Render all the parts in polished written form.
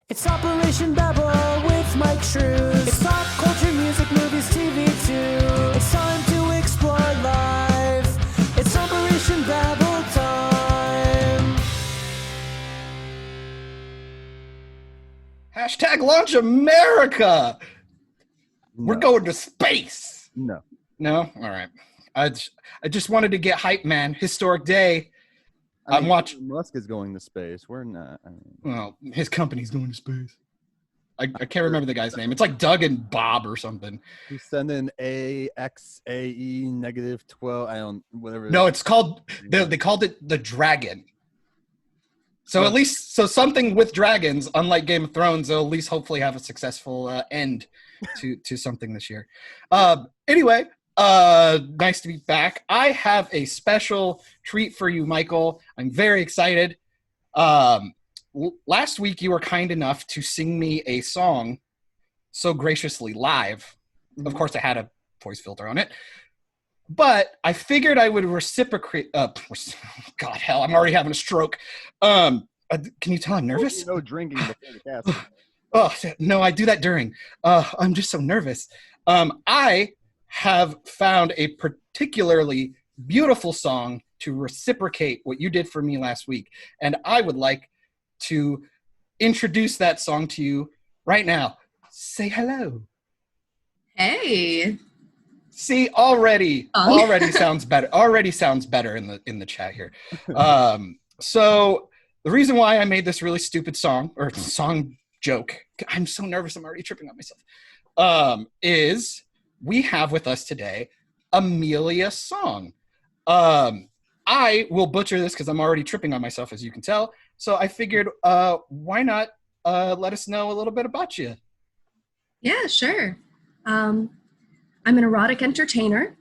It's Operation Babble with Myke Shrews. It's pop culture, music, movies, TV too. It's time to explore life. It's Operation Babble time. Hashtag Launch America. No. We're going to space. No. No? All right. I just wanted to get hype, man. Historic day. I'm watching. Elon Musk is going to space. We're not. Well, his company's going to space. I can't remember the guy's name. It's like Doug and Bob or something. He's sending AXAE negative 12. I don't, whatever. No, it's called, they called it the Dragon. So at least, so something with dragons, unlike Game of Thrones, they'll at least hopefully have a successful end to something this year. Anyway, nice to be back. I have a special treat for you, Michael. I'm very excited. Last week, you were kind enough to sing me a song so graciously live. Of course, I had a voice filter on it. But I figured I would reciprocate. God, hell, I'm already having a stroke. Can you tell I'm nervous? No drinking before the cast. Oh, no, I do that during. I'm just so nervous. I have found a particularly beautiful song to reciprocate what you did for me last week. And I would like to introduce that song to you right now. Say hello. Hey. See, already sounds better. Already sounds better in the chat here. So the reason why I made this really stupid song or song joke, I'm so nervous, I'm already tripping on myself, is we have with us today Emilia song. I will butcher this because I'm already tripping on myself, as you can tell. So I figured, why not let us know a little bit about you? Yeah, sure. I'm an erotic entertainer.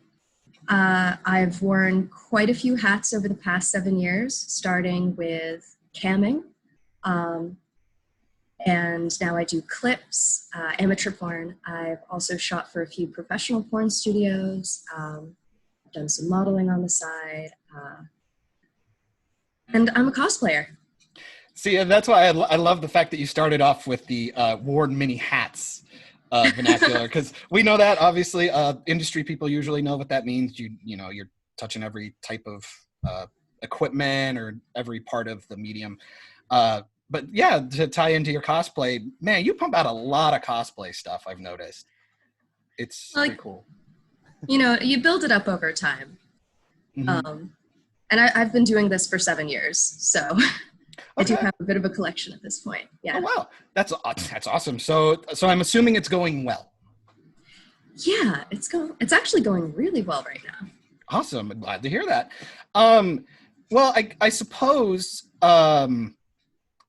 I've worn quite a few hats over the past 7 years, starting with camming. And now I do clips, amateur porn. I've also shot for a few professional porn studios, done some modeling on the side, and I'm a cosplayer. See, and that's why I love the fact that you started off with the worn many hats vernacular, because we know that obviously industry people usually know what that means. You know, you're touching every type of equipment or every part of the medium. But yeah, to tie into your cosplay, man, you pump out a lot of cosplay stuff, I've noticed. It's pretty cool. You know, you build it up over time. Mm-hmm. And I've been doing this for 7 years, so I do have a bit of a collection at this point. Yeah. Oh, wow. That's awesome. So I'm assuming it's going well. Yeah, it's actually going really well right now. Awesome. I'm glad to hear that. Well, I suppose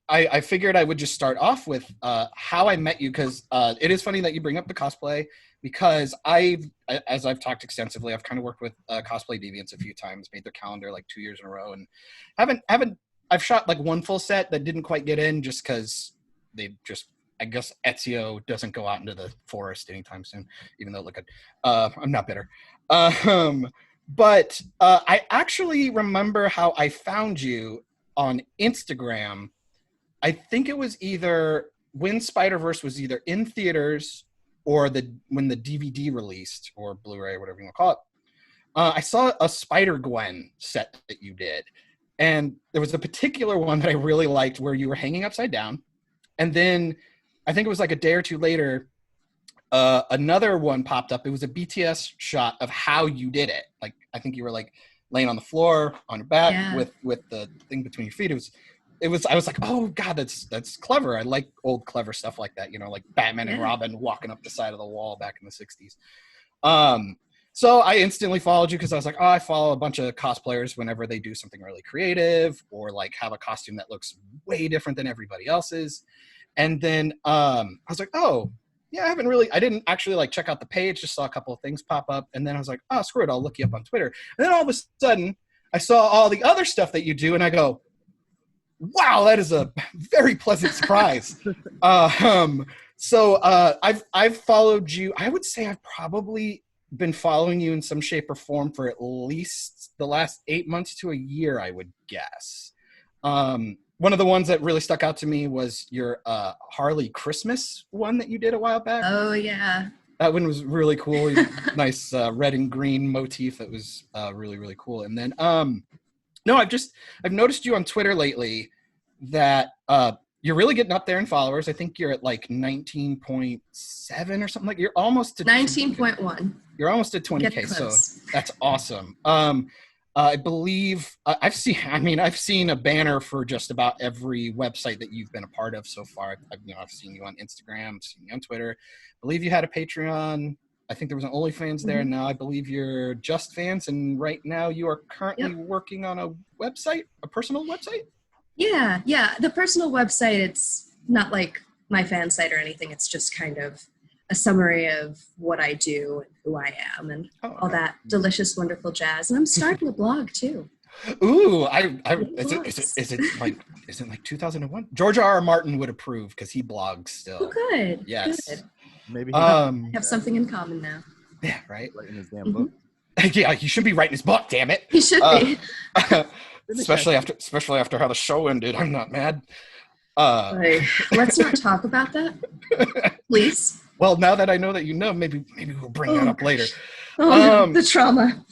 I figured I would just start off with how I met you, because it is funny that you bring up the cosplay, because as I've talked extensively, I've kind of worked with Cosplay Deviants a few times, made their calendar like 2 years in a row, and I've shot like one full set that didn't quite get in just because I guess Ezio doesn't go out into the forest anytime soon, even though look at I'm not bitter. But I actually remember how I found you on Instagram. I think it was either when Spider-Verse was either in theaters or when the DVD released, or Blu-ray, whatever you want to call it. I saw a Spider-Gwen set that you did. And there was a particular one that I really liked where you were hanging upside down. And then I think it was like a day or two later, another one popped up. It was a BTS shot of how you did it. Like, I think you were like laying on the floor on your back with the thing between your feet. I was like, oh God, that's clever. I like old clever stuff like that, you know, like Batman and Robin walking up the side of the wall back in the 60s. So I instantly followed you because I was like, oh, I follow a bunch of cosplayers whenever they do something really creative or like have a costume that looks way different than everybody else's. And then I was like, oh, yeah, I didn't actually like check out the page, just saw a couple of things pop up. And then I was like, oh, screw it, I'll look you up on Twitter. And then all of a sudden I saw all the other stuff that you do and I go, wow, that is a very pleasant surprise. So I've followed you. I would say I've probably been following you in some shape or form for at least the last 8 months to a year, I would guess. one of the ones that really stuck out to me was your Harley Christmas one that you did a while back. Oh yeah. That one was really cool. Nice red and green motif. That was really, really cool. And then, no, I've noticed you on Twitter lately that you're really getting up there in followers. I think you're at like 19.7 or something like. You're almost to 19.1. You're almost at 20K. So that's awesome. I believe I've seen a banner for just about every website that you've been a part of so far. I've seen you on Instagram, seen you on Twitter. I believe you had a Patreon. I think there was an OnlyFans there. Mm-hmm. Now I believe you're Just Fans, and right now you are currently working on a website, a personal website. Yeah. The personal website, it's not like my fan site or anything. It's just kind of a summary of what I do and who I am and all that delicious, wonderful jazz. And I'm starting a blog too. Ooh, is it like 2001? George R. R. Martin would approve because he blogs still. Oh, good. Yes. Good. Maybe have something in common now. Yeah, right. Writing his damn book. Yeah, he should be writing his book. Damn it. He should be. especially after how the show ended. I'm not mad. Let's not talk about that, please. Well, now that I know that you know, maybe we'll bring that up later. Oh, the trauma.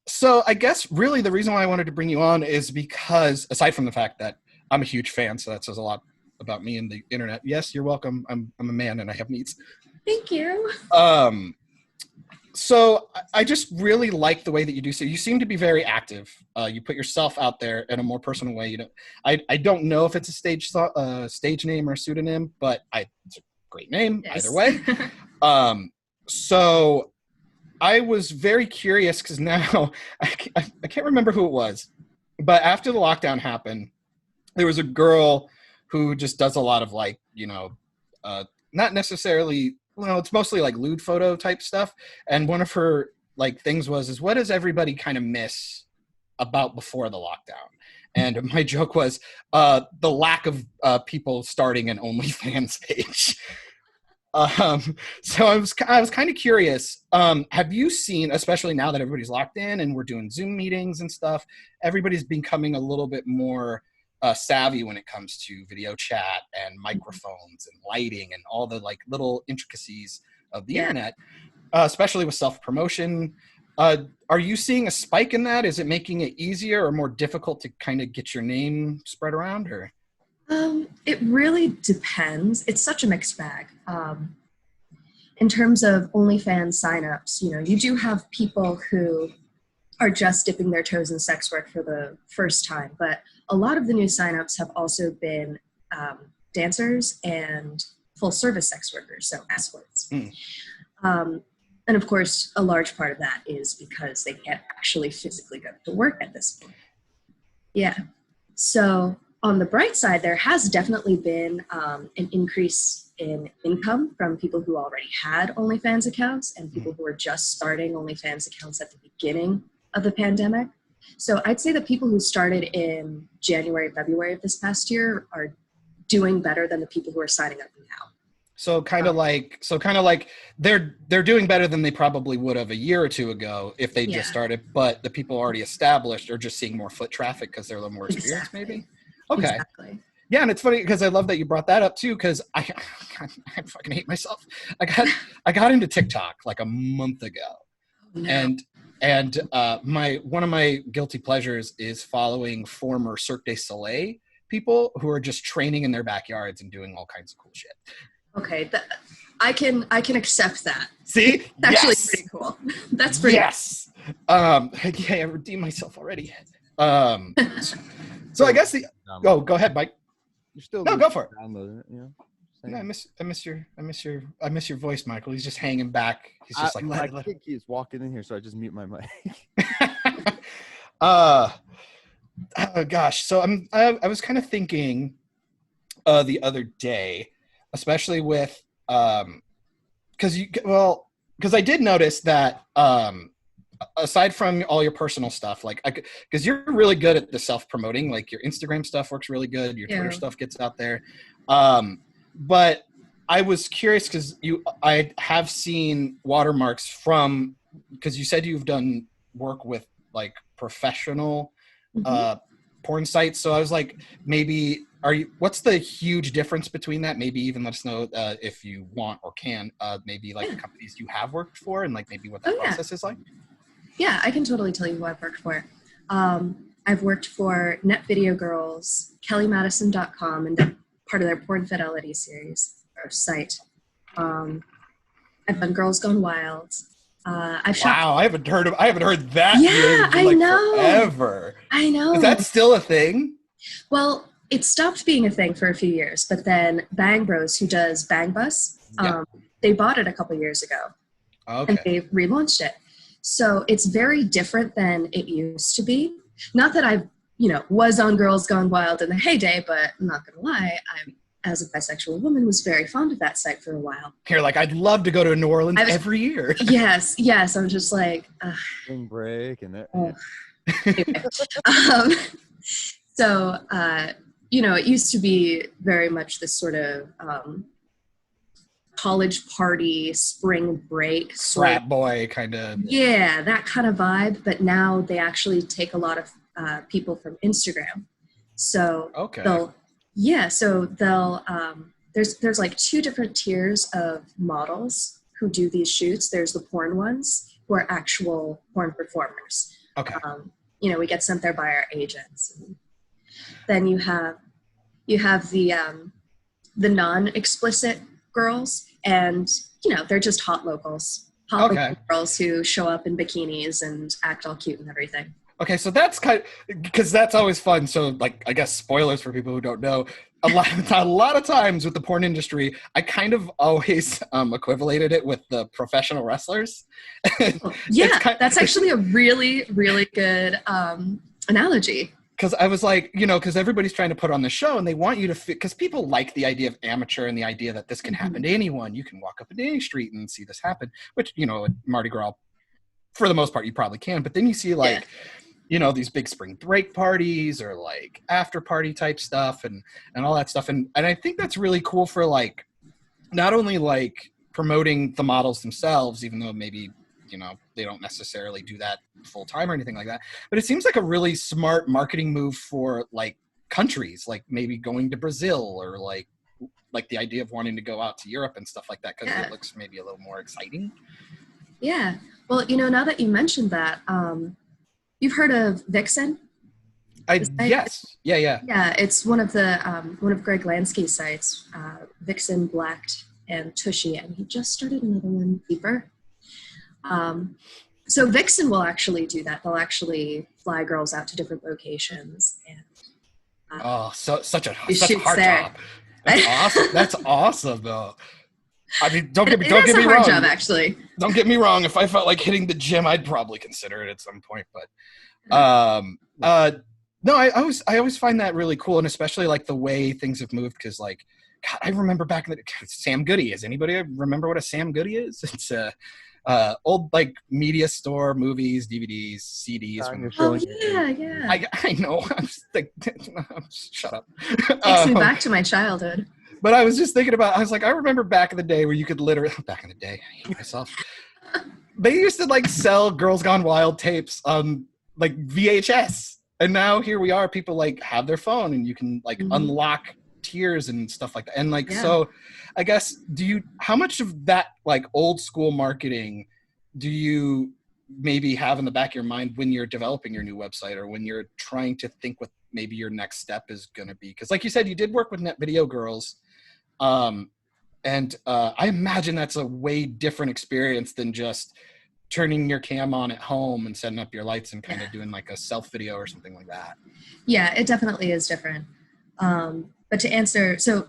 So I guess really the reason why I wanted to bring you on is because, aside from the fact that I'm a huge fan, so that says a lot about me and the internet. Yes, you're welcome. I'm a man and I have needs. Thank you. So I just really like the way that you do so. You seem to be very active. You put yourself out there in a more personal way. I don't know if it's a stage name or a pseudonym, but it's a great name either way. So I was very curious because now I can't remember who it was, but after the lockdown happened, there was a girl who just does a lot of not necessarily. Well, it's mostly like lewd photo type stuff. And one of her things is what does everybody kind of miss about before the lockdown? And my joke was the lack of people starting an OnlyFans page. So I was kind of curious. Have you seen, especially now that everybody's locked in and we're doing Zoom meetings and stuff, everybody's becoming a little bit more savvy when it comes to video chat and microphones and lighting and all the little intricacies of the internet, especially with self-promotion. Are you seeing a spike in that? Is it making it easier or more difficult to kind of get your name spread around? Or it really depends. It's such a mixed bag. In terms of OnlyFans signups, you do have people who are just dipping their toes in sex work for the first time, but a lot of the new signups have also been dancers and full service sex workers, so escorts. And of course, a large part of that is because they can't actually physically go to work at this point. Yeah. So on the bright side, there has definitely been an increase in income from people who already had OnlyFans accounts and people who were just starting OnlyFans accounts at the beginning of the pandemic. So I'd say the people who started in January, February of this past year are doing better than the people who are signing up now. So kind of like they're doing better than they probably would have a year or two ago if they just started, but the people already established are just seeing more foot traffic because they're a little more experienced maybe. Okay. Exactly. Yeah, and it's funny because I love that you brought that up too, because I fucking hate myself. I got into TikTok like a month ago. No. And one of my guilty pleasures is following former Cirque du Soleil people who are just training in their backyards and doing all kinds of cool shit. Okay, I can accept that. See, that's actually pretty cool. That's pretty. Yes. I redeemed myself already. So I guess go ahead, Myke. You're still go for it. Downloading it, No, I miss your voice, Michael. He's just hanging back. He's just my kid keeps walking in here, so I just mute my mic. Oh gosh. So I was kind of thinking the other day, especially with because I did notice that aside from all your personal stuff, because you're really good at the self-promoting, like your Instagram stuff works really good, your Twitter stuff gets out there. But I was curious because I have seen watermarks because you said you've done work with professional porn sites. So I was like, maybe what's the huge difference between that? Maybe even let us know if you want or can, maybe like the companies you have worked for and like maybe what that process is like. Yeah, I can totally tell you who I've worked for. I've worked for Net Video Girls, KellyMadison.com, and part of their Porn Fidelity series or site. I've done Girls Gone Wild. Wow, I haven't heard that Yeah, name in know. Forever. I know. Is that still a thing? Well, it stopped being a thing for a few years, but then Bang Bros, who does Bang Bus, they bought it a couple years ago. Okay. And they relaunched it. So it's very different than it used to be. Not that I, was on Girls Gone Wild in the heyday, but I'm not going to lie, as a bisexual woman, was very fond of that site for a while. You're like, I'd love to go to New Orleans every year. Yes. I'm just like... spring break and that. Anyway. So, it used to be very much this sort of college party, spring break. Frat boy kind of. Yeah, that kind of vibe. But now they actually take a lot of people from Instagram. So they'll there's like two different tiers of models who do these shoots. There's the porn ones who are actual porn performers. Okay. We get sent there by our agents. And then you have the non-explicit girls, and they're just hot locals, local girls who show up in bikinis and act all cute and everything. Okay, so that's because that's always fun. So, like, I guess spoilers for people who don't know. A lot of times with the porn industry, I kind of always equivalated it with the professional wrestlers. That's actually a really, really good analogy. Because I was like, because everybody's trying to put on the show and they want you to because people like the idea of amateur and the idea that this can happen to anyone. You can walk up and any street and see this happen, which, at Mardi Gras, for the most part, you probably can. But then you see these big spring break parties or like after party type stuff and all that stuff. And I think that's really cool for like, not only like promoting the models themselves, even though maybe, they don't necessarily do that full time or anything like that, but it seems like a really smart marketing move for like countries, like maybe going to Brazil or like the idea of wanting to go out to Europe and stuff like that. Cause it looks maybe a little more exciting. Yeah. Well, now that you mentioned that, you've heard of Vixen? Yes. Yeah. Yeah, it's one of Greg Lansky's sites, Vixen, Blacked, and Tushy, and he just started another one, Deeper. So Vixen will actually do that. They'll actually fly girls out to different locations. And such a hard job. That's awesome. That's awesome, though. I mean, don't get me wrong. It's a hard job, actually. Don't get me wrong. If I felt like hitting the gym, I'd probably consider it at some point. But no, I always find that really cool, and especially like the way things have moved. Because like, God, I remember back in the Sam Goody. Does anybody remember what a Sam Goody is? It's old like media store, movies, DVDs, CDs. Yeah. I know. I'm just like, shut up. Takes me back to my childhood. But I was just thinking I was like, I remember back in the day where you could back in the day, I hate myself. They used to like sell Girls Gone Wild tapes on like VHS. And now here we are, people like have their phone and you can like unlock tiers and stuff like that. And like, so I guess, how much of that like old school marketing do you maybe have in the back of your mind when you're developing your new website or when you're trying to think what maybe your next step is going to be? Because like you said, you did work with Net Video Girls. And I imagine that's a way different experience than just turning your cam on at home and setting up your lights and kind of doing like a self video or something like that. Yeah, it definitely is different. But to answer, so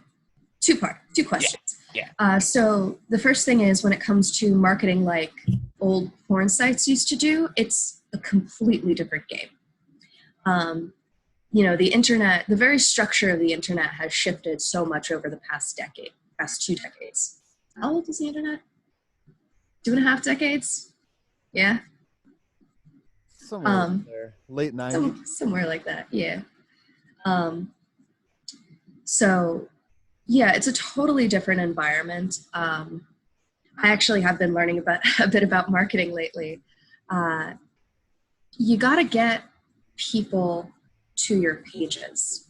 two questions. Yeah. So the first thing is when it comes to marketing like old porn sites used to do, it's a completely different game. The internet, the very structure of the internet has shifted so much over the past 2 decades. How old is the internet? 2.5 decades? Yeah. Somewhere there. Late 90s. Somewhere like that, yeah. So, yeah, it's a totally different environment. I actually have been learning a bit about marketing lately. You got to get people to your pages.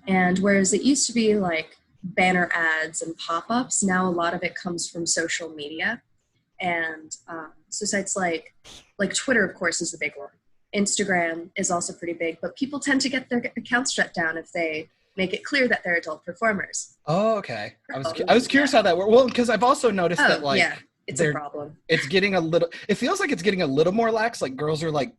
And whereas it used to be like banner ads and pop-ups, now a lot of it comes from social media. And so sites like Twitter, of course, is the big one. Instagram is also pretty big, but people tend to get their accounts shut down if they make it clear that they're adult performers. Oh, okay. I was curious how that worked. Well, because I've also noticed that like yeah, it's a problem. It's getting a little. It feels like it's getting a little more lax. Like girls are like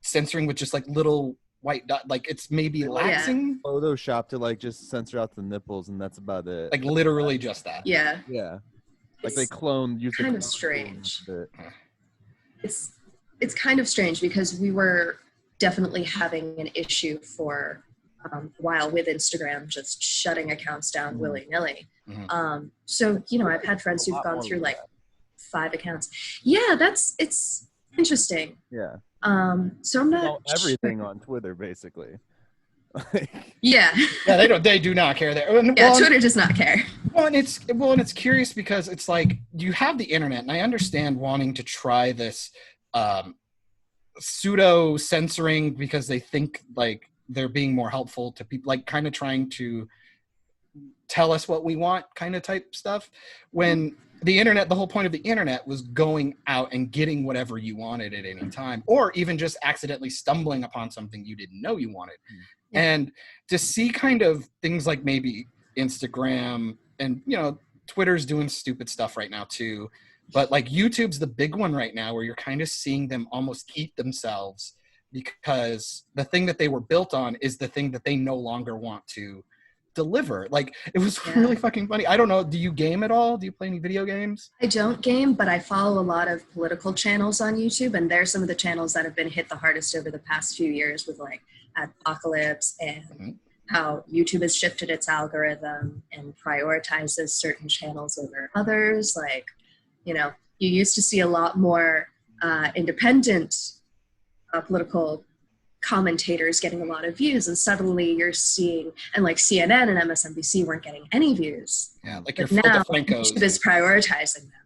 censoring with just like little white dot. Like it's maybe laxing. Photoshop to like just censor out the nipples, and that's about it. Like literally just that. Yeah. Yeah. Like they clone. Use kind of strange. It's kind of strange because we were definitely having an issue for a while with Instagram just shutting accounts down willy-nilly. Mm-hmm. So, you know, I've had friends who've gone through like 5 accounts. Yeah, it's interesting. Yeah. So I'm not everything on Twitter basically. Yeah. Yeah, they do not care there. Yeah, Twitter does not care. Well, and it's curious because it's like you have the internet, and I understand wanting to try this pseudo censoring because they think like they're being more helpful to people, like kind of trying to tell us what we want kind of type stuff. When the internet, the whole point of the internet was going out and getting whatever you wanted at any time, or even just accidentally stumbling upon something you didn't know you wanted. Yeah. And to see kind of things like maybe Instagram and, you know, Twitter's doing stupid stuff right now too. But like YouTube's the big one right now where you're kind of seeing them almost eat themselves because the thing that they were built on is the thing that they no longer want to deliver. Like it was really fucking funny. I don't know. Do you game at all? Do you play any video games? I don't game, but I follow a lot of political channels on YouTube, and they're some of the channels that have been hit the hardest over the past few years with like Apocalypse and how YouTube has shifted its algorithm and prioritizes certain channels over others. Like, you know, you used to see a lot more independent political commentators getting a lot of views, and suddenly you're seeing, and like CNN and MSNBC weren't getting any views. Yeah, like but your now Francos. YouTube is prioritizing them,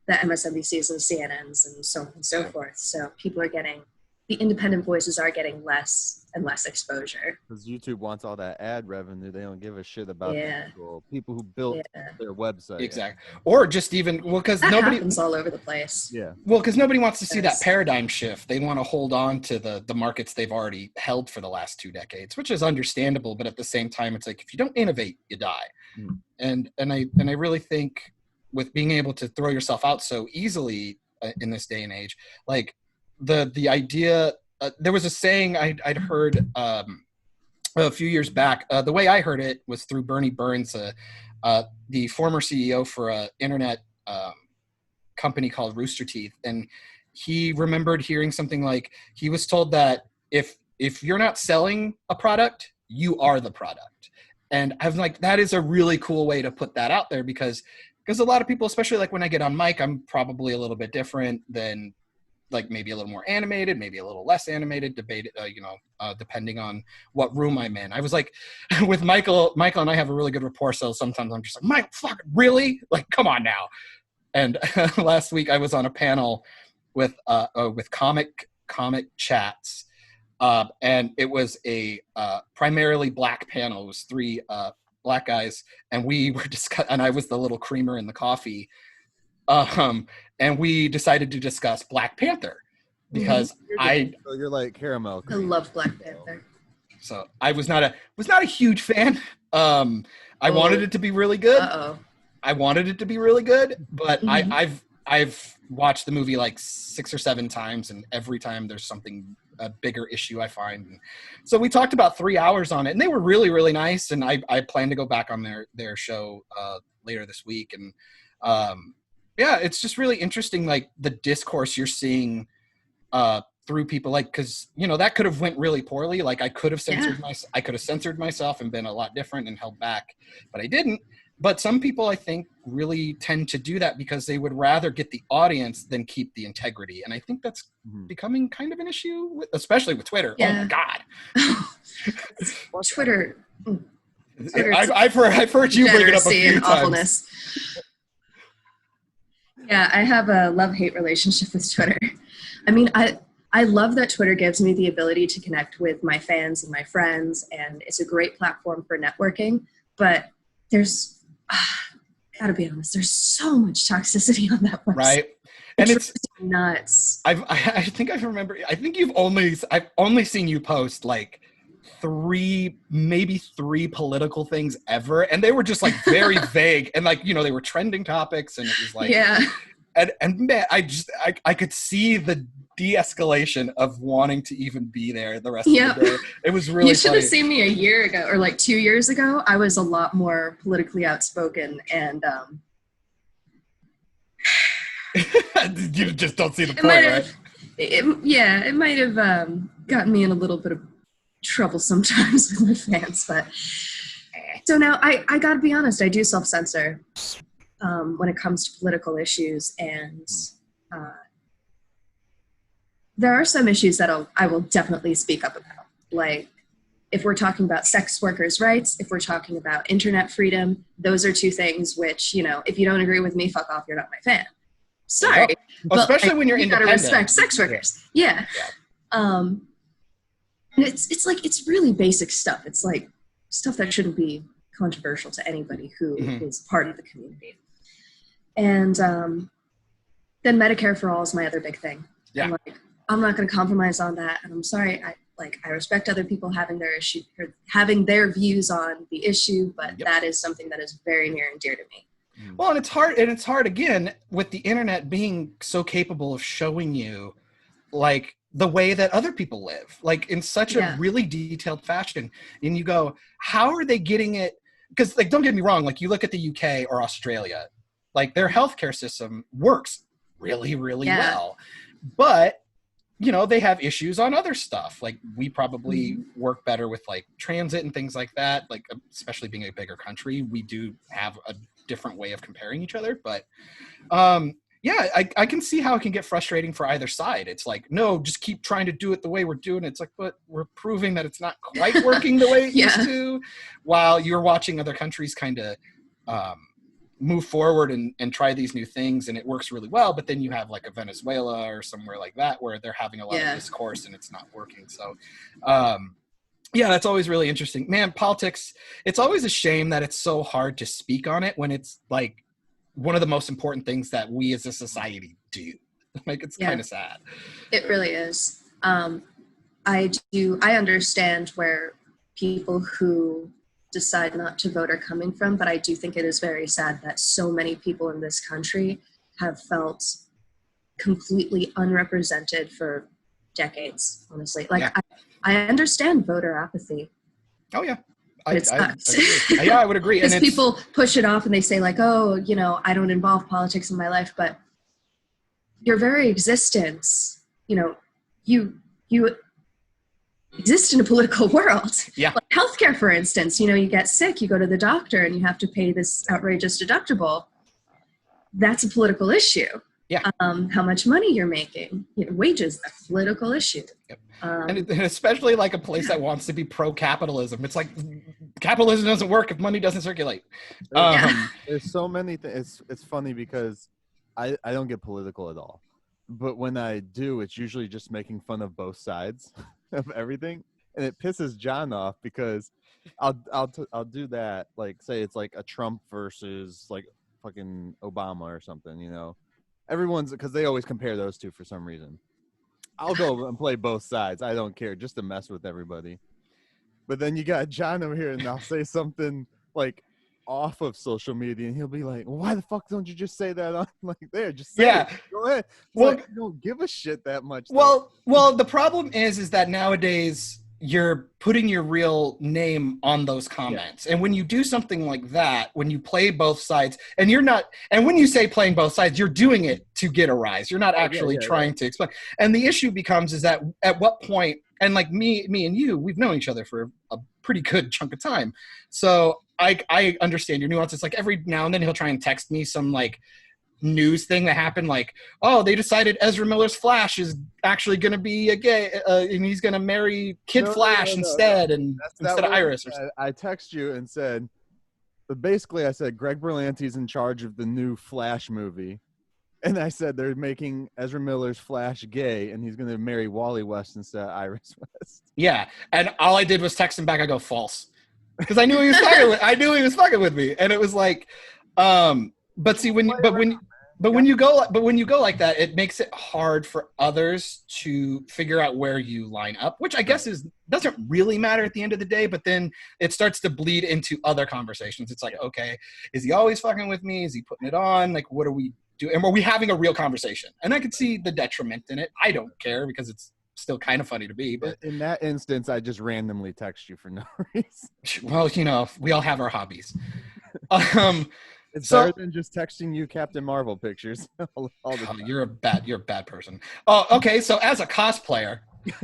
the MSNBCs and CNNs and so on and so forth. So people are getting, the independent voices are getting less and less exposure. Because YouTube wants all that ad revenue. They don't give a shit about the people who built their website. Exactly. Or just even, well, because nobody happens all over the place. Yeah. Well, because nobody wants to see that paradigm shift. They want to hold on to the markets they've already held for the last 2 decades, which is understandable. But at the same time, it's like, if you don't innovate, you die. And I really think with being able to throw yourself out so easily in this day and age, like, the idea, there was a saying I'd heard a few years back. The way I heard it was through Bernie Burns, the former CEO for an internet company called Rooster Teeth. And he remembered hearing something like, he was told that if you're not selling a product, you are the product. And I'm like, that is a really cool way to put that out there because a lot of people, especially like when I get on Myke, I'm probably a little bit different than like maybe a little more animated, maybe a little less animated, depending on what room I'm in. I was like, with Michael and I have a really good rapport, so sometimes I'm just like, Mike, fuck, really? Like, come on now. And last week I was on a panel with comic chats, and it was a primarily black panel. It was 3 black guys, and we were and I was the little creamer in the coffee. And we decided to discuss Black Panther because So you're like caramel. I love Black Panther. So I was not a huge fan. I wanted it to be really good. I wanted it to be really good, but I've watched the movie like 6 or 7 times, and every time there's a bigger issue I find. And so we talked about 3 hours on it, and they were really, really nice. And I plan to go back on their show later this week. And yeah, it's just really interesting, like the discourse you're seeing through people, like, because that could have went really poorly. Like I could have censored myself and been a lot different and held back, but I didn't. But some people, I think, really tend to do that because they would rather get the audience than keep the integrity, and I think that's becoming kind of an issue, especially with Twitter. Yeah. Oh my God, Twitter. I've heard you bring it up a few times. Yeah, I have a love-hate relationship with Twitter. I mean, I I love that Twitter gives me the ability to connect with my fans and my friends, and it's a great platform for networking. But there's, gotta be honest, there's so much toxicity on that website. Right. And it's nuts. I think I've only seen you post like maybe three political things ever, and they were just like very vague, and like, they were trending topics, and it was like, and man, I could see the de-escalation of wanting to even be there the rest of the day. It was really You should funny. have seen me a year ago, or like 2 years ago. I was a lot more politically outspoken, and you just don't see the point, right? It might have gotten me in a little bit of trouble sometimes with my fans, but so now I gotta be honest, I do self-censor when it comes to political issues, and there are some issues that I will definitely speak up about, like if we're talking about sex workers' rights, if we're talking about internet freedom. Those are two things which, if you don't agree with me, fuck off, you're not my fan. Sorry. Well, especially when you're independent. You gotta respect sex workers. Yeah. And it's like, it's really basic stuff. It's like stuff that shouldn't be controversial to anybody who is part of the community. And then Medicare for all is my other big thing. Yeah. I'm like, I'm not going to compromise on that. And I'm sorry. I respect other people having their issue, or having their views on the issue, but that is something that is very near and dear to me. Well, and it's hard again with the internet being so capable of showing you like the way that other people live, like in such a really detailed fashion. And you go, how are they getting it? Because like, don't get me wrong, like you look at the UK or Australia, like their healthcare system works really, really well. But they have issues on other stuff. Like we probably work better with like transit and things like that. Like, especially being a bigger country, we do have a different way of comparing each other. But I can see how it can get frustrating for either side. It's like, no, just keep trying to do it the way we're doing it. It's like, but we're proving that it's not quite working the way it used to, while you're watching other countries kind of move forward and try these new things, and it works really well. But then you have like a Venezuela or somewhere like that where they're having a lot of discourse and it's not working. So that's always really interesting, man. Politics, it's always a shame that it's so hard to speak on it when it's like one of the most important things that we as a society do. Like, it's kind of sad. It really is. I understand where people who decide not to vote are coming from, but I do think it is very sad that so many people in this country have felt completely unrepresented for decades, honestly. Like, I understand voter apathy. Oh, yeah. It sucks. I would agree. Because people push it off and they say like, oh, I don't involve politics in my life, but your very existence, you exist in a political world. Yeah. Like healthcare, for instance, you get sick, you go to the doctor and you have to pay this outrageous deductible. That's a political issue. Yeah. How much money you're making, wages, that's a political issue. Yep. And especially like a place that wants to be pro-capitalism. It's like, capitalism doesn't work if money doesn't circulate. There's so many things. It's funny because I don't get political at all. But when I do, it's usually just making fun of both sides of everything. And it pisses John off because I'll do that. Like, say it's like a Trump versus like fucking Obama or something, Everyone's, because they always compare those two for some reason. I'll go and play both sides. I don't care, just to mess with everybody. But then you got John over here, and I'll say something like off of social media, and he'll be like, well, why the fuck don't you just say that on like there? Just say it. Go ahead. Well, I don't give a shit that much. Well, the problem is that nowadays you're putting your real name on those comments. And when you do something like that, when you play both sides, and when you say playing both sides, you're doing it to get a rise. You're not actually trying to explain. And the issue becomes is that at what point, and like me and you, we've known each other for a pretty good chunk of time. So I understand your nuances. Like every now and then he'll try and text me some like news thing that happened, like, oh, they decided Ezra Miller's Flash is actually going to be a gay and he's going to marry Flash instead instead of Iris. I text you and said, but basically I said Greg Berlanti's in charge of the new Flash movie, And I said they're making Ezra Miller's Flash gay, and he's going to marry Wally West instead of Iris West. Yeah, and all I did was text him back. I go false, because I knew he was fucking with. I knew he was fucking with me, and it was like, but see when you go like that, it makes it hard for others to figure out where you line up, which I guess doesn't really matter at the end of the day. But then it starts to bleed into other conversations. It's like, okay, is he always fucking with me? Is he putting it on? Like, what are we doing? And are we having a real conversation? And I could see the detriment in it. I don't care because it's still kind of funny to me. But in that instance, I just randomly text you for no reason. Well, we all have our hobbies. It's better than just texting you Captain Marvel pictures all the time. You're a bad person. Oh, okay. So as a cosplayer,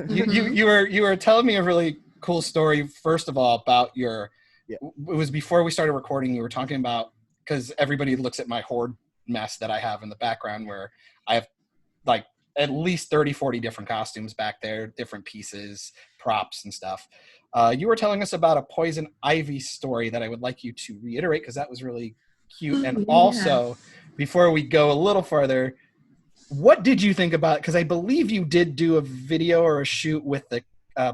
you were telling me a really cool story. First of all, about your. Yeah. It was before we started recording. You were talking about, because everybody looks at my horde mess that I have in the background, where I have like at least 30, 40 different costumes back there, different pieces, props and stuff. You were telling us about a Poison Ivy story that I would like you to reiterate, because that was really cute. And also, before we go a little further, what did you think about it? Because I believe you did do a video or a shoot with the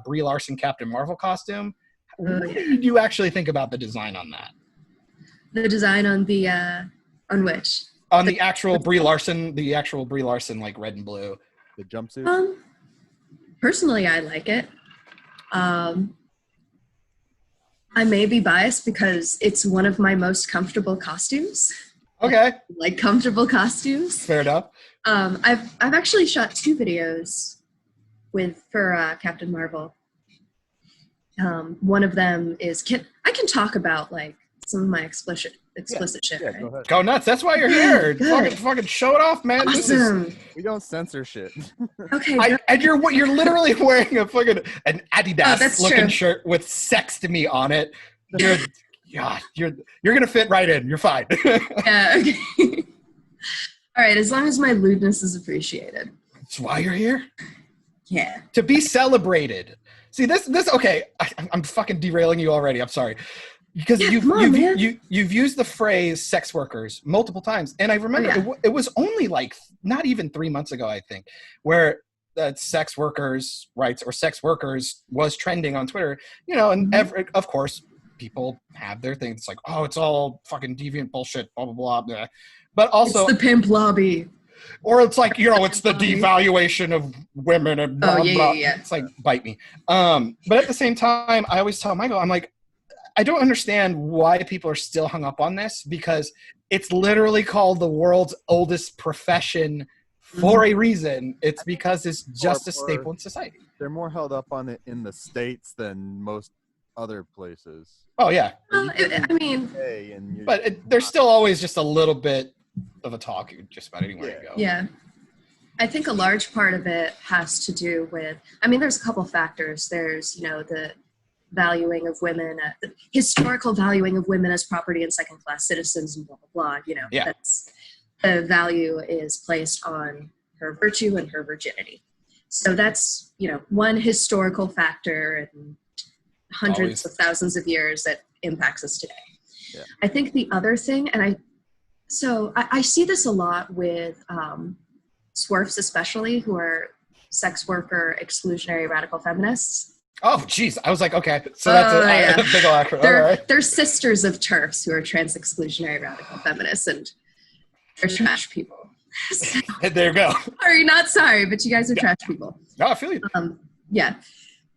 Brie Larson Captain Marvel costume. What did you actually think about the design on that? The design on the on which? On the actual Brie Larson, like red and blue. The jumpsuit? Personally, I like it. I may be biased because it's one of my most comfortable costumes. Okay. Like comfortable costumes. Fair enough. I've actually shot 2 videos for Captain Marvel. One of them is I can talk about like some of my explicit shit. Yeah, right? Go nuts. That's why you're here. Fucking show it off, man. Awesome. We don't censor shit. Okay. And you're literally wearing an Adidas looking shirt with "sex to me" on it. You're gonna fit right in. You're fine. Yeah. Okay. All right. As long as my lewdness is appreciated. That's why you're here. Yeah. To be celebrated. See this. Okay. I'm fucking derailing you already. I'm sorry. Because you've used the phrase "sex workers" multiple times, and I remember it was only like not even 3 months ago, I think, where sex workers' rights or sex workers was trending on Twitter. And of course, people have their things. It's like, oh, it's all fucking deviant bullshit, blah blah blah. But also, it's the pimp lobby, or it's like it's the devaluation of women and blah blah. It's like bite me. But at the same time, I always tell Michael, I'm like, I don't understand why people are still hung up on this, because it's literally called the world's oldest profession for a reason. It's because it's just a staple in society. They're more held up on it in the States than most other places. Oh, yeah. But there's still always just a little bit of a talk just about anywhere you go. Yeah. I think a large part of it has to do with, there's a couple factors. There's, the valuing of women, the historical valuing of women as property and second-class citizens and blah, blah, blah. That's the value is placed on her virtue and her virginity. So that's, one historical factor and hundreds of thousands of years that impacts us today. Yeah. I think the other thing, and I see this a lot with swerfs especially, who are sex worker exclusionary radical feminists. Oh, geez. I was like, okay. So that's a big acronym. They're sisters of TERFs who are trans exclusionary radical feminists, and they're trash people. So, there you go. Sorry, but you guys are trash people. No, I feel you. Yeah.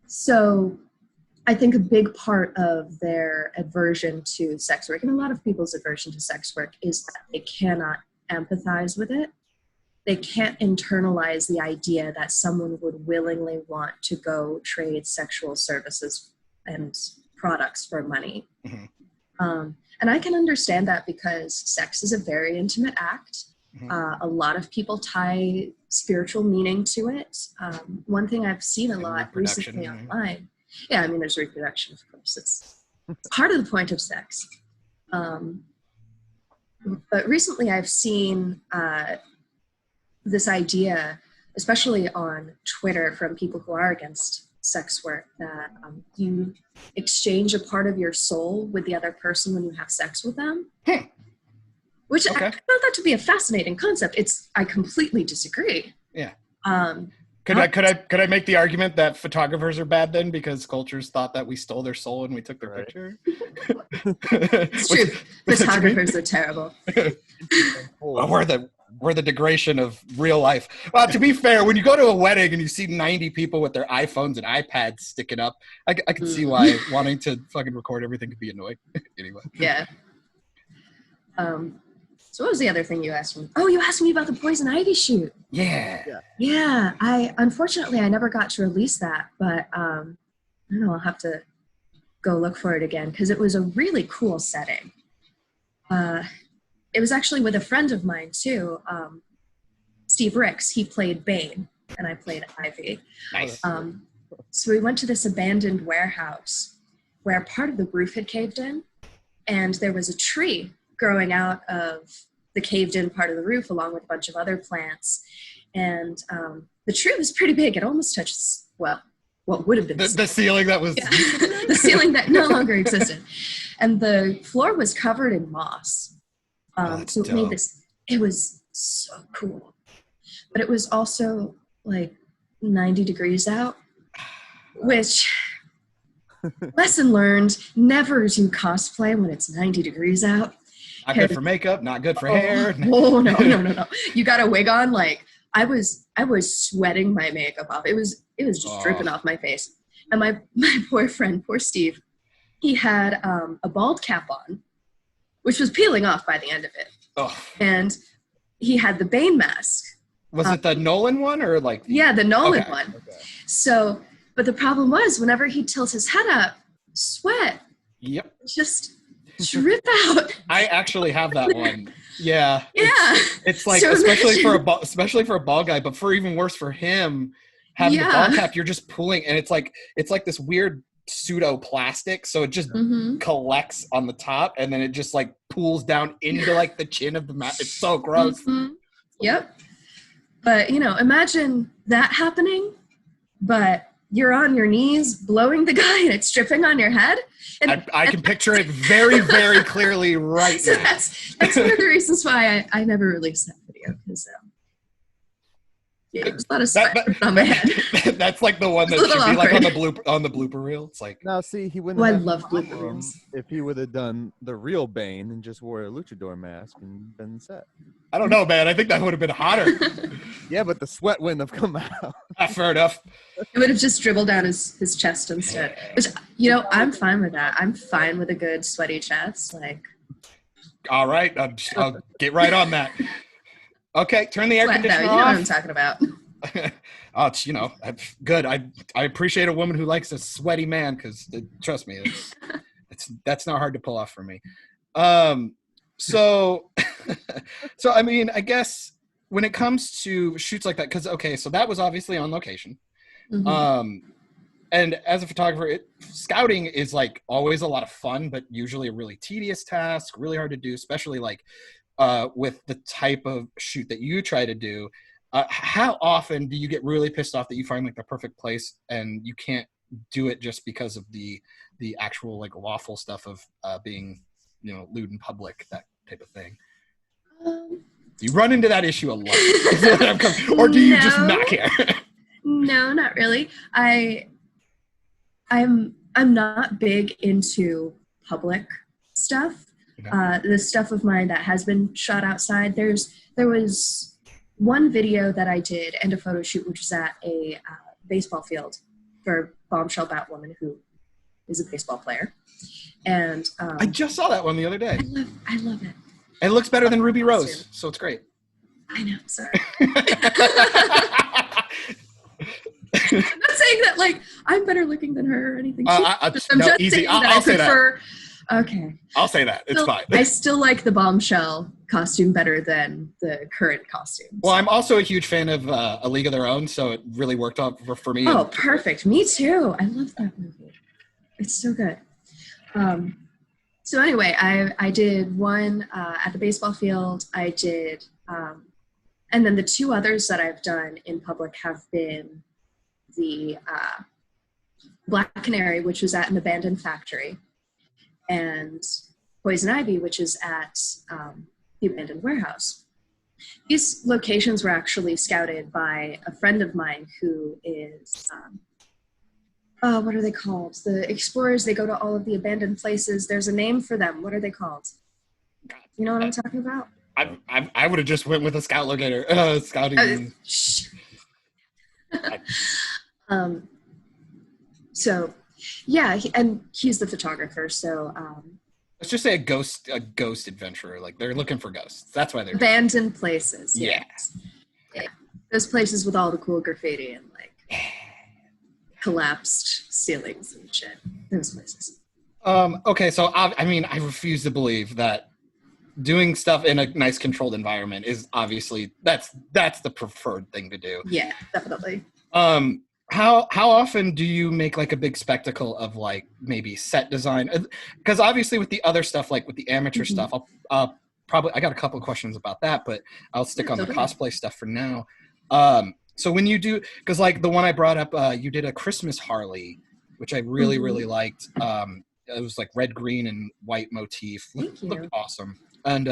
So I think a big part of their aversion to sex work, and a lot of people's aversion to sex work, is that they cannot empathize with it. They can't internalize the idea that someone would willingly want to go trade sexual services and products for money. Mm-hmm. And I can understand that, because sex is a very intimate act. Mm-hmm. A lot of people tie spiritual meaning to it. One thing I've seen a lot recently online. Yeah, there's reproduction, of course. It's part of the point of sex. But recently I've seen this idea, especially on Twitter, from people who are against sex work, that you exchange a part of your soul with the other person when you have sex with them. which Okay. I found that to be a fascinating concept. I completely disagree. Yeah. Could I make the argument that photographers are bad then because cultures thought that we stole their soul and we took their picture? It's true. Photographers are terrible. Well, we're the degradation of real life. Well, to be fair, when you go to a wedding and you see 90 people with their iPhones and iPads sticking up, I can see why wanting to fucking record everything could be annoying. Anyway. Yeah. So what was the other thing you asked me? Oh, you asked me about the Poison Ivy shoot. Yeah. Yeah. Unfortunately, I never got to release that, but I don't know. I'll have to go look for it again because it was a really cool setting. It was actually with a friend of mine too, Steve Ricks. He played Bane, and I played Ivy. Nice. So we went to this abandoned warehouse where part of the roof had caved in, and there was a tree growing out of the caved-in part of the roof along with a bunch of other plants. And the tree was pretty big. It almost touched, well, what would have been the ceiling that was... Yeah. The ceiling that no longer existed. And the floor was covered in moss. So it made this, it was so cool. But it was also like 90 degrees out, which, lesson learned, never do cosplay when it's 90 degrees out. Not good for makeup, not good for hair. Oh, no. You got a wig on, like, I was sweating my makeup off. It was just dripping off my face. And my boyfriend, poor Steve, he had a bald cap on, which was peeling off by the end of it. Oh. And he had the Bane mask. Was it the Nolan one or like? Yeah, the Nolan one. Okay. So, but the problem was whenever he'd tilt his head up, sweat just drip out. I actually have that one. Yeah. Yeah. It's like, So especially for a bald guy, but for even worse for him, having the ball cap, you're just pulling, and it's like this weird pseudo plastic, so it just collects on the top, and then it just like pools down into like the chin of the mat. It's so gross. Yep. But imagine that happening, but you're on your knees blowing the guy and it's dripping on your head. And I can picture it very, very clearly right so now. that's one of the reasons why I never released that video, because there's a lot of sweat on my head. That's like the one that should be like on the blooper reel. It's like, now see, he wouldn't. Oh, I have love problem blooper reels. if he would have done the real Bane and just wore a luchador mask and been set. I don't know, man. I think that would have been hotter. Yeah, but the sweat wouldn't have come out. Fair enough. It would have just dribbled down his chest instead. Which, I'm fine with that. I'm fine with a good sweaty chest. Like, all right, I'll get right on that. Okay, turn the air conditioner you off. know what I'm talking about. Oh, it's, good. I appreciate a woman who likes a sweaty man, because trust me, that's not hard to pull off for me. So I mean, I guess when it comes to shoots like that, because so that was obviously on location. And as a photographer, scouting is like always a lot of fun, but usually a really tedious task, really hard to do, especially like with the type of shoot that you try to do. How often do you get really pissed off that you find like the perfect place and you can't do it just because of the actual like lawful stuff of being, lewd in public, that type of thing? You run into that issue a lot. Or do you just not care? No, not really. I'm not big into public stuff. Okay. The stuff of mine that has been shot outside. There was one video that I did and a photo shoot, which was at a baseball field for Bombshell Batwoman, who is a baseball player. And I just saw that one the other day. I love it. It looks better than Ruby Rose, so it's great. I know, sorry. I'm not saying that like I'm better looking than her or anything. I'm just easy. saying that I'll I say prefer. Okay. I'll say that. It's fine. I still like the Bombshell costume better than the current costume. Well, I'm also a huge fan of A League of Their Own, so it really worked out for me. Oh, perfect. Me too. I love that movie. It's so good. So anyway, I did one at the baseball field. I did, and then the two others that I've done in public have been the Black Canary, which was at an abandoned factory, and Poison Ivy, which is at the abandoned warehouse. These locations were actually scouted by a friend of mine who is, what are they called? The explorers, they go to all of the abandoned places. There's a name for them. What are they called? You know what I'm talking about? I would have just went with a scout locator. Scouting. So, yeah, and he's the photographer. So, let's just say a ghost adventurer. Like they're looking for ghosts. That's why they're abandoned places. Yeah. Yeah. Those places with all the cool graffiti and like collapsed ceilings and shit. Those places. Okay, so I mean, I refuse to believe that doing stuff in a nice controlled environment is obviously that's the preferred thing to do. Yeah, definitely. How often do you make like a big spectacle of like maybe set design? Because obviously with the other stuff, like with the amateur stuff, I'll probably, I got a couple of questions about that, but I'll stick on the cosplay stuff for now. So when you do, because like the one I brought up, you did a Christmas Harley, which I really, really liked. It was like red, green, and white motif. Looked awesome. And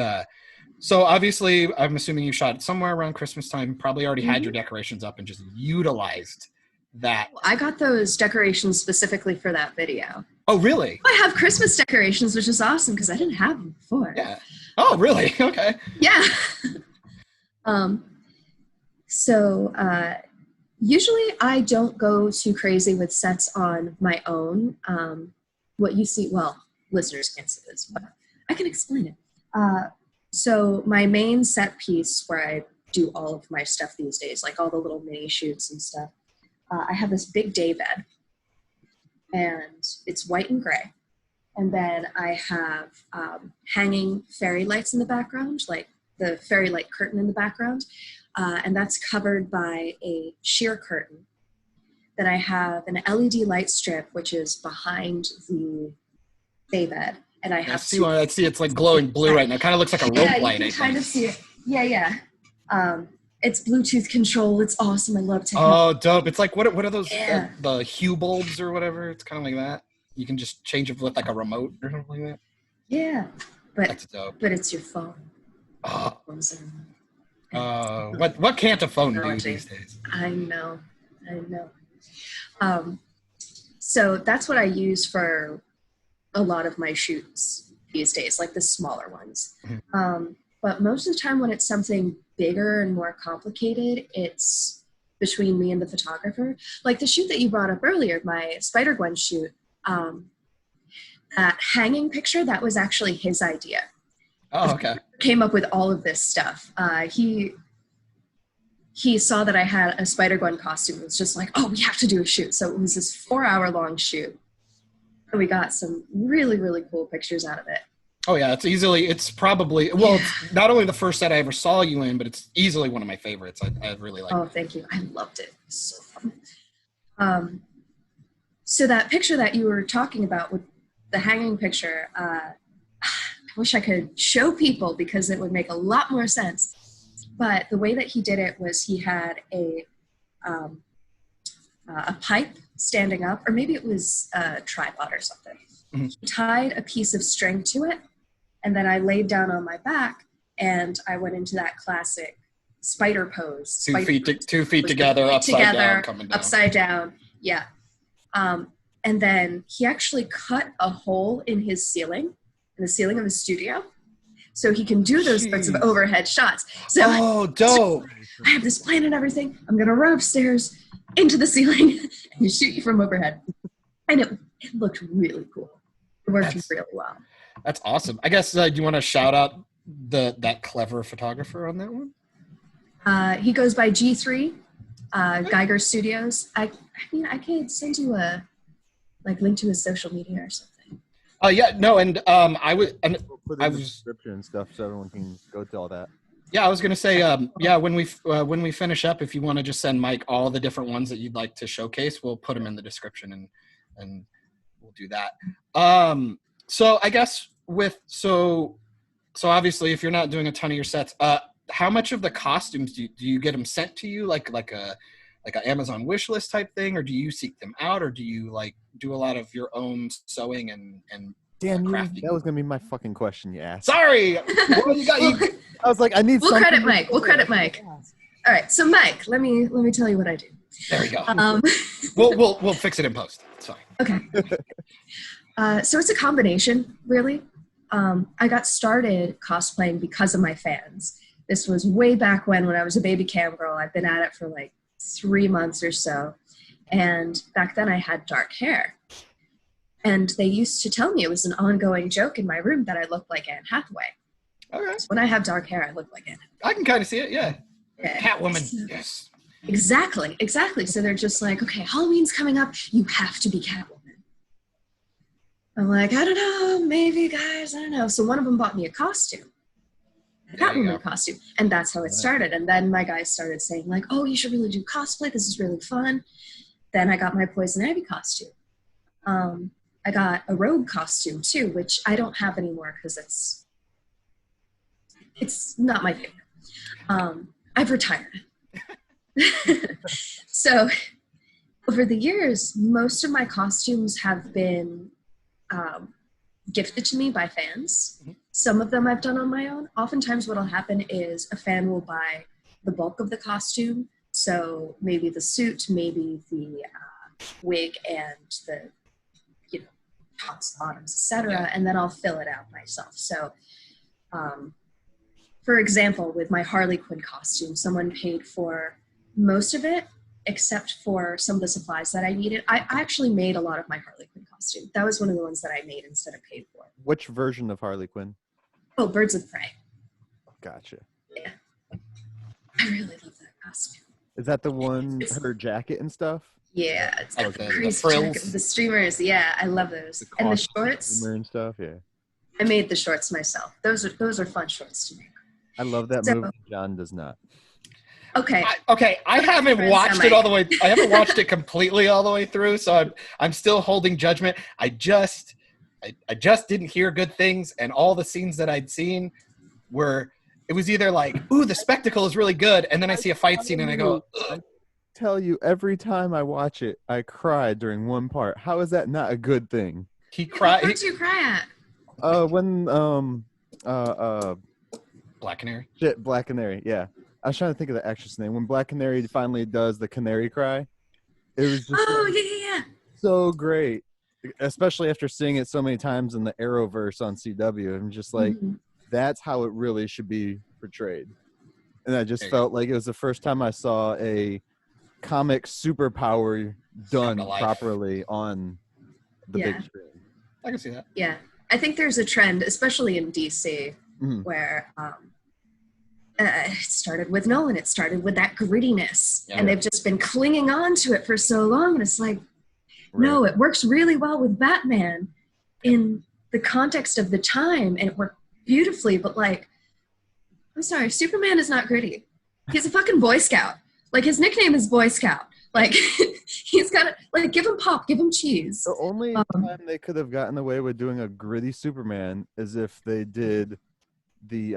so obviously, I'm assuming you shot it somewhere around Christmas time, probably already had your decorations up and just utilized that. I got those decorations specifically for that video. Oh, really? I have Christmas decorations, which is awesome because I didn't have them before. Yeah. Oh, really? Okay. Yeah. So usually I don't go too crazy with sets on my own. What you see, well, listeners can't see this, but I can explain it. So my main set piece where I do all of my stuff these days, like all the little mini shoots and stuff, I have this big day bed, and it's white and gray. And then I have hanging fairy lights in the background, like the fairy light curtain in the background. And that's covered by a sheer curtain. Then I have an LED light strip, which is behind the day bed. And I have I see it's like glowing blue right now. It kind of looks like a rope light. You can kind of see it. Yeah. It's Bluetooth control. It's awesome. I love technology. Oh, dope. It's like, what are those, the Hue bulbs or whatever? It's kind of like that. You can just change it with like a remote or something like that. Yeah. But, that's dope. But it's your phone. What can't a phone do these days? I know. So that's what I use for a lot of my shoots these days, like the smaller ones. But most of the time when it's something bigger and more complicated, it's between me and the photographer. Like the shoot that you brought up earlier, my Spider-Gwen shoot, that hanging picture, that was actually his idea. Oh, okay. Came up with all of this stuff. He saw that I had a Spider-Gwen costume. It was just like, oh, we have to do a shoot. So it was this 4-hour-long shoot. And we got some really, really cool pictures out of it. Oh, yeah. It's probably, well, it's not only the first set I ever saw you in, but it's easily one of my favorites. I really like it. Oh, thank you. I loved it. It was so fun. So that picture that you were talking about with the hanging picture, I wish I could show people because it would make a lot more sense. But the way that he did it was he had a pipe standing up, or maybe it was a tripod or something. He tied a piece of string to it, and then I laid down on my back, and I went into that classic spider pose. 2 feet together, upside down, coming down. Upside down, yeah. And then he actually cut a hole in his ceiling, in the ceiling of his studio, so he can do those sorts of overhead shots. So dope. I have this plan and everything. I'm going to run upstairs into the ceiling and shoot you from overhead. And it looked really cool. It worked really well. That's awesome. I guess, do you want to shout out that clever photographer on that one? He goes by G3, Geiger Studios. I mean, I could send you a link to his social media or something. Yeah, no, and I would. And we'll put in the description and stuff so everyone can go to all that. Yeah, I was gonna say, when we finish up, if you want to just send Myke all the different ones that you'd like to showcase, we'll put them in the description and we'll do that. So I guess so obviously, if you're not doing a ton of your sets, how much of the costumes do you get them sent to you, like an Amazon wish list type thing, or do you seek them out, or do you like do a lot of your own sewing and Damn you! crafting. That was gonna be my fucking question. You asked. Sorry. What you got? You, I was like, I need. We'll something credit to Myke. We'll say. credit Myke. All right, so Myke, let me tell you what I do. there we go. Um, We'll fix it in post. It's fine. okay. So it's a combination, really. I got started cosplaying because of my fans. This was way back when I was a baby cam girl. I've been at it for like 3 months or so. And back then I had dark hair. And they used to tell me it was an ongoing joke in my room that I looked like Anne Hathaway. Okay. So when I have dark hair, I look like Anne. I can kind of see it. Yeah. Yeah. Catwoman. Yes. Exactly. So they're just like, okay, Halloween's coming up. You have to be Catwoman. I'm like, I don't know, maybe, guys, I don't know. So one of them bought me a costume, a There you Catwoman go. costume, and that's how it started. And then my guys started saying like, oh, you should really do cosplay. This is really fun. Then I got my Poison Ivy costume. I got a rogue costume too, which I don't have anymore because it's not my favorite. I've retired. So over the years, most of my costumes have been gifted to me by fans. Mhm. Some of them I've done on my own. Oftentimes what'll happen is a fan will buy the bulk of the costume. So maybe the suit, maybe the wig and the tops, bottoms, etc. Yeah. And then I'll fill it out myself. So for example, with my Harley Quinn costume, someone paid for most of it except for some of the supplies that I needed. I actually made a lot of my Harley Quinn costume. That was one of the ones that I made instead of paid for. Which version of Harley Quinn? Oh, Birds of Prey. Gotcha. Yeah. I really love that costume. Is that the one, her jacket and stuff? Yeah, it's Oh, got the the crazy frills. jacket, the streamers. Yeah, I love those. And the costume shorts, streamer and stuff. Yeah, I made the shorts myself. Those are fun shorts to make. I love that So- movie. John does not. Okay. I haven't Friends, watched am it I? all the way. I haven't watched it completely all the way through, so I'm still holding judgment. I just didn't hear good things, and all the scenes that I'd seen were. It was either like, ooh, the spectacle is really good, and then I see a fight scene and I go, ugh. Tell you, every time I watch it, I cry during one part. How is that not a good thing? He What cried. do you cry at? When Black Canary. shit, Black Canary. Yeah, I was trying to think of the actress name. When Black Canary finally does the canary cry, it was just Oh, yeah. so great. Especially after seeing it so many times in the Arrowverse on CW. I'm just like, Mhm. that's how it really should be portrayed. And I just There you felt like it was the first time I saw a comic superpower done to life. properly on the Yeah. big screen. I can see that. Yeah. I think there's a trend, especially in DC, Mhm. where it started with Nolan. It started with that grittiness. Yeah. And they've just been clinging on to it for so long. And it's like, no, it works really well with Batman in the context of the time. And it worked beautifully. But like, I'm sorry, Superman is not gritty. He's a fucking Boy Scout. Like, his nickname is Boy Scout. Like, he's got to, like, give him pop, give him cheese. The only time they could have gotten away with doing a gritty Superman is if they did the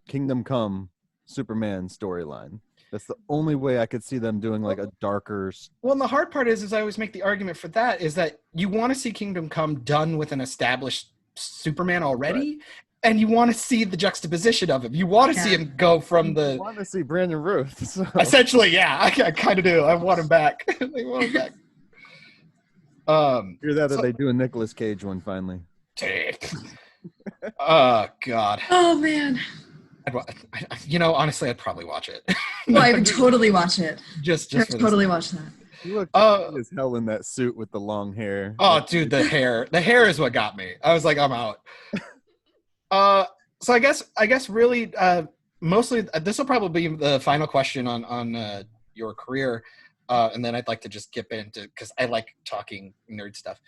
Kingdom Come Superman storyline. That's the only way I could see them doing like a darker. Well, and the hard part is I always make the argument for that is that you want to see Kingdom Come done with an established Superman already, and you want to see the juxtaposition of him. You want to see him go from I the want to see Brandon Ruth. So. essentially, yeah, I kind of do. I want him back. I want him back. Hear that so- they do a Nicolas Cage one finally. Oh God. Oh, man. Honestly, I'd probably watch it. Well, I would totally watch it. just I would for this. totally watch that. He looked Uh, as hell in that suit with the long hair. Oh, dude, the hair is what got me. I was like, I'm out. So I guess really, mostly this will probably be the final question on your career, and then I'd like to just get into because I like talking nerd stuff.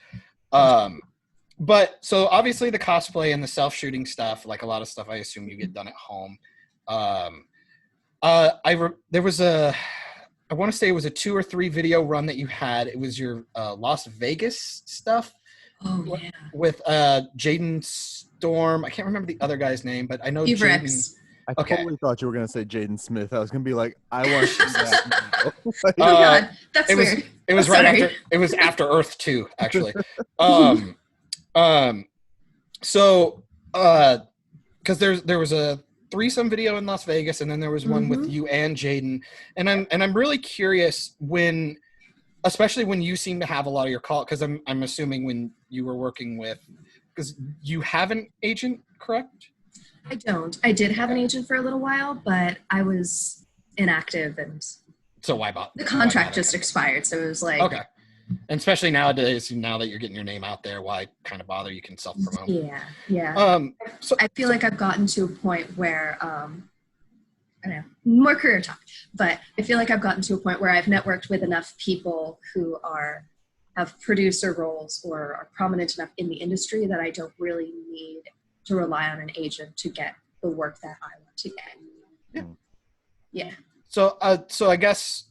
But so obviously the cosplay and the self-shooting stuff, like a lot of stuff, I assume you get done at home. There was I want to say it was a 2 or 3 video run that you had. It was your Las Vegas stuff. Oh, yeah. With Jaden Storm. I can't remember the other guy's name, but I know Steve Jaden. Rex. I okay. totally thought you were going to say Jaden Smith. I was going to be like, I want to see that. Like, Oh, God. That's it was weird. it was I'm right sorry. after it was after Earth 2, actually. So, because there was a threesome video in Las Vegas, and then there was one with you and Jaden, and I'm really curious when, especially when you seem to have a lot of your call, because I'm assuming when you were working with, because you have an agent, correct? I don't. I did have an agent for a little while, but I was inactive, and So why bother? the contract just expired. So it was like, okay. And especially nowadays, now that you're getting your name out there, why kind of bother? You can self-promote. Yeah. So I feel like I've gotten to a point where, I don't know, more career talk, but I feel like I've gotten to a point where I've networked with enough people who have producer roles or are prominent enough in the industry that I don't really need to rely on an agent to get the work that I want to get. Yeah. So I guess,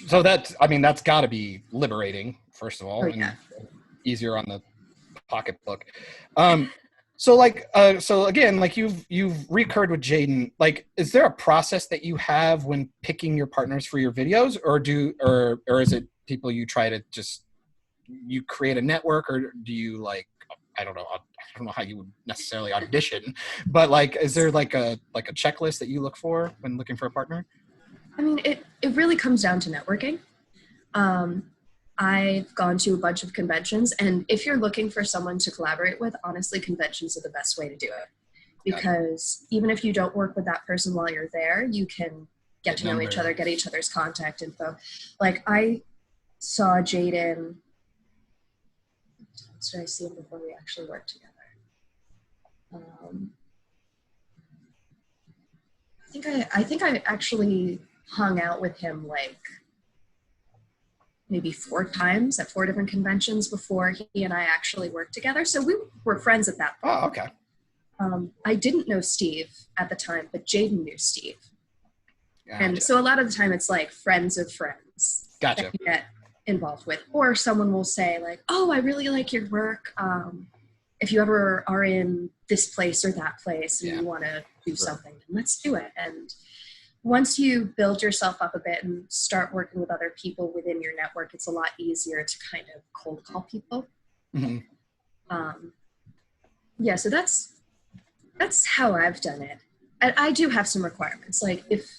so that's got to be liberating, first of all, and easier on the pocketbook. So again, like you've recurred with Jaden. Like, is there a process that you have when picking your partners for your videos, or is it people you try to just, you create a network, or do you like, I don't know how you would necessarily audition, but like, is there like a checklist that you look for when looking for a partner? I mean, it really comes down to networking. I've gone to a bunch of conventions, and if you're looking for someone to collaborate with, honestly, conventions are the best way to do it. Because even if you don't work with that person while you're there, you can get to know each other, get each other's contact info. Like, I saw Jaden, did I see him before we actually worked together? I think I actually hung out with him like maybe 4 times at 4 different conventions before he and I actually worked together. So we were friends at that point. Oh, okay. I didn't know Steve at the time, but Jaden knew Steve. Gotcha. And so a lot of the time it's like friends of friends Gotcha. that you get involved with. Or someone will say like, oh, I really like your work. If you ever are in this place or that place and you want to do something, then let's do it. And once you build yourself up a bit and start working with other people within your network, it's a lot easier to kind of cold call people. So that's how I've done it. And I do have some requirements. Like, if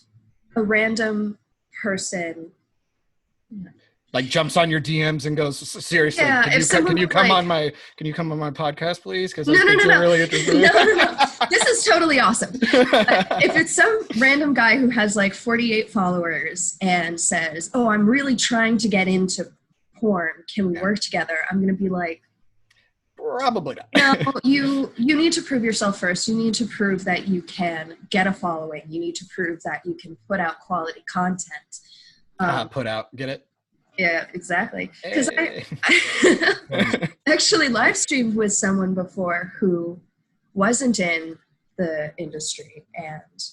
a random person like jumps on your DMs and goes, seriously, can you come on my podcast, please? Because I think you're really interested. No. This is totally awesome. If it's some random guy who has like 48 followers and says, oh, I'm really trying to get into porn, can we work together? I'm going to be like, probably not. No, you need to prove yourself first. You need to prove that you can get a following. You need to prove that you can put out quality content. Get it? Yeah, exactly. Because Hey. I actually live streamed with someone before who wasn't in the industry, and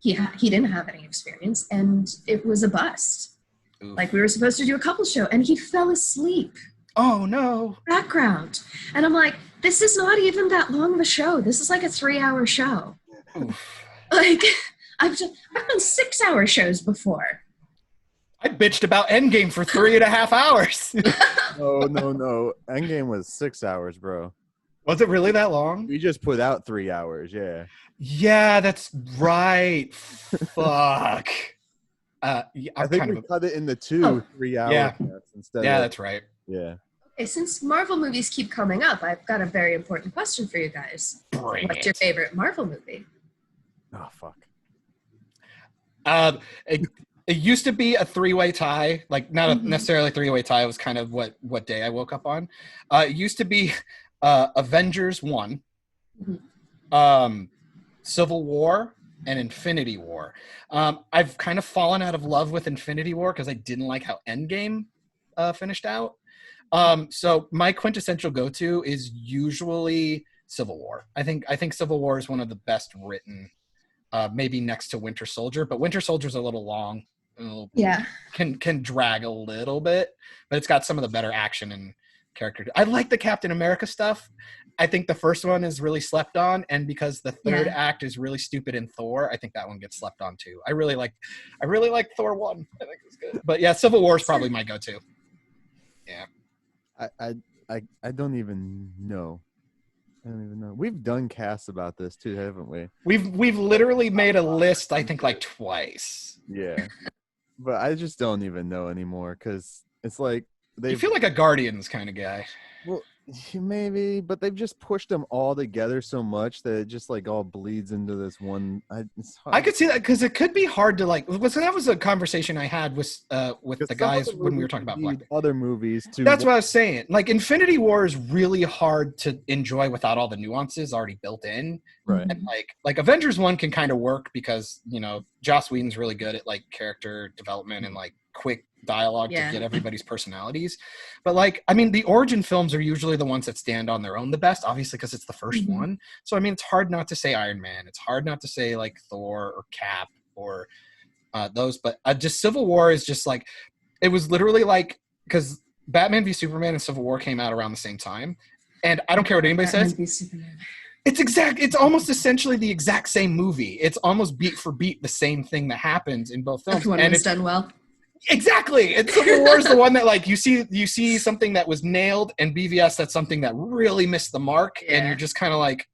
he didn't have any experience, and it was a bust. Oof. Like, we were supposed to do a couple show, and he fell asleep. Oh no! Background, and I'm like, this is not even that long of a show. This is like a 3-hour show. Oof. Like, I've done 6-hour shows before. I bitched about Endgame for 3.5 hours. No. Endgame was 6 hours, bro. Was it really that long? We just put out 3 hours, yeah. Yeah, that's right. Fuck. I think we cut it into 2 3-hour cuts instead. Yeah, that's right. Yeah. Okay, since Marvel movies keep coming up, I've got a very important question for you guys. What's your favorite Marvel movie? Oh, fuck. It used to be a 3-way tie, like not necessarily a 3-way tie. It was kind of what day I woke up on. It used to be Avengers 1, Civil War, and Infinity War. I've kind of fallen out of love with Infinity War because I didn't like how Endgame finished out. So my quintessential go-to is usually Civil War. I think Civil War is one of the best written, maybe next to Winter Soldier, but Winter Soldier's a little long. Can drag a little bit, but it's got some of the better action and character. I like the Captain America stuff. I think the first one is really slept on, and because the third act is really stupid in Thor, I think that one gets slept on too. I really like Thor 1. I think it's good. But yeah, Civil War is probably my go-to. Yeah. I don't even know. I don't even know. We've done casts about this too, haven't we? We've literally made a list, I think, like twice. Yeah. But I just don't even know anymore because it's like You feel like a Guardians kind of guy. well, maybe, but they've just pushed them all together so much that it just like all bleeds into this one. I could see that because it could be hard to like. So that was a conversation I had with the guys when we were talking about Black. Other movies too. That's what I was saying. Like Infinity War is really hard to enjoy without all the nuances already built in. Right. And like Avengers 1 can kind of work because, you know, Joss Whedon's really good at like character development and like quick dialogue to get everybody's personalities. But like, I mean, the origin films are usually the ones that stand on their own the best, obviously, because it's the first one. So, I mean, it's hard not to say Iron Man. It's hard not to say like Thor or Cap or those. But just Civil War is just like, it was literally like, because Batman v Superman and Civil War came out around the same time. And I don't care what anybody says. It's almost essentially the exact same movie. It's almost beat for beat the same thing that happens in both films. One and was done well. Exactly. And Civil War is the one that like you see something that was nailed, and BVS that's something that really missed the mark, and you're just kind of like,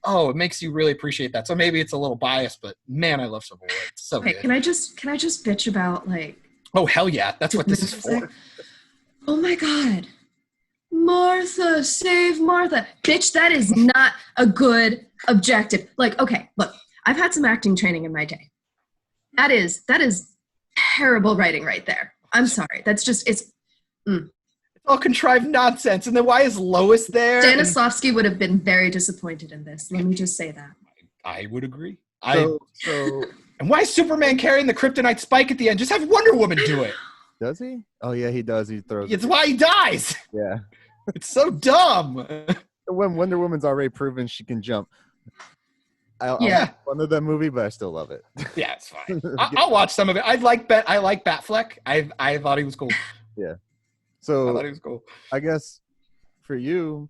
oh, it makes you really appreciate that. So maybe it's a little biased, but man, I love Civil War. It's so good. Can I just bitch about like? Oh hell yeah, that's what this is for. Oh my God, Martha, save Martha, bitch! That is not a good objective. Like, okay, look, I've had some acting training in my day. That is terrible writing right there. I'm sorry. That's just it's all contrived nonsense. And then why is Lois there? Stanislavski would have been very disappointed in this. Let me just say that. I would agree. So and why is Superman carrying the kryptonite spike at the end? Just have Wonder Woman do it. Does he? Oh yeah, he does. He throws. It's why he dies. Yeah. It's so dumb. When Wonder Woman's already proven she can jump. I'll one of that movie, but I still love it. Yeah, it's fine. I'll watch some of it. I like Batfleck. I thought he was cool. Yeah. I So thought he was cool. I guess for you,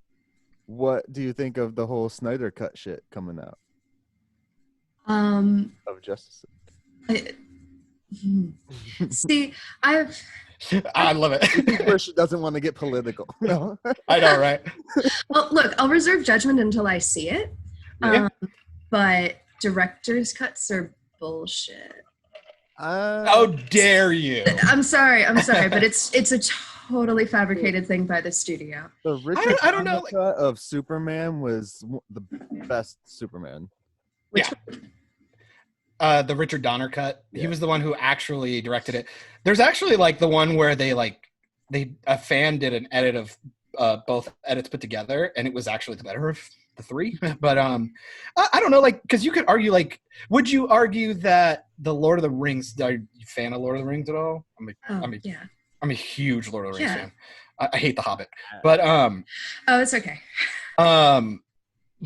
what do you think of the whole Snyder cut shit coming out of Justice League? See, I love it. Where she doesn't want to get political. No. I know, right? well, look, I'll reserve judgment until I see it. Yeah. But director's cuts are bullshit. How dare you? I'm sorry, but it's a totally fabricated thing by the studio. The Richard I don't know, cut of Superman was the best Superman. Yeah. The Richard Donner cut. Yeah. He was the one who actually directed it. There's actually like the one where a fan did an edit of both edits put together, and it was actually the better of the three. But I don't know, like, because you could argue, like, would you argue that the Lord of the Rings? Are you a fan of Lord of the Rings at all? I'm a huge Lord of the Rings fan. I hate The Hobbit, but oh, it's okay. You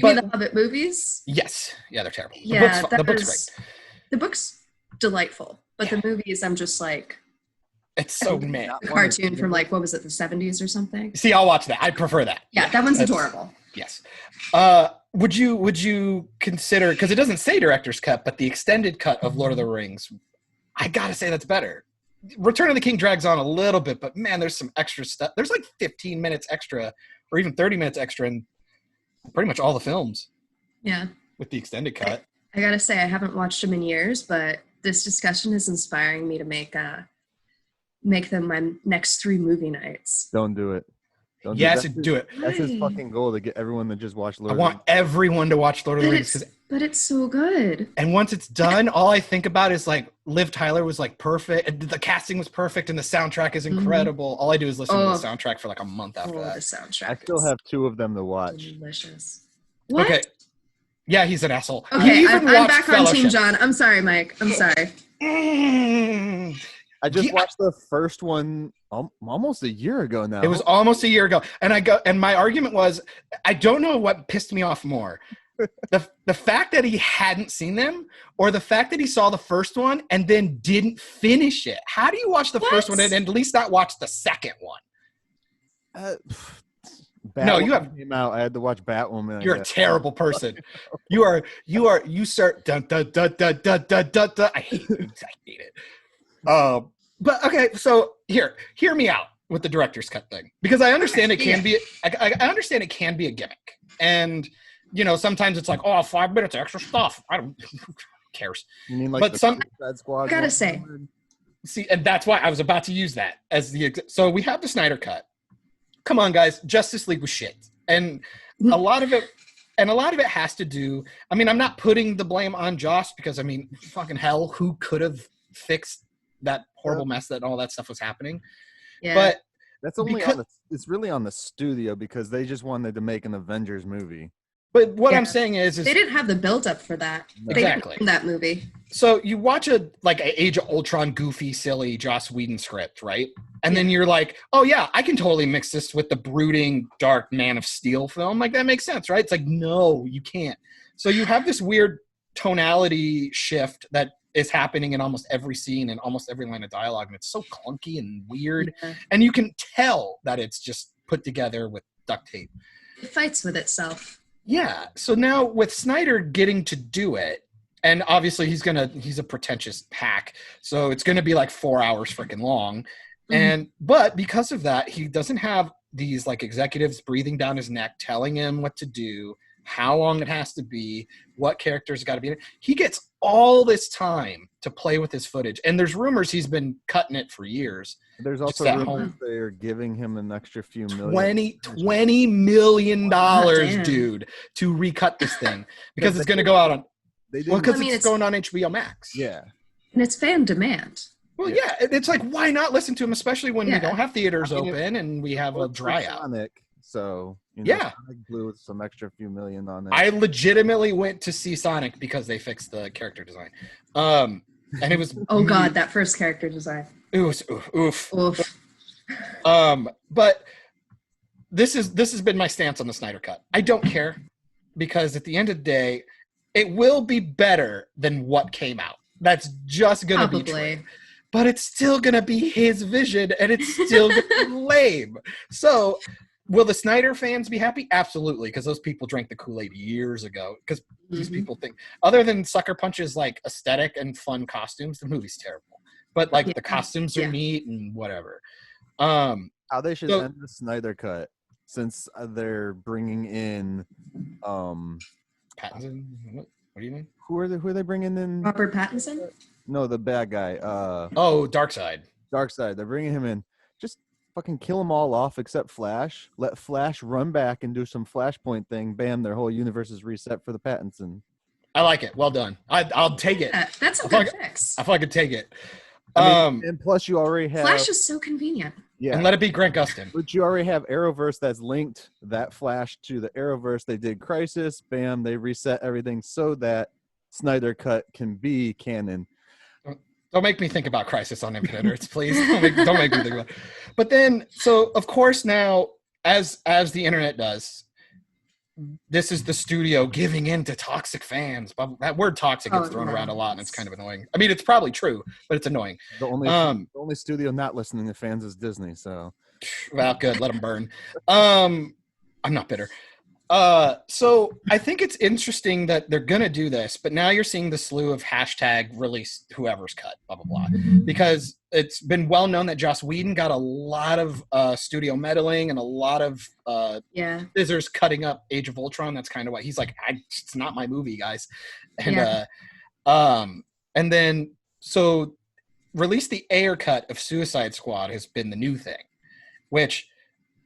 mean the Hobbit movies? Yes, yeah, they're terrible. Yeah, the book's great. The book's delightful, but the movies, I'm just like, it's so mad. The cartoon from like, what was it, the 70s or something? See, I'll watch that. I prefer that. Yeah, that one's adorable. Yes. Would you consider, because it doesn't say director's cut, but the extended cut of Lord of the Rings, I gotta say that's better. Return of the King drags on a little bit, but man, there's some extra stuff. There's like 15 minutes extra, or even 30 minutes extra in pretty much all the films. Yeah. With the extended cut. I gotta say, I haven't watched them in years, but this discussion is inspiring me to make them my next 3 movie nights. Don't do it. Do it. That's his fucking goal, to get everyone to just watch Lord of the Rings. I want everyone to watch Lord of the Rings. But it's so good. And once it's done, all I think about is like Liv Tyler was like perfect. The casting was perfect, and the soundtrack is incredible. All I do is listen to the soundtrack for like a month after that. The soundtrack. I still have 2 of them to watch. Delicious. What? Okay. Yeah, he's an asshole. Okay, I'm back on Team John. I'm sorry, Mike. I'm sorry. I just watched the first one almost a year ago now. It was almost a year ago. And my argument was, I don't know what pissed me off more. The fact that he hadn't seen them, or the fact that he saw the first one and then didn't finish it. How do you watch the first one and at least not watch the second one? Batwoman came out. I had to watch Batwoman. You're a terrible person. You start dun dun dun dun dun dun dun dun. I hate it. But okay, so hear me out. with the director's cut thing, because I understand it can be. I understand it can be a gimmick, and sometimes it's like, oh, 5 minutes extra stuff. I don't who cares. You mean like But the some Suicide Squad? I gotta one? say, see, and that's why I was about to use that as so we have the Snyder cut. Come on, guys, Justice League was shit, and a lot of it has to do. I mean, I'm not putting the blame on Joss because fucking hell, who could have fixed that horrible mess that all that stuff was happening? yeah. But That's only it's really on the studio because they just wanted to make an Avengers movie. But what Yeah. I'm saying is they didn't have the build-up for that. Exactly. They didn't that movie. so you watch a Age of Ultron goofy, silly Joss Whedon script, right? And then you're like, oh yeah, I can totally mix this with the brooding, dark Man of Steel film. Like that makes sense, right? It's like, no, you can't. So you have this weird tonality shift that is happening in almost every scene and almost every line of dialogue, and it's so clunky and weird. Yeah. And you can tell that it's just put together with duct tape. It fights with itself. Yeah. So now with Snyder getting to do it, and obviously he's a pretentious hack, so it's gonna be like 4 hours freaking long. But because of that, he doesn't have these like executives breathing down his neck, telling him what to do, how long it has to be, what characters got to be in it. He gets all this time to play with his footage, and there's rumors he's been cutting it for years. There's also at rumors home. they're giving him an extra few million. $20 million, damn. dude, to recut this thing because But it's they going to go out on. They Well, didn't. because I mean, it's going on HBO Max. Yeah. And it's fan demand. Well, yeah, it's like, why not listen to him, especially when we Yeah. don't have theaters I mean, open and we have a Worked for dry out. Sonic, so Yeah. Sonic blew with some extra few million on it. I legitimately went to see Sonic because they fixed the character design. And it was Oh god, that first character design. it was oof. Oof. But this has been my stance on the Snyder Cut. I don't care because at the end of the day, it will be better than what came out. That's just gonna be true. Probably. But it's still gonna be his vision, and it's still gonna be lame. So, will the Snyder fans be happy? Absolutely, because those people drank the Kool-Aid years ago. Because these people think, other than Sucker Punch's like aesthetic and fun costumes, the movie's terrible. But like the costumes are neat and whatever. How they should So- end the Snyder Cut, since they're bringing in Pattinson? What do you mean? who are they bringing in? Robert Pattinson? No, the bad guy. Oh, Darkseid. Darkseid. They're bringing him in. Just fucking kill them all off except Flash. Let Flash run back and do some Flashpoint thing. Bam, their whole universe is reset for the Pattinson. I like it. Well done. I'll take it. Yeah, that's a I feel good like- fix. I feel I could take it. I mean, and plus you already have Flash is so convenient. And let it be Grant Gustin. But you already have Arrowverse that's linked that Flash to the Arrowverse. They did Crisis. Bam, they reset everything so that Snyder Cut can be canon. Don't make me think about Crisis on Infinite Earths, please. Don't make me think about it. But then, so of course now, as the internet does, this is the studio giving in to toxic fans. But that word toxic gets thrown around a lot, and it's kind of annoying. I mean, it's probably true, but it's annoying. The only studio not listening to fans is Disney. So, Well, good. Let them burn. I'm not bitter. So I think it's interesting that they're going to do this, but now you're seeing the slew of hashtag release whoever's cut, blah, blah, blah, because it's been well known that Joss Whedon got a lot of studio meddling and a lot of scissors cutting up Age of Ultron. That's kind of why he's like, it's not my movie, guys. And, and then, so release the Ayer cut of Suicide Squad has been the new thing, which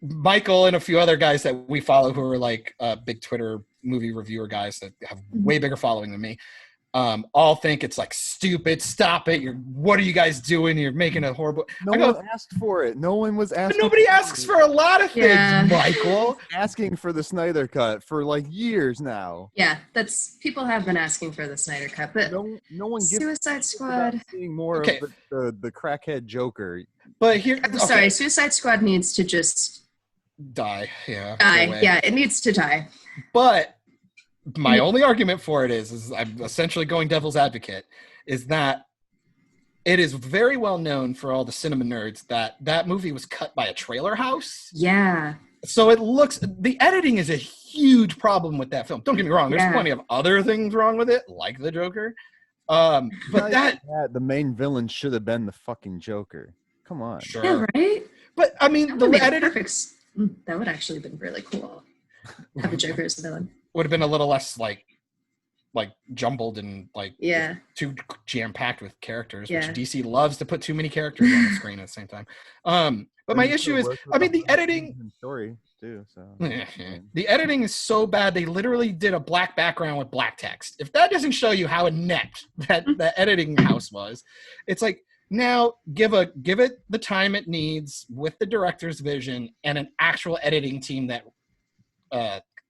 Michael and a few other guys that we follow who are like big Twitter movie reviewer guys that have way bigger following than me, all think it's like stupid. Stop it! What are you guys doing? You're making a horrible. No one asked for it. No one was asking. But nobody asks for a lot of things, Michael. Asking for the Snyder Cut for like years now. Yeah, people have been asking for the Snyder Cut, but no one gives Suicide Squad. Seeing more of the crackhead Joker. But here, I'm sorry, Suicide Squad needs to just die. Yeah. Die. Yeah, it needs to die. But my only argument for it is I'm essentially going devil's advocate, is that it is very well known for all the cinema nerds that movie was cut by a trailer house. Yeah. So the editing is a huge problem with that film. Don't get me wrong. There's plenty of other things wrong with it, like the Joker. But the main villain should have been the fucking Joker. Come on. Sure. Yeah, right? But I mean, That the would make editor perfect. That would actually have been really cool. Have a Joker as a villain. would have been a little less like jumbled and like Yeah. too jam packed with characters, Yeah. which DC loves to put too many characters on the screen at the same time. But my And it issue still is, works with I mean, the whole editing. season story too. So The editing is so bad. They literally did a black background with black text. If that doesn't show you how inept that the editing house was, it's like now give it the time it needs with the director's vision and an actual editing team that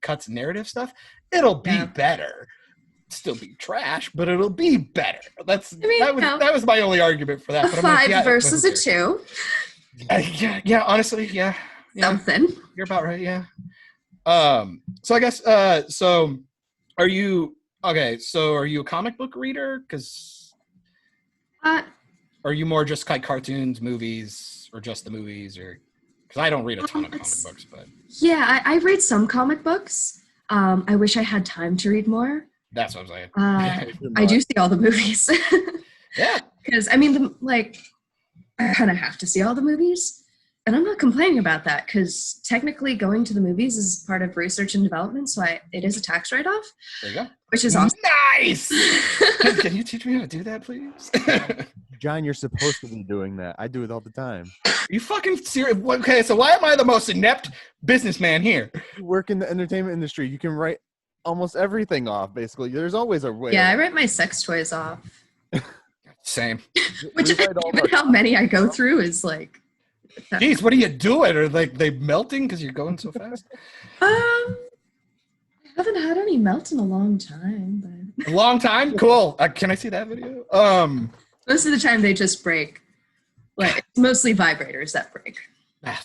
cuts narrative stuff. It'll be better. Still be trash, but it'll be better. That was my only argument for that. A But 5 versus a 2. Yeah. Honestly, yeah. Something. You're about right, yeah. So I guess so are you a comic book reader? Because are you more just like cartoons, movies, or just the movies, or because I don't read a ton of comic books, but yeah, I read some comic books. I wish I had time to read more. That's what I'm saying. I do see all the movies. Yeah. Because I mean, I kind of have to see all the movies. And I'm not complaining about that because technically going to the movies is part of research and development. So it is a tax write-off. There you go. Which is awesome. Nice! Can you teach me how to do that, please? John, you're supposed to be doing that. I do it all the time. You fucking serious? Okay, so why am I the most inept businessman here? You work in the entertainment industry. You can write almost everything off, basically. There's always a way. Yeah, I write my sex toys off. Same. Which, given how many I go through, is like... Jeez, what are you doing? Are they melting because you're going so fast? I haven't had any melt in a long time. But... A long time? Cool. Can I see that video? Most of the time they just break. Like, it's mostly vibrators that break.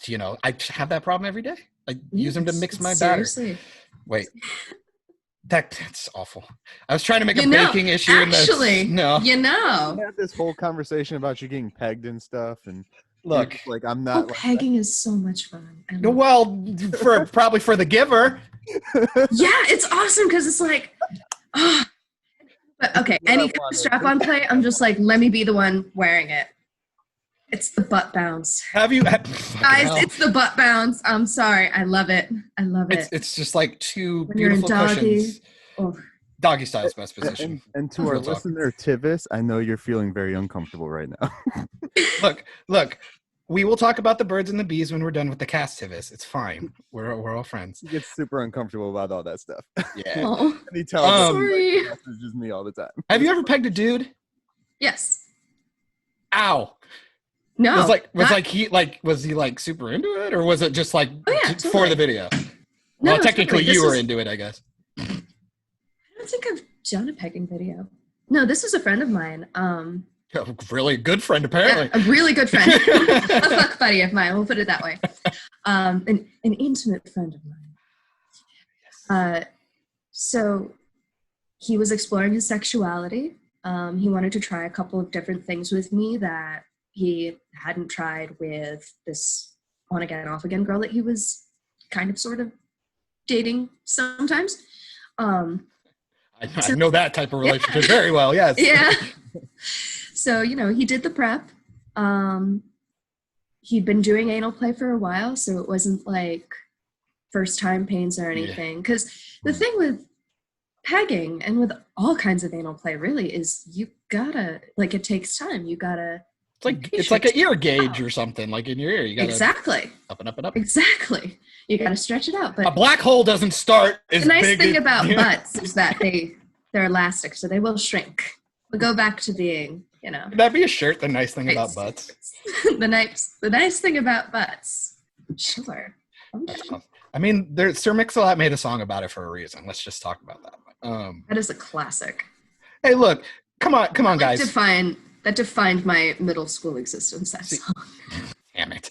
You know, I have that problem every day. I use them to mix my batter. Seriously. Wait. That's awful. I was trying to make a baking issue. Actually, no. We had this whole conversation about you getting pegged and stuff, and look, like I'm not. Pegging is so much fun. Well, probably for the giver. Yeah, it's awesome because it's like, oh. But okay, any kind of strap-on play, I'm just like, let me be the one wearing it. It's the butt bounce. Have you, guys? It's the butt bounce. I'm sorry, I love it. I love it. It's just like two when beautiful you're in doggy. cushions. Oh. Doggy style's best position. And to our listener, Tivis, I know you're feeling very uncomfortable right now. Look. We will talk about the birds and the bees when we're done with the cast, Tivis. It's fine. We're all friends. He gets super uncomfortable about all that stuff. Yeah. Oh. And he tells us sorry. like, it's just me all the time. Have you ever pegged a dude? Yes. Ow. No. Was he like super into it, or was it just like totally. for the video? No, well, technically totally. you were into it, I guess. I don't think I've done a pegging video. No, this is a friend of mine. A really good friend, apparently. Yeah, a really good friend. A fuck buddy of mine, we'll put it that way. An intimate friend of mine. So he was exploring his sexuality. He wanted to try a couple of different things with me that he hadn't tried with this on-again, off-again girl that he was kind of sort of dating sometimes. I know that type of relationship very well, yes. Yeah. So, he did the prep. He'd been doing anal play for a while, so it wasn't like first time pains or anything. Because the thing with pegging and with all kinds of anal play really is you gotta, like, it takes time. You gotta. It's like an ear gauge or something, like in your ear. You gotta exactly. Up and up and up. Exactly. You gotta stretch it out. But a black hole doesn't start as the nice big thing as, about butts is that they're elastic, so they will shrink. We'll go back to being, Could that be a shirt? The nice thing about butts. the nice thing about butts. Sure. That's awesome. I mean, Sir Mix-a-Lot made a song about it for a reason. Let's just talk about that. That is a classic. Hey, look, come on, guys. That defined my middle school existence. That song. Damn it.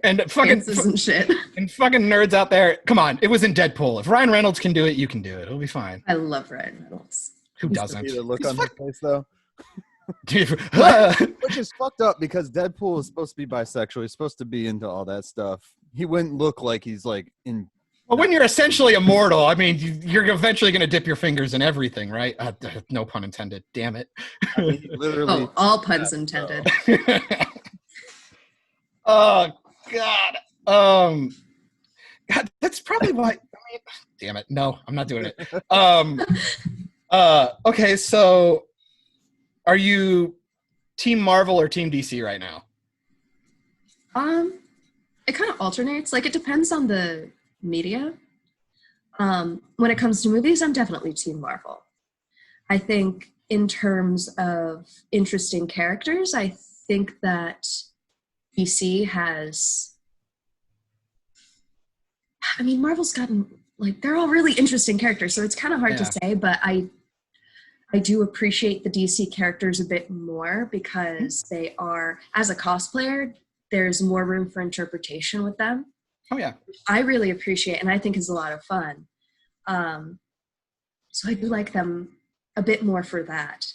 And fucking shit. And fucking nerds out there, come on, it was in Deadpool. If Ryan Reynolds can do it, you can do it. It'll be fine. I love Ryan Reynolds. Who doesn't? The look on his face, though. Which is fucked up because Deadpool is supposed to be bisexual. He's supposed to be into all that stuff. He wouldn't look like he's like in. Well, when you're essentially immortal, I mean, you're eventually going to dip your fingers in everything, right? No pun intended. Damn it. I mean, literally. All puns intended. Oh God. God, that's probably why. I mean, damn it. No, I'm not doing it. Okay, so are you Team Marvel or Team DC right now? It kind of alternates. Like, it depends on the media. When it comes to movies, I'm definitely Team Marvel. I think in terms of interesting characters, I think that DC has, I mean, Marvel's gotten, like, they're all really interesting characters, so it's kind of hard to say, but I do appreciate the DC characters a bit more because they are, as a cosplayer, there's more room for interpretation with them. Oh yeah. I really appreciate, and I think is a lot of fun. So I do like them a bit more for that.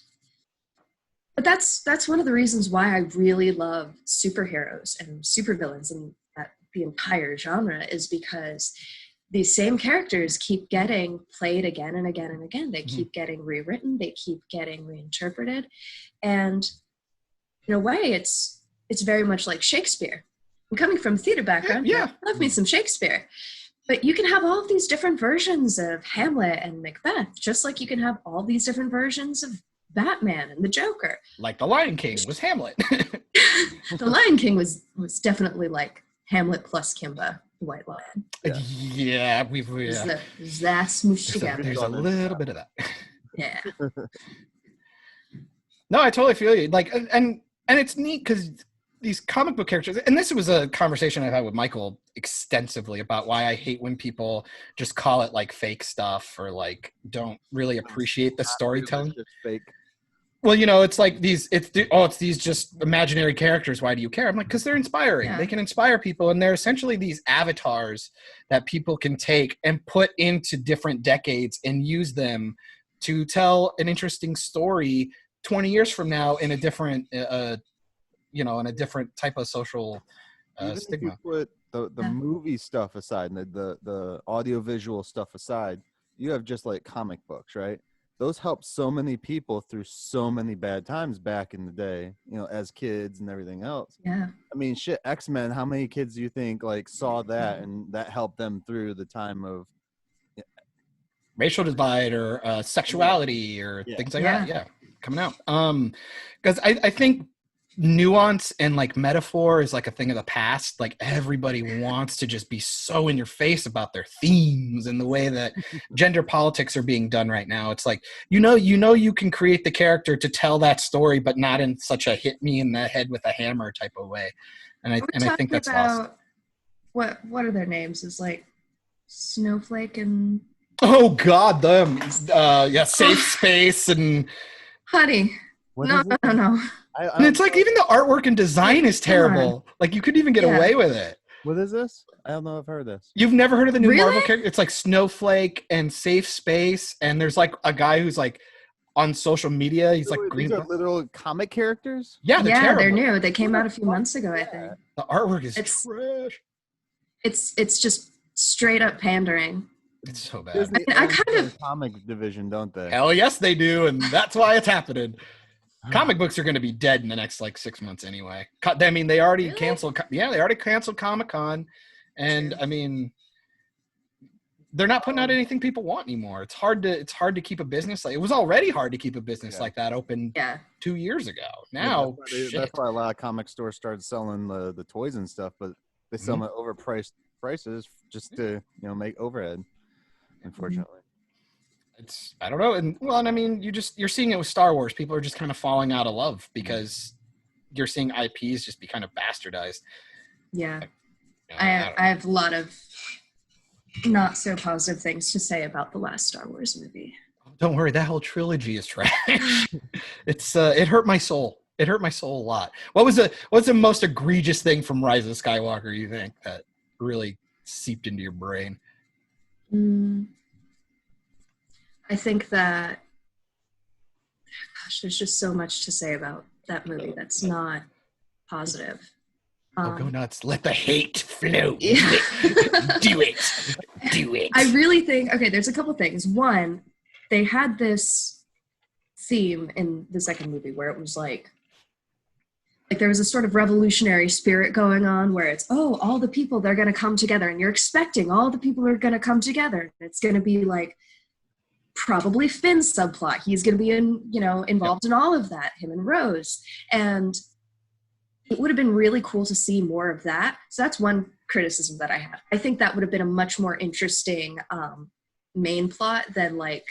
But that's one of the reasons why I really love superheroes and supervillains and the entire genre, is because these same characters keep getting played again and again and again. They keep getting rewritten. They keep getting reinterpreted. And in a way, it's very much like Shakespeare. I'm coming from a theater background. Yeah. I love me some Shakespeare. But you can have all of these different versions of Hamlet and Macbeth, just like you can have all these different versions of Batman and the Joker. Like The Lion King was Hamlet. The Lion King was definitely like Hamlet plus Kimba, the White Lion. Yeah, we've That smooshed together. There's a little bit of that. Yeah. No, I totally feel you. Like, and it's neat because these comic book characters, and this was a conversation I've had with Michael extensively about why I hate when people just call it like fake stuff or like don't really appreciate the storytelling. It's fake. Well, you know, it's like these just imaginary characters. Why do you care? I'm like, because they're inspiring. Yeah. They can inspire people, and they're essentially these avatars that people can take and put into different decades and use them to tell an interesting story 20 years from now in a different, in a different type of social Even stigma. if you put the movie stuff aside and the audiovisual stuff aside, you have just like comic books, right? Those helped so many people through so many bad times back in the day, you know, as kids and everything else. Yeah. I mean, shit, X-Men, how many kids do you think like saw that and that helped them through the time of Racial divide or sexuality or things like that. Yeah, coming out. Because I think nuance and like metaphor is like a thing of the past. Like everybody wants to just be so in your face about their themes and the way that gender politics are being done right now. It's like, you can create the character to tell that story, but not in such a hit me in the head with a hammer type of way. And I think that's lost. What are their names? Is like Snowflake and Oh God, them. Safe space and Honey. What No. and it's like even the artwork and design is terrible. Like you couldn't even get away with it. What is this? I don't know if I've heard of this. You've never heard of the new Really? Marvel character? It's like Snowflake and Safe Space, and there's like a guy who's like on social media. He's like green. These are literal comic characters? Yeah, they're terrible. They're new. They came out a few months ago, I think. The artwork is It's- trash. It's just straight up pandering. It's so bad. Disney I owns kind of- their comic division, don't they? Hell yes, they do, and that's why it's happening. Comic books are going to be dead in the next like 6 months anyway. I mean, they already canceled. Yeah, they already canceled Comic-Con, and I mean, they're not putting out anything people want anymore. It's hard to keep a business like it was already hard to keep a business like that open 2 years ago. Now, that's why a lot of comic stores started selling the toys and stuff, but they sell them at overpriced prices just to make overhead. Unfortunately. I don't know, and I mean, you're seeing it with Star Wars. People are just kind of falling out of love because you're seeing IPs just be kind of bastardized. Yeah, I have a lot of not so positive things to say about the last Star Wars movie. Don't worry, that whole trilogy is trash. It hurt my soul. It hurt my soul a lot. What's the most egregious thing from Rise of Skywalker you think that really seeped into your brain? I think that, there's just so much to say about that movie that's not positive. Go nuts. Let the hate flow. Yeah. Do it. I really think, there's a couple things. One, they had this theme in the second movie where it was like like there was a sort of revolutionary spirit going on where it's, oh, all the people, they're going to come together, and you're expecting all the people are going to come together. It's going to be like probably Finn's subplot. He's going to be involved in all of that, him and Rose. And it would have been really cool to see more of that. So that's one criticism that I had. I think that would have been a much more interesting main plot than like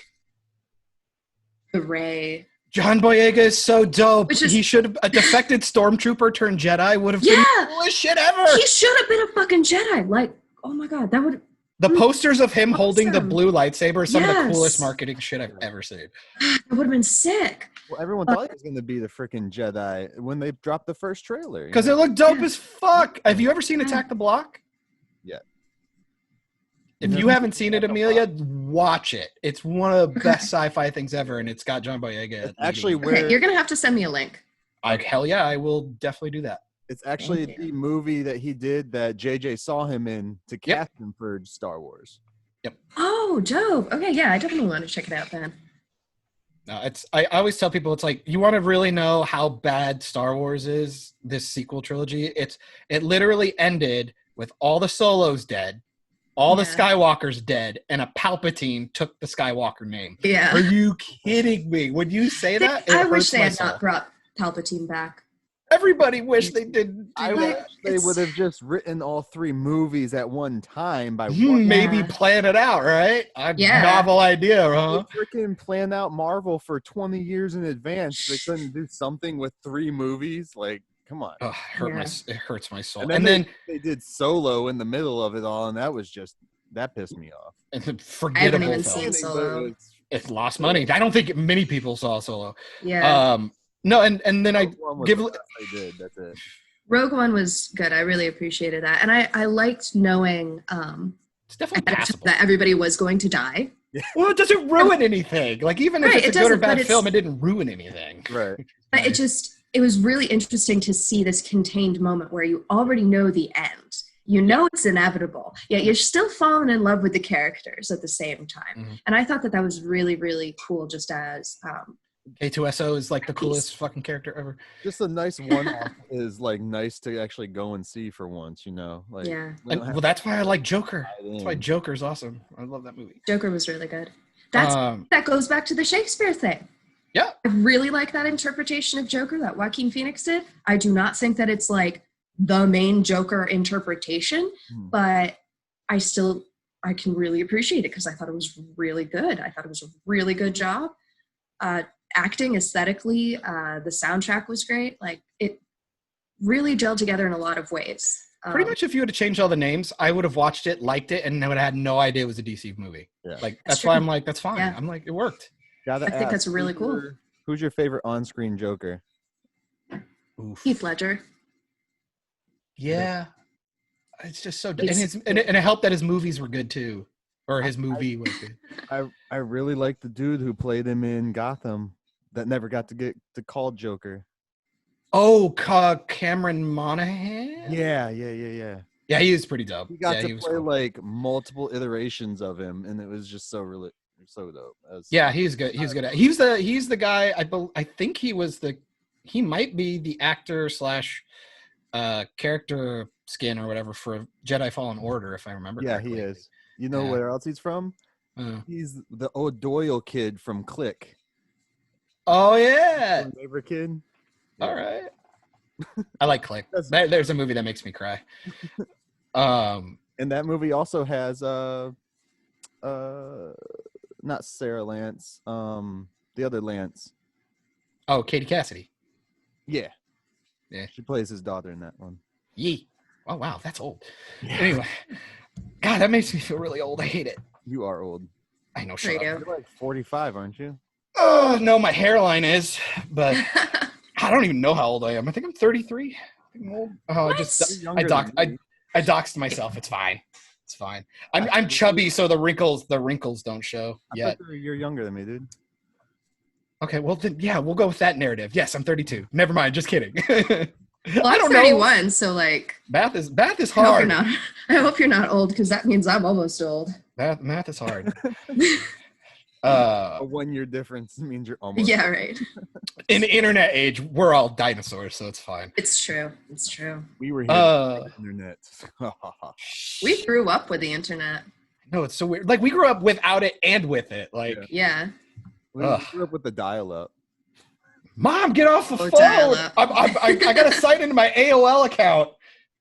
the Rey. John Boyega is so dope. Which is- He should have, a defected stormtrooper turned Jedi would have been the coolest shit ever. He should have been a fucking Jedi. Like, oh my God, that would. The posters of him holding the Awesome. blue lightsaber are some of the Yes. coolest marketing shit I've ever seen. That would have been sick. Well, everyone thought he was going to be the freaking Jedi when they dropped the first trailer. Because it looked dope as fuck. Have you ever seen Attack the Block? Yeah. If you haven't seen it, Emilia, watch it. It's one of the best sci-fi things ever, and it's got John Boyega. It's actually leading. where Okay, you're going to have to send me a link. Hell yeah, I will definitely do that. it's actually Thank you. the movie that he did that JJ saw him in to cast him for Star Wars. Oh, dope. Okay, yeah, I definitely want to check it out then. No, I always tell people, it's like, you want to really know how bad Star Wars is, this sequel trilogy. It literally ended with all the Solos dead, all the Yeah. Skywalkers dead, and a Palpatine took the Skywalker name. Yeah. Are you kidding me? When you say that, it I wish hurts they my had soul. not brought Palpatine back. Everybody wished they didn't do I that. wish they It's- would have just written all three movies at one time by one. Maybe Yeah. plan it out, right? A Yeah. novel idea, huh? They freaking planned out Marvel for 20 years in advance. They couldn't do something with 3 movies. Like, come on. Oh, Yeah. it hurts my soul. And And then, then, they did Solo in the middle of it all, and that pissed me off. forgettable even film. seen Solo. It lost money. I don't think many people saw Solo. Yeah. No, and then I One was give. the best they did. That's it. Rogue One was good. I really appreciated that. And I liked knowing It's definitely ahead of time passable. that everybody was going to die. Well, it doesn't ruin anything. Like, even if Right, it's it a good or doesn't, but bad it's- film, it didn't ruin anything. Right. But it was really interesting to see this contained moment where you already know the end. You know it's inevitable, yet you're still falling in love with the characters at the same time. Mhm. And I thought that was really, really cool just as K2SO is like the Piece. coolest fucking character ever. Just a nice one-off is like nice to actually go and see for once, you know. Like, yeah. we And, don't have well, that's why I like Joker. to That's why in. Joker's awesome. I love that movie. Joker was really good. Um, That goes back to the Shakespeare thing. yeah. I really like that interpretation of Joker that Joaquin Phoenix did. I do not think that it's like the main Joker interpretation, but I can really appreciate it because I thought it was really good. I thought it was a really good job. Acting aesthetically, the soundtrack was great. Like, it really gelled together in a lot of ways. Pretty much, if you would have changed all the names, I would have watched it, liked it, and I would have had no idea it was a DC movie. Yeah. Like, That's that's why true. I'm like, that's fine. Yeah. I'm like, it worked. Gotta I think that's ask, really cool. Who's your favorite on-screen Joker? Oof. Heath Ledger. Yeah. It's just so. And, He's- and it helped that his movies were good too. Or his movie was good. I really like the dude who played him in Gotham that never got to get to call Joker. Oh, Cameron Monaghan? Yeah. Yeah, he was pretty dope. He got yeah, to he was play cool. like multiple iterations of him, and it was just so dope. Yeah, he's good. He's good. He's the guy. I think he might be the actor / character skin or whatever for Jedi Fallen Order, if I remember. Yeah, correctly. he is. You know Yeah. where else he's from? He's the O'Doyle kid from Click. Oh yeah. My favorite kid. All right. I like Click. That's- There's a movie that makes me cry. And that movie also has not Sarah Lance, the other Lance. Oh, Katie Cassidy. Yeah. Yeah. She plays his daughter in that one. Yee. Oh wow, that's old. Anyway, God, that makes me feel really old. I hate it. You are old. I know. Shut There up. you You're like 45, aren't you? Oh no, my hairline is, but I don't even know how old I am. I think I'm 33. I think I'm old. Oh, What? You're I younger doxed than me. I doxed myself. It's fine. It's fine. I'm chubby, so the wrinkles don't show I yet. thought you're younger than me, dude. Okay, well then, yeah, we'll go with that narrative. Yes, I'm 32. Never mind. Just kidding. Well, I I'm don't know. 31, so like, Math is I hope you're hard. not. I hope you're not old because that means I'm almost old. Math is hard. A 1 year difference means you're almost. Yeah, right. In the internet age, we're all dinosaurs, so it's fine. It's true. It's true. We were here before the internet. We grew up with the internet. No, it's so weird. Like we grew up without it and with it. Like, Yeah. We grew up with the dial-up. Mom, get off the Or phone! dial-up. I got to sign into my AOL account.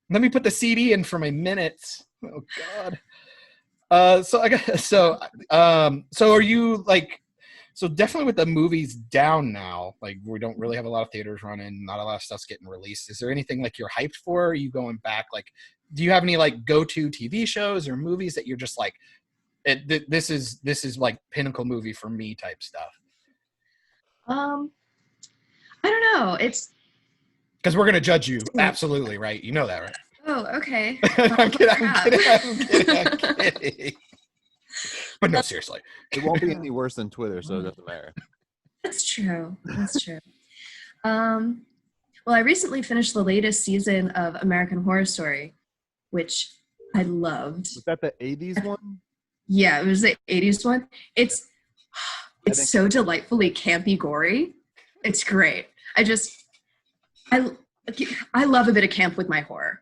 Let me put the CD in for my minutes. Oh God. So are you like? So definitely with the movies down now, like we don't really have a lot of theaters running, not a lot of stuff's getting released. Is there anything like you're hyped for? Are you going back? Like, do you have any like go-to TV shows or movies that you're just like, this is like pinnacle movie for me type stuff? I don't know. It's Because we're gonna judge you, absolutely, right? You know that, right? oh, okay. I'm kidding. crap. I'm kidding. But no, seriously. It won't be any worse than Twitter, so it doesn't matter. That's true. That's true. Well, I recently finished the latest season of American Horror Story, which I loved. Was that the 80s one? Yeah, it was the 80s one. It's so delightfully campy gory. It's great. I love a bit of camp with my horror.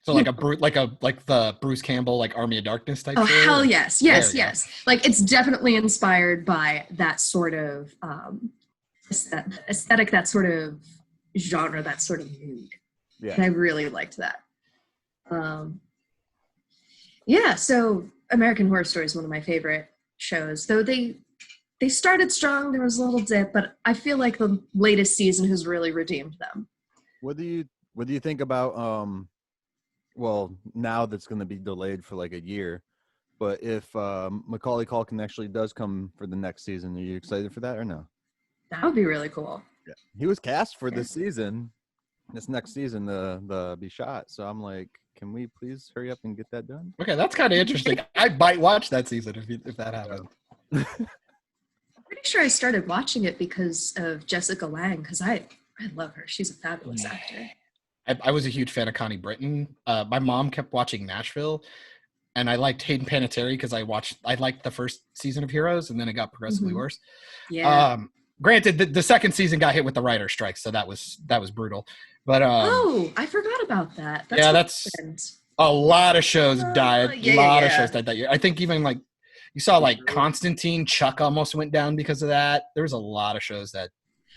So like the Bruce Campbell like Army of Darkness type. Oh, story? hell yes. Yes. Like it's definitely inspired by that sort of aesthetic, that sort of genre, that sort of mood. Yeah. And I really liked that. Yeah, so American Horror Story is one of my favorite shows. Though they started strong, there was a little dip, but I feel like the latest season has really redeemed them. What do you think about well, now that's going to be delayed for like a year, but if Macaulay Culkin actually does come for the next season, are you excited for that or no? That would be really cool. Yeah. He was cast for this next season to be shot. So I'm like, can we please hurry up and get that done? Okay, that's kind of interesting. I might watch that season if that happens. I'm pretty sure I started watching it because of Jessica Lange, because I love her. She's a fabulous actor. I was a huge fan of Connie Britton. My mom kept watching Nashville, and I liked Hayden Panettiere because I liked the first season of Heroes, and then it got progressively worse. Yeah. Granted, the second season got hit with the writer's strike, so that was brutal. But I forgot about that. That's a lot of shows died. A lot of shows died that year. I think even like you saw like Constantine, Chuck almost went down because of that. There was a lot of shows that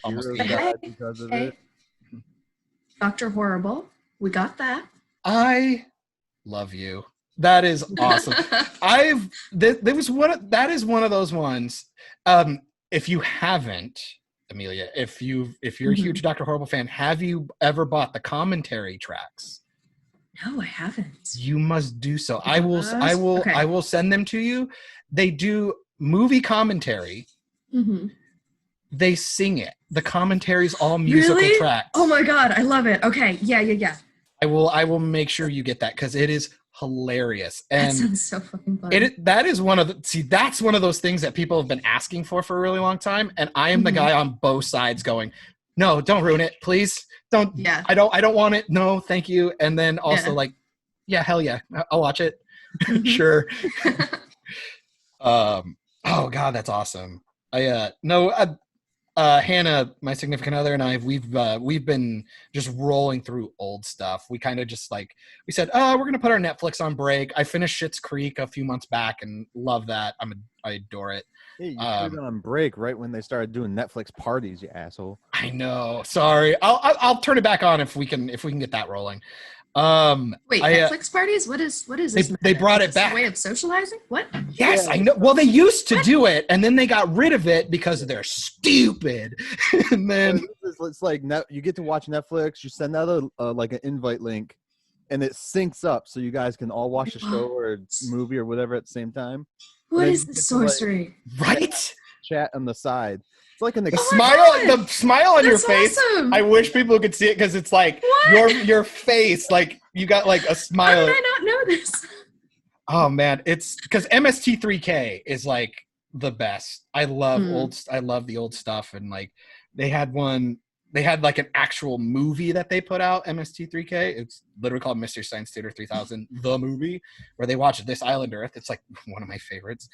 almost died because of it. Dr. Horrible, we got that. I love you. That is awesome. That is one of those ones. If you haven't, Emilia, if you're a huge Dr. Horrible fan, have you ever bought the commentary tracks? No, I haven't. You must do so. I will send them to you. They do movie commentary. They sing it. The commentary is all musical tracks. Oh my God, I love it. Okay, yeah. I will make sure you get that because it is hilarious. And that sounds so fucking fun. That's one of those things that people have been asking for a really long time, and I am the guy on both sides going, no, don't ruin it, please. Don't. Yeah. I don't want it. No, thank you. And then also hell yeah, I'll watch it. Sure. Oh God, that's awesome. Hannah, my significant other, and I, we've been just rolling through old stuff. We kind of just we said, we're gonna put our Netflix on break. I finished Schitt's Creek a few months back and love that. I adore it. Hey, you put it on break right when they started doing Netflix parties, you asshole. I know. Sorry. I'll turn it back on if we can get that rolling. Wait, Netflix parties? What is this? They brought it back. A way of socializing? What? Yes, I know. Well, they used to do it, and then they got rid of it because they're stupid. And then it's like you get to watch Netflix. You send out an invite link, and it syncs up so you guys can all watch a show or a movie or whatever at the same time. What is this sorcery? Right? Chat on the side. It's like the smile on your face. Awesome. I wish people could see it because it's like your face, like you got like a smile. How did I not know this? Oh man, it's because MST3K is like the best. I love the old stuff, and like they had like an actual movie that they put out, MST3K. It's literally called Mystery Science Theater 3000, the movie, where they watch This Island Earth. It's like one of my favorites.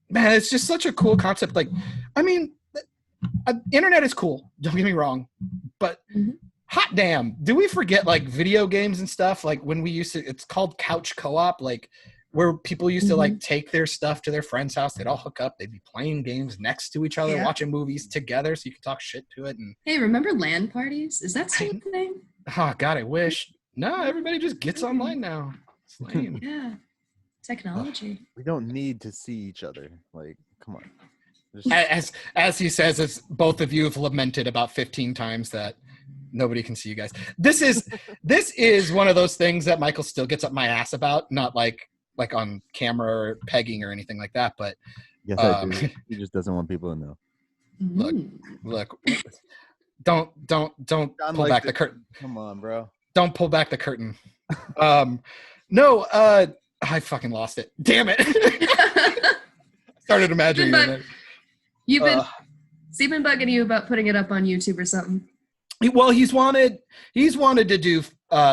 man, it's just such a cool concept. Like, I mean, internet is cool. Don't get me wrong, but hot damn, do we forget like video games and stuff? Like when we used to, it's called couch co-op, like where people used to like take their stuff to their friend's house. They'd all hook up. They'd be playing games next to each other, watching movies together, so you could talk shit to it. And hey, remember LAN parties? Is that still a thing? Oh God, I wish. No, everybody just gets online now. It's lame. Yeah, technology. We don't need to see each other. Like, come on. As he says, as both of you have lamented about 15 times that nobody can see you guys. This is one of those things that Michael still gets up my ass about, not like on camera or pegging or anything like that, but yes, I do. He just doesn't want people to know. Look, don't pull back the curtain. Come on, bro. Don't pull back the curtain. No, I fucking lost it. Damn it. Started imagining it. You've been bugging you about putting it up on YouTube or something. Well, he's wanted to do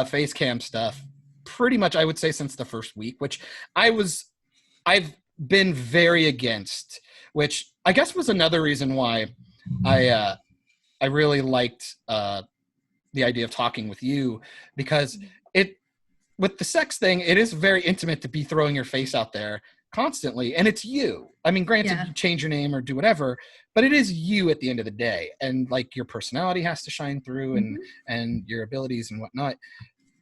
face cam stuff pretty much, I would say, since the first week, which I've been very against, which I guess was another reason why I really liked the idea of talking with you, because with the sex thing, it is very intimate to be throwing your face out there constantly, and it's you. I mean, granted, you change your name or do whatever, but it is you at the end of the day, and like your personality has to shine through, and your abilities and whatnot.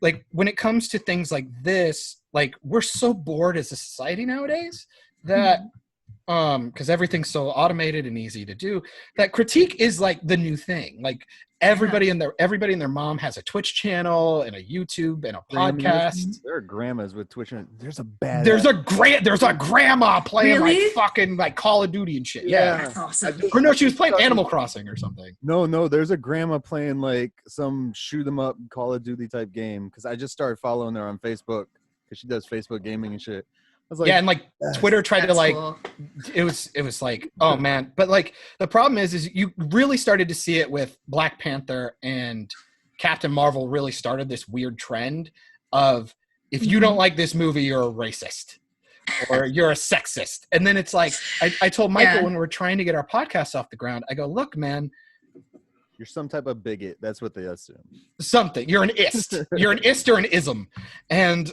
Like when it comes to things like this, like we're so bored as a society nowadays that because everything's so automated and easy to do, that critique is like the new thing. Like everybody and their mom has a Twitch channel and a YouTube and a podcast. There are grandmas with Twitch. There's a grandma playing like fucking like Call of Duty and shit. Yeah. That's awesome. Or no, she was playing Animal Crossing or something. No, there's a grandma playing like some shoot 'em up Call of Duty type game, because I just started following her on Facebook because she does Facebook gaming and shit. Like, yeah, and like Twitter tried to like, cool. it was like, oh man. But like the problem is you really started to see it with Black Panther and Captain Marvel. Really started this weird trend of, if you don't like this movie, you're a racist or you're a sexist. And then it's like, I told Michael when we were trying to get our podcast off the ground, I go, look, man, you're some type of bigot. That's what they assume. Something. You're an ist. You're an ist or an ism. And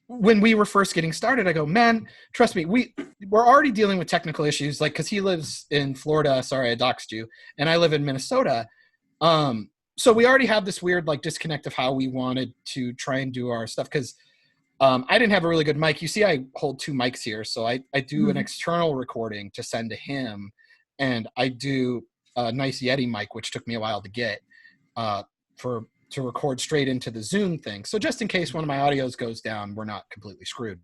when we were first getting started, I go, man, trust me, we're already dealing with technical issues, like, because he lives in Florida. Sorry, I doxed you. And I live in Minnesota. So we already have this weird, like, disconnect of how we wanted to try and do our stuff. Because I didn't have a really good mic. You see, I hold two mics here. So I do an external recording to send to him. And I do a nice Yeti mic, which took me a while to get to record straight into the Zoom thing. So just in case one of my audios goes down, we're not completely screwed.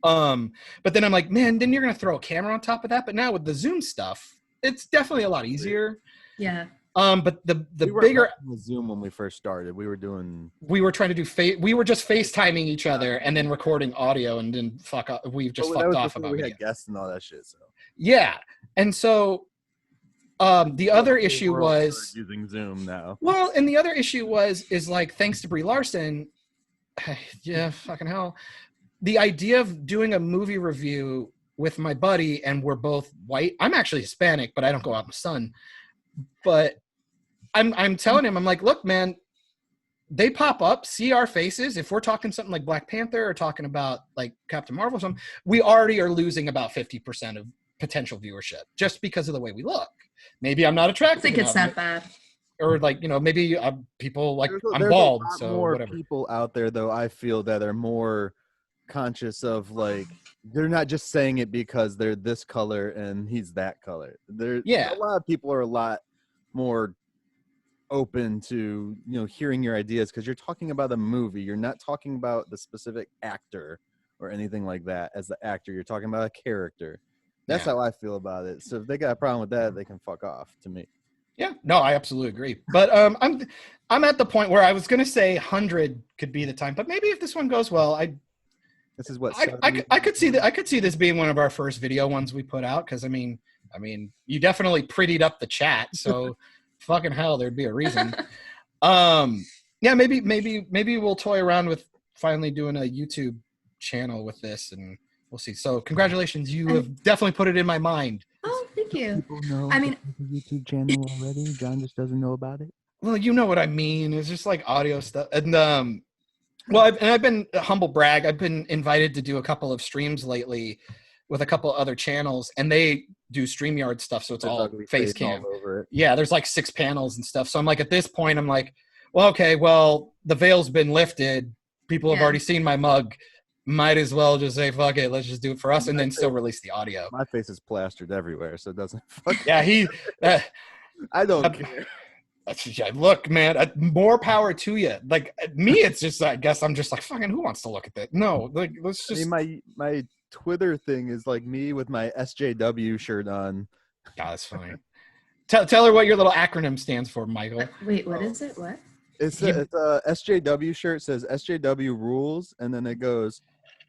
But then I'm like, man, then you're going to throw a camera on top of that. But now with the Zoom stuff, it's definitely a lot easier. Yeah. But the bigger Zoom when we first started, we were trying to do we were just FaceTiming each other and then recording audio, and then fucked off about it. We had guests and all that shit. So yeah. And so the other issue was using Zoom now. Well, and the other issue is like, thanks to Brie Larson, yeah, fucking hell, the idea of doing a movie review with my buddy, and we're both white. I'm actually Hispanic, but I don't go out in the sun. But I'm telling him, I'm like, look, man, they pop up, see our faces. If we're talking something like Black Panther or talking about like Captain Marvel or something, we already are losing about 50% of potential viewership just because of the way we look. Maybe I'm not attractive. I think it's that bad. Or like, maybe people like I'm bald. So more whatever. People out there, though, I feel that are more conscious of, like, they're not just saying it because they're this color and he's that color. A lot of people are a lot more open to hearing your ideas, because you're talking about a movie. You're not talking about the specific actor or anything like that as the actor. You're talking about a character. That's how I feel about it. So if they got a problem with that, they can fuck off, to me. Yeah, no, I absolutely agree. But I'm at the point where I was going to say 100 could be the time, but maybe if this one goes well, this is what I could see that. I could see this being one of our first video ones we put out, because I mean, you definitely prettied up the chat, so fucking hell, there'd be a reason. Yeah, maybe we'll toy around with finally doing a YouTube channel with this, and we'll see. So congratulations, you have definitely put it in my mind. Oh, thank you. People know I mean, the YouTube channel already. John just doesn't know about it. Well, you know what I mean. It's just like audio stuff. And well, I've been humble brag. I've been invited to do a couple of streams lately with a couple other channels, and they do StreamYard stuff, so it's There's all ugly face face all cam. over it. Yeah, there's like 6 panels and stuff. So I'm like, at this point, I'm like, well, okay, well, the veil's been lifted. People have Yeah. already seen my mug. Might as well just say, fuck it, let's just do it for us, and then still release the audio. My face is plastered everywhere, so it doesn't. Yeah, I don't care. look, man, more power to you. Like me, it's just, I guess I'm just like, fucking, who wants to look at that? No, like, let's I just. mean, my Twitter thing is like me with my SJW shirt on. God, that's funny. Tell her what your little acronym stands for, Michael. wait, what is it? What? It's a SJW shirt. It says SJW rules, and then it goes,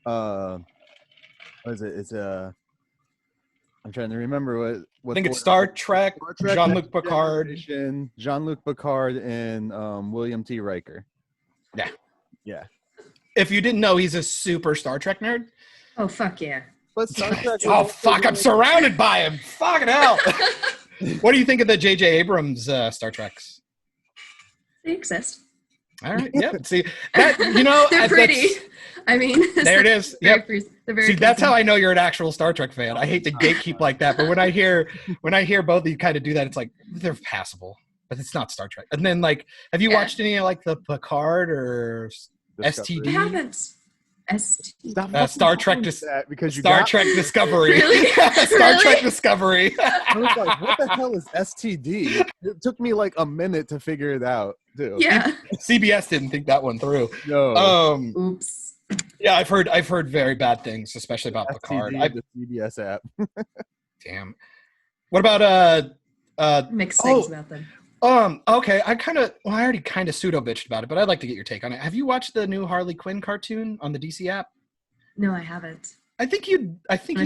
what is it? It's I'm trying to remember what I think it's Star Trek, Jean-Luc Next Picard. Generation, Jean-Luc Picard, and William T. Riker. Yeah. Yeah. If you didn't know, he's a super Star Trek nerd. Oh, fuck yeah. But Star Trek. Oh, fuck, I'm surrounded by him. Fucking hell. What do you think of the J.J. Abrams Star Treks? They exist. All right. Yep. See, that, you know, They're pretty. that's- I mean, There it is. Very Yep. they're very See, that's pleasing. how I know you're an actual Star Trek fan. I hate to gatekeep like that, but when I hear both of you kind of do that, it's like they're passable, but it's not Star Trek. And then, like, have you Yeah. watched any of like the Picard or STD? I haven't. ST. Star Trek because you Star got Trek me. Discovery. Really? Star Really? Trek Discovery. I was like, what the hell is STD? It took me like a minute to figure it out, too. Yeah. CBS didn't think that one through. No. Oops. Yeah, I've heard very bad things, especially about Picard. STD, the CBS app. Damn. What about Mixed oh. things about them. Okay, I already kind of pseudo bitched about it, but I'd like to get your take on it. Have you watched the new Harley Quinn cartoon on the DC app? No, I haven't. I think you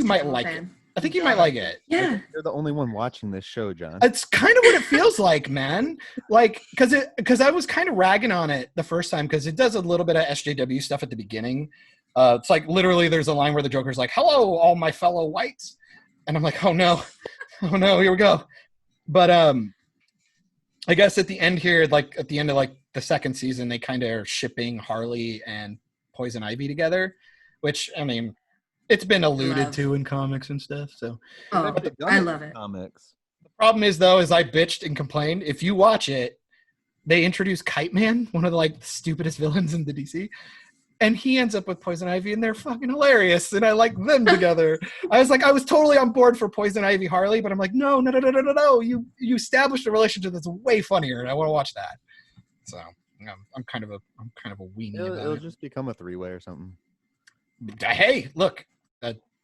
might like it. I think you might like it. Yeah. You're the only one watching this show, John. It's kind of what it feels like, man. Like, because I was kind of ragging on it the first time because it does a little bit of SJW stuff at the beginning. It's like literally there's a line where the Joker's like, "Hello, all my fellow whites," and I'm like, "Oh no, here we go." But I guess at the end here, like at the end of like the second season, they kind of are shipping Harley and Poison Ivy together, which I mean, it's been alluded to in comics and stuff. So Oh, I love it. Comics. the problem is though, is I bitched and complained. If you watch it, they introduce Kite Man, one of the like stupidest villains in the DC. And he ends up with Poison Ivy, and they're fucking hilarious. And I like them together. I was totally on board for Poison Ivy Harley, but I'm like, no. You established a relationship that's way funnier, and I want to watch that. So I'm kind of a weenie about It'll it. just become a 3-way or something. Hey, look,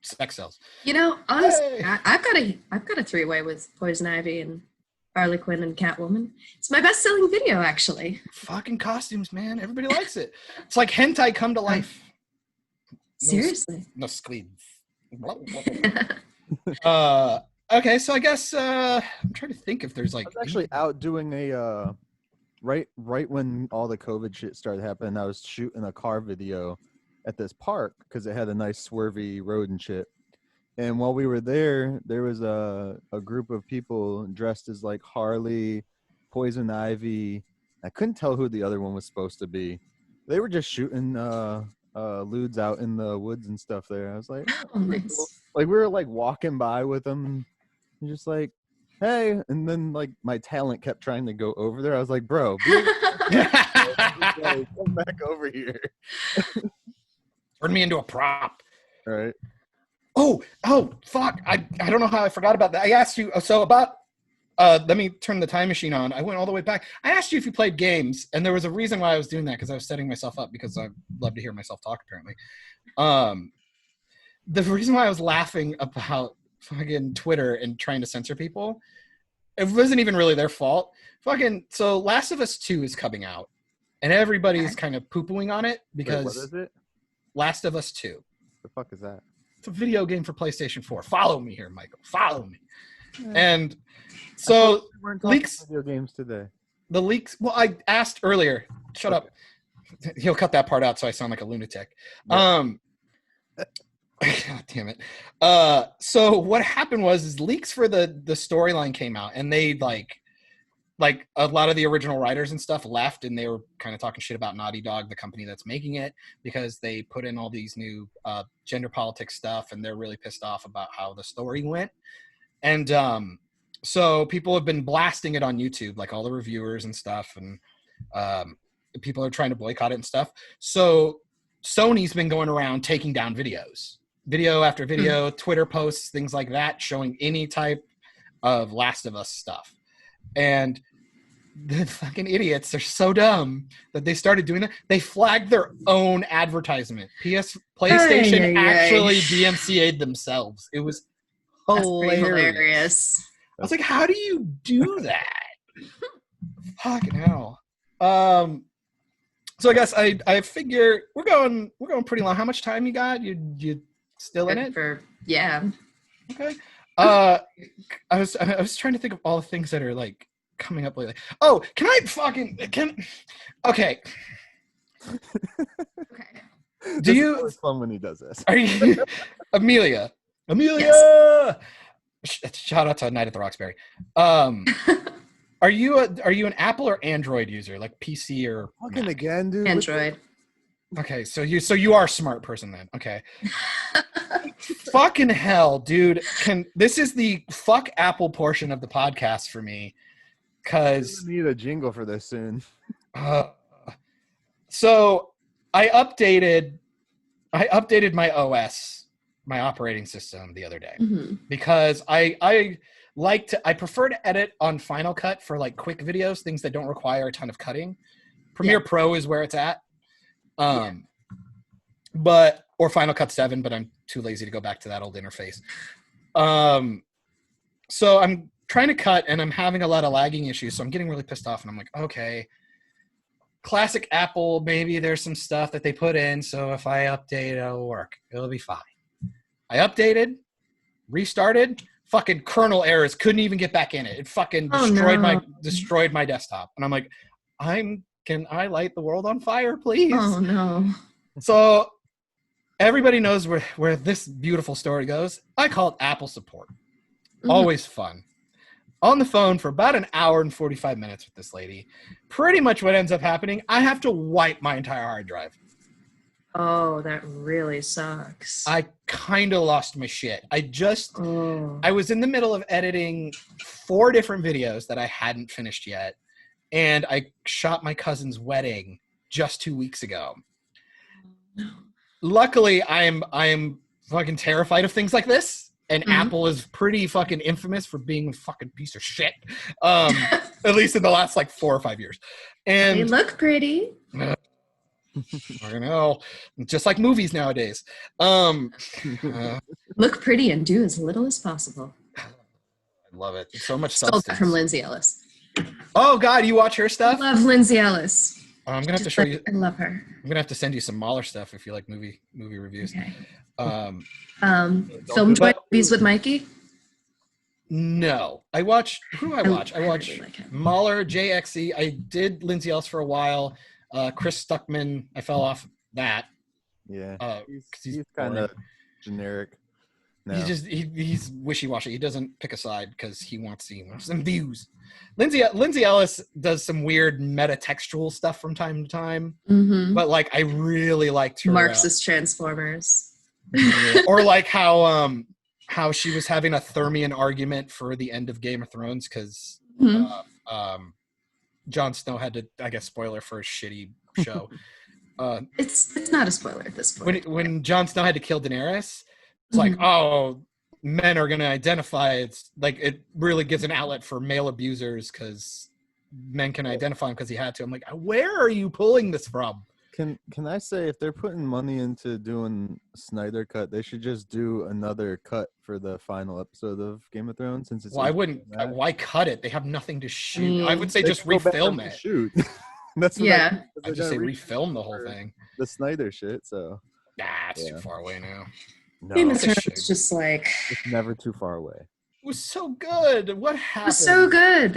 sex sells. You know, honestly, Hey. I've got a 3-way with Poison Ivy and Harley Quinn and Catwoman. It's my best-selling video, actually. Fucking costumes, man. Everybody likes it. It's like hentai come to life. Seriously. No squeeds. Okay, so I guess I'm trying to think if there's like I was actually out doing a right when all the COVID shit started happening. I was shooting a car video at this park because it had a nice swervy road and shit. And while we were there was a group of people dressed as like Harley, Poison Ivy. I couldn't tell who the other one was supposed to be. They were just shooting lewds out in the woods and stuff there. I was like, Oh, nice. like we were like walking by with them and just like, hey, and then like my talent kept trying to go over there. I was like, bro, come back over here. turn me into a prop. All right. Oh, fuck. I don't know how I forgot about that. I asked you, so about, let me turn the time machine on. I went all the way back. I asked you if you played games, and there was a reason why I was doing that, because I was setting myself up, because I love to hear myself talk, apparently. The reason why I was laughing about fucking Twitter and trying to censor people, it wasn't even really their fault. So Last of Us 2 is coming out, and everybody's kind of poo-pooing on it, because Wait, what is it? Last of Us 2. The fuck is that? It's a video game for PlayStation 4. Follow me here, Michael. Follow me. And so We weren't talking leaks, video games today. the leaks. Well, I asked earlier. Shut up. He'll cut that part out so I sound like a lunatic. God damn it. So what happened is leaks for the storyline came out, and they like a lot of the original writers and stuff left, and they were kind of talking shit about Naughty Dog, the company that's making it, because they put in all these new gender politics stuff, and they're really pissed off about how the story went. And so people have been blasting it on YouTube, like all the reviewers and stuff, and people are trying to boycott it and stuff. So Sony's been going around taking down video after video, Twitter posts, things like that, showing any type of Last of Us stuff. And the fucking idiots are so dumb that they started doing that. They flagged their own advertisement. PlayStation actually DMCA'd themselves. It was hilarious. I was like, how do you do that? Fucking hell. So I guess I figure we're going pretty long. How much time you got? You still in it? Yeah. Okay. I was trying to think of all the things that are like coming up lately. Oh, okay. Okay. Do you? It's fun when he does this. Are you Emilia? Yes. Shout out to Night at the Roxbury. Are you an Apple or Android user, like PC or Fucking Mac? again, dude. Android. Okay, so you are a smart person then. Okay. Fucking hell, dude. This is the fuck Apple portion of the podcast for me, because need a jingle for this soon. So I updated my OS, my operating system, the other day, because I prefer to edit on Final Cut for like quick videos, things that don't require a ton of cutting. Premiere Pro is where it's at. Or Final Cut 7, but I'm too lazy to go back to that old interface. So I'm trying to cut, and I'm having a lot of lagging issues, so I'm getting really pissed off, and I'm like, okay, classic Apple, maybe there's some stuff that they put in, so if I update, it'll work. It'll be fine. I updated, restarted, fucking kernel errors, couldn't even get back in it. It fucking destroyed my desktop. And I'm like, can I light the world on fire, please? Oh no. So everybody knows where this beautiful story goes. I called Apple support. Always fun. On the phone for about an hour and 45 minutes with this lady. Pretty much what ends up happening, I have to wipe my entire hard drive. Oh, that really sucks. I kind of lost my shit. I was in the middle of editing 4 different videos that I hadn't finished yet. And I shot my cousin's wedding just 2 weeks ago. No. Luckily, I am fucking terrified of things like this. And Apple is pretty fucking infamous for being a fucking piece of shit. At least in the last like 4 or 5 years. And they look pretty. I don't know. Just like movies nowadays. Look pretty and do as little as possible. I love it. So much Stole substance. that from Lindsay Ellis. Oh God, you watch her stuff? I love Lindsay Ellis. I'm gonna have to show you. I love her. I'm gonna have to send you some Mahler stuff if you like movie reviews. Okay. Film Joy movies with Myke? No, I watch. Who do I watch? I watch really like him. Mahler, JXE. I did Lindsay Ellis for a while. Chris Stuckman. I fell off that. Yeah, he's kind boring. of generic. No. He's wishy-washy. He doesn't pick a side because he wants some views. Lindsay Ellis does some weird meta-textual stuff from time to time, but like I really liked her Marxist Transformers. or like how she was having a Thermian argument for the end of Game of Thrones because Jon Snow had to, I guess, spoiler for a shitty show. It's not a spoiler at this point. When Jon Snow had to kill Daenerys, it's like, oh, men are going to identify. It's like it really gives an outlet for male abusers because men can identify him because he had to. I'm like, where are you pulling this from? Can I say if they're putting money into doing Snyder Cut, they should just do another cut for the final episode of Game of Thrones? Since it's I wouldn't. Why cut it? They have nothing to shoot. I would say just go back refilm and it. Shoot. That's what I just say refilm the whole thing. The Snyder shit. So it's too far away now. No, Game of Thrones is just like it's never too far away. It was so good. What happened? It was so good.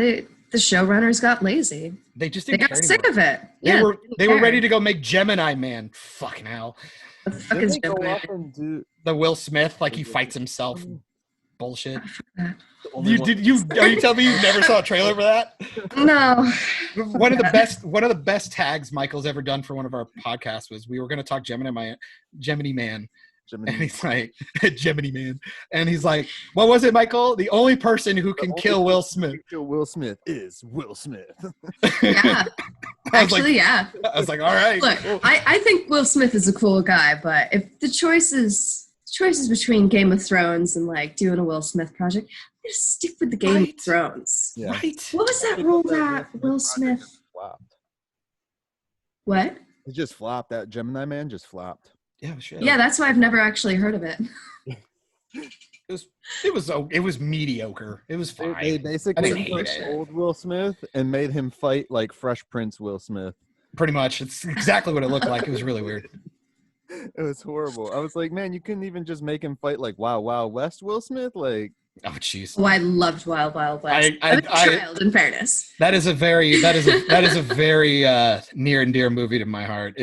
The showrunners got lazy. They just They didn't got sick of it. They were ready to go make Gemini Man. Fucking hell. The fuck is Didn't they go Gemini? off and The Will Smith, like he fights himself. Bullshit. The only one- Are you telling me you never saw a trailer for that? No. One of the best tags Michael's ever done for one of our podcasts was we were going to talk Gemini Man, and he's like Gemini Man, and he's like, what was it, Michael? The only person who can kill Will Smith. Kill Will Smith is Will Smith. Yeah. Actually, yeah. I was like, all right. Look, cool. I think Will Smith is a cool guy, but if the choices between Game of Thrones and like doing a Will Smith project, I'm gonna stick with the Game of Thrones. Yeah. Right. What was that role that Will Smith? Flopped. What? It just flopped. That Gemini Man just flopped. Yeah, shit. Yeah, that's why I've never actually heard of it. It was mediocre. It was fine. They I basically didn't hate took it. old Will Smith and made him fight like Fresh Prince Will Smith. Pretty much. It's exactly what it looked like. It was really weird. It was horrible. I was like, man, you couldn't even just make him fight like Wild Wild West Will Smith. Like, Oh, jeez. Oh, I loved Wild Wild West. I'm a child, in fairness. That is a very near and dear movie to my heart.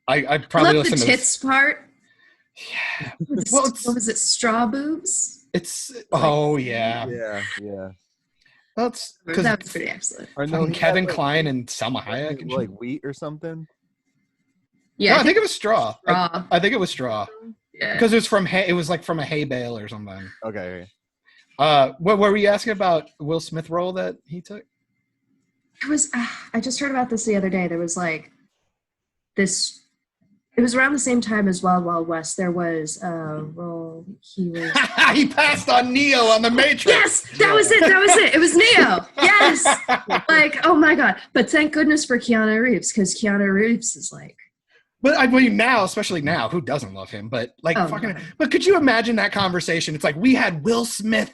I probably I love the listen to tits part. Yeah. What was it? Straw boobs? Oh yeah. Yeah. That's That because was pretty excellent. Or no, he Kevin had, like, Kline and Salma Hayek. And like wheat or something. Yeah, no, I think it was straw. straw. I think it was straw Yeah. because it was from hay. It was like from a hay bale or something. Okay. What were you asking about Will Smith role that he took? It was. I just heard about this the other day. There was like this. It was around the same time as Wild Wild West. There was a role he was. He passed on Neo on the Matrix. Yes, that was it. It was Neo. Yes. Like, oh my god! But thank goodness for Keanu Reeves, because Keanu Reeves is like. But I mean, now, especially now, who doesn't love him? But like, No. But could you imagine that conversation? It's like we had Will Smith.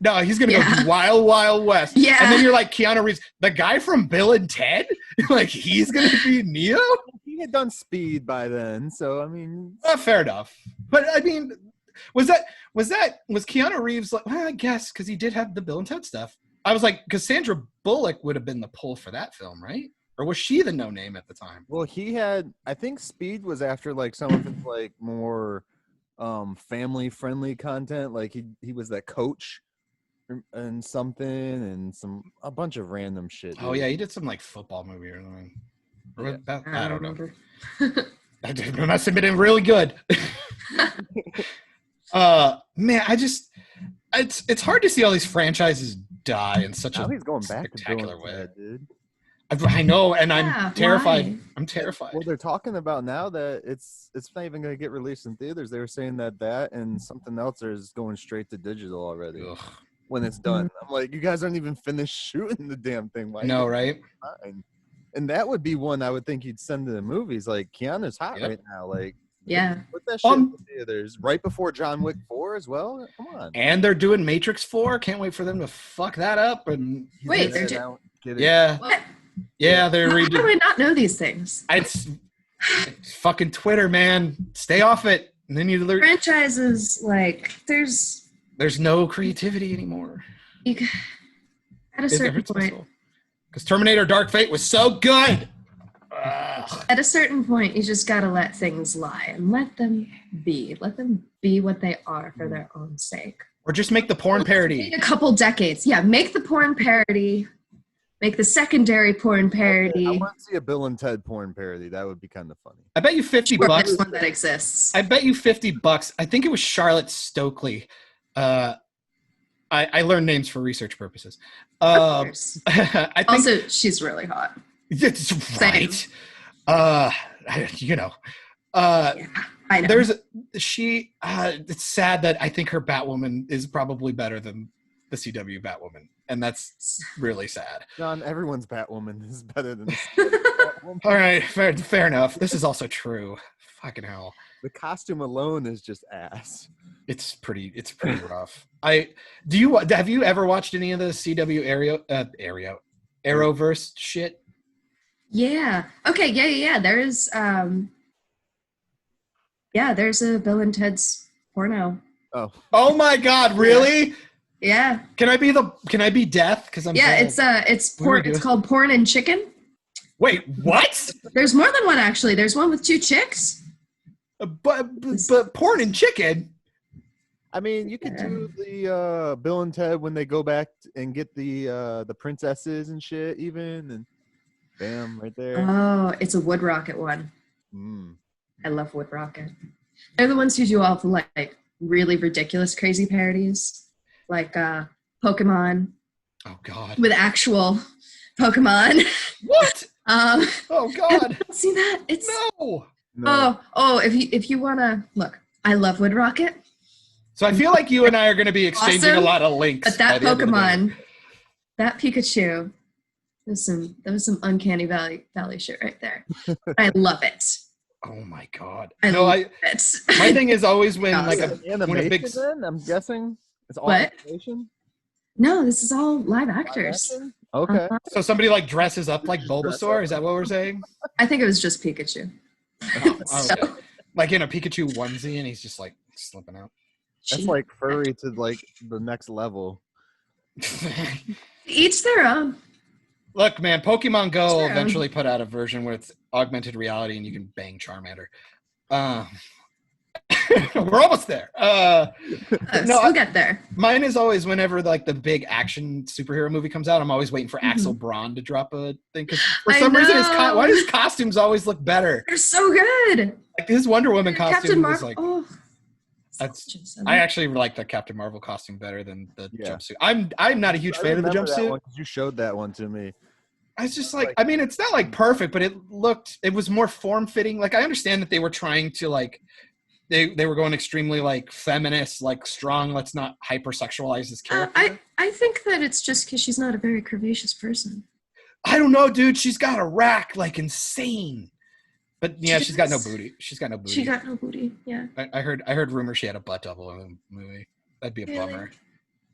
No, he's gonna go do Wild Wild West. Yeah. And then you're like Keanu Reeves, the guy from Bill and Ted. Like he's gonna be Neo. He had done Speed by then, so I mean, Fair enough. But I mean, was Keanu Reeves like? Well, I guess because he did have the Bill and Ted stuff. I was like, because Sandra Bullock would have been the pull for that film, right? Or was she the no name at the time? well, he had. I think Speed was after like some of his like more family friendly content. Like he was that coach and something and a bunch of random shit. Oh dude. yeah, he did some like football movie or something. Yeah. I don't know. remember. That must have been really good. Man, it's hard to see all these franchises die in such Now a he's going back to spectacular Bill way. and Ted, dude. I know, and Yeah, I'm terrified. why? I'm terrified. Well, they're talking about now that it's not even going to get released in theaters. They were saying that and something else is going straight to digital already Ugh. when it's done. I'm like, you guys aren't even finished shooting the damn thing. Why No, right? And that would be one I would think you'd send to the movies. Like Keanu's hot Yep. right now. Like, Yeah. put that shit in the theaters right before John Wick 4 as well. Come on. And they're doing Matrix 4. Can't wait for them to fuck that up. And Wait, Get they're it out, get it. yeah, What? yeah, they're How do redoing. I not know these things? It's fucking Twitter, man. Stay off it. And then you learn. Franchises, like, there's There's no creativity anymore. you, c- at a certain point. Because Terminator Dark Fate was so good. Ugh. At a certain point, you just gotta let things lie and let them be. Let them be what they are for their own sake. Or just make the porn parody. Take a couple decades. Yeah, make the porn parody. Make the secondary porn I parody. want to see a Bill and Ted porn parody. That would be kind of funny. I bet you $50 Or bucks. there's one that exists. I bet you $50. I think it was Charlotte Stokely. I learned names for research purposes. Of course. I think Also, she's really hot. it's right. Same. You know. Yeah, I know. It's sad that I think her Batwoman is probably better than the CW Batwoman, and that's really sad. John, everyone's Batwoman is better than the Batwoman. All right, fair enough. This is also true. Fucking hell. The costume alone is just ass. It's pretty rough. Have you ever watched any of the CW Arrowverse shit? Yeah. Okay. Yeah. There's there's a Bill and Ted's porno. Oh my God! Really? Yeah. Can I be Death? Because I'm Yeah. bald. It's What do we porn. It's do? called Porn and Chicken. Wait, what? There's more than one actually. There's one with two chicks. But porn and chicken. I mean, you could do the Bill and Ted when they go back and get the princesses and shit, even, and bam, right there. Oh, it's a Wood Rocket one. Mm. I love Wood Rocket. They're the ones who do all the like really ridiculous, crazy parodies, like Pokemon Oh God. with actual Pokemon. What? Oh God. see that? It's No. If you wanna look, I love Wood Rocket. So I feel like you and I are going to be exchanging Awesome, a lot of links. But that by the end of the day. Pokemon, that Pikachu, that was some uncanny valley shit right there. I love it. Oh my God. I love it. My thing is always when Awesome. like when a big. Then, I'm guessing it's all What? animation. No, this is all live Live actors. action? Okay. So somebody like dresses up like Bulbasaur. Is that what we're saying? I think it was just Pikachu. Oh, So- okay. Like in a Pikachu onesie, and he's just like slipping out. That's like furry to like the next level. Each their own. Look, man, Pokemon Go Sure. eventually put out a version where it's augmented reality and you can bang Charmander. We're almost there. No, We'll get there. Mine is always whenever like the big action superhero movie comes out, I'm always waiting for Axel Braun to drop a thing because for I some reason know. why do his costumes always look better? They're so good. Like his Wonder Woman Captain costume was Marvel. like That's. I actually like the Captain Marvel costume better than the Yeah. jumpsuit. I'm not a huge fan of the remember that jumpsuit. one 'cause you showed that one to me. I was just like, I mean, it's not like perfect, but it was more form fitting. Like I understand that they were trying to like, they were going extremely like feminist, like strong. Let's not hypersexualize this character. I think that it's just because she's not a very curvaceous person. I don't know, dude. She's got a rack like insane. But yeah, she's got no does. booty. She's got no booty. She got no booty. Yeah. I heard rumors she had a butt double in the movie. That'd be a Really? bummer.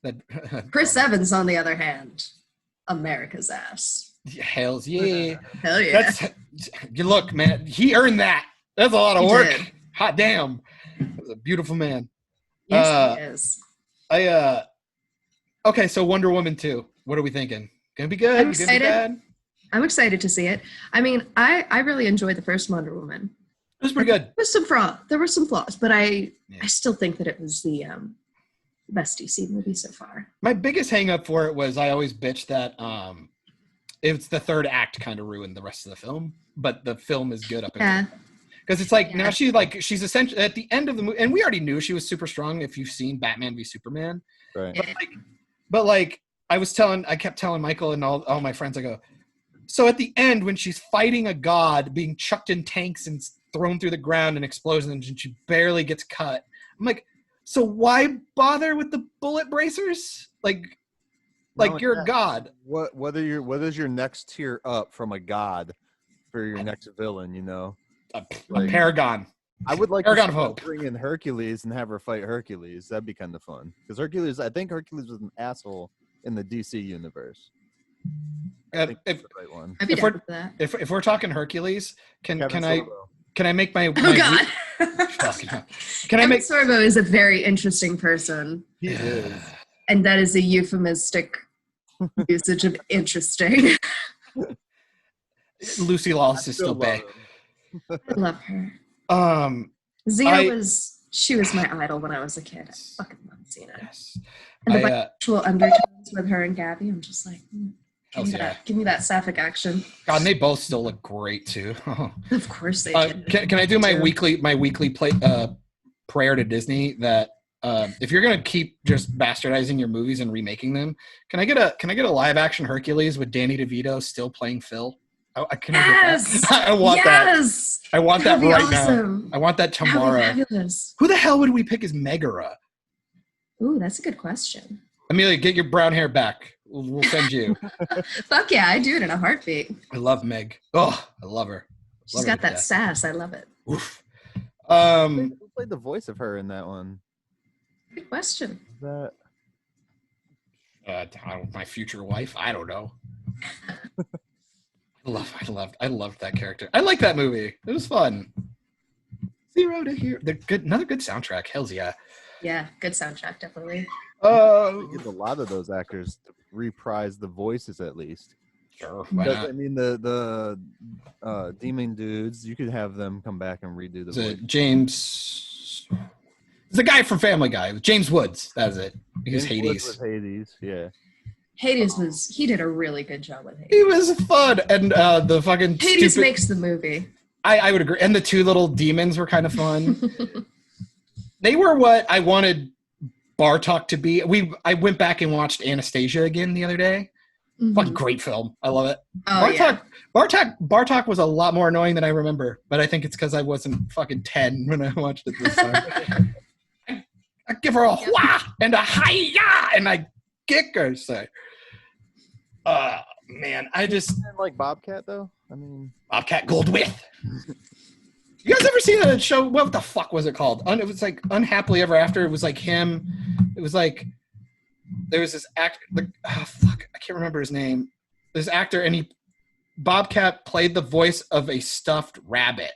That Chris Evans, on the other hand, America's ass. Hells yeah. Hell yeah. You look, man. He earned that. That's a lot of He work. did. Hot damn. That was a beautiful man. Yes, he is. Okay, so Wonder Woman 2. What are we thinking? Gonna be good? I'm Gonna be excited. bad? I'm excited to see it. I mean, I really enjoyed the first Wonder Woman. It was pretty good. There were some flaws, but I Yeah. still think that it was the best DC movie so far. My biggest hang up for it was I always bitched that it's the third act kind of ruined the rest of the film, but the film is good up until Yeah. because it's like Yeah. now she's essentially at the end of the movie, and we already knew she was super strong if you've seen Batman v Superman. Right. Yeah. But like I kept telling Michael and all my friends, I go, so at the end when she's fighting a god being chucked in tanks and thrown through the ground and explosions and she barely gets cut, I'm like, so why bother with the bullet bracers? Like you're a god. What is your next tier up from a god for your next villain? You know, A Like- paragon. I would like Paragon to of Hope. bring in Hercules and have her fight Hercules. That'd be kind of fun because I think Hercules was an asshole in the DC universe. I think that's the right one. I'd be If down we're- for that. If we're talking Hercules, can Kevin I Sorbo. make my Oh God. Fucking hell. Can I Kevin make Sorbo is a very interesting person, He is. and that is a euphemistic usage of interesting. Lucy Lawless I is still love bae. him. I love her. I- She was my idol when I was a kid. I fucking love Xena. Yes. And the I, bisexual undertones with her and Gabby, I'm just like, Hells yeah. give me that sapphic action. God, and they both still look great too. Of course they did. Can I do my Too. weekly prayer to Disney that if you're gonna keep just bastardizing your movies and remaking them, can I get a live action Hercules with Danny DeVito still playing Phil? Can I get that? I want that. I want that That'd be right awesome. now. I want that That'd be tomorrow. fabulous. Who the hell would we pick as Megara? Ooh, that's a good question. Amelia, get your brown hair back. We'll send you. Fuck yeah, I do it in a heartbeat. I love Meg. Oh, I love her. She's Love her got to that death. sass. I love it. Oof. Who played the voice of her in that one? Good question. That My future wife. I don't know. I loved that character. I like that movie. It was fun. Zero to Hero. They're good. Another good soundtrack. Hells yeah. Yeah, good soundtrack, definitely. I get a lot of those actors to reprise the voices at least. Sure, why Because, not? I mean, the demon dudes, you could have them come back and redo the Is voice. it James? It's the guy from Family Guy, James Woods. That's it. He was James Woods Hades. was Hades, yeah. He did a really good job with He Hades. was fun, and the fucking Hades stupid. makes the movie. I would agree, and the two little demons were kind of fun. They were what I wanted Bartok to be. I went back and watched Anastasia again the other day. Fucking great film. I love it. Oh, Bartok was a lot more annoying than I remember, but I think it's because I wasn't fucking 10 when I watched it this time. I give her a wha and a hi-ya, and I kick her. So, man, I just And like Bobcat, though? I mean, Bobcat Goldthwait. You guys ever seen a show? What the fuck was it called? It was like Unhappily Ever After. It was like him. It was like there was this actor. Oh fuck, I can't remember his name. This actor, and Bobcat played the voice of a stuffed rabbit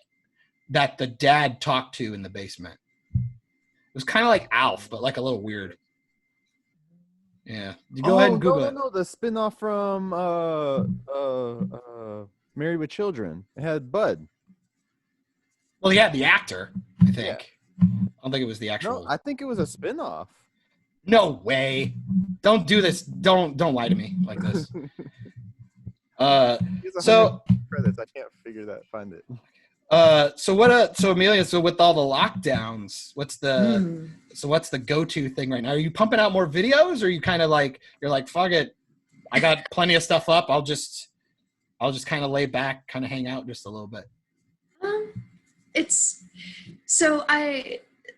that the dad talked to in the basement. It was kind of like Alf, but like a little weird. Yeah, you go ahead and Google it. No, the spinoff from Married with Children. It had Bud. Well, yeah, the actor, I think. I don't think it was the actual. No, I think it was a spinoff. No way! Don't do this. Don't lie to me like this. So credits. I can't find it. So Emilia, so with all the lockdowns, what's the go-to thing right now? Are you pumping out more videos, or are you kind of like you're like, fuck it, I got plenty of stuff up. I'll just kind of lay back, kind of hang out just a little bit.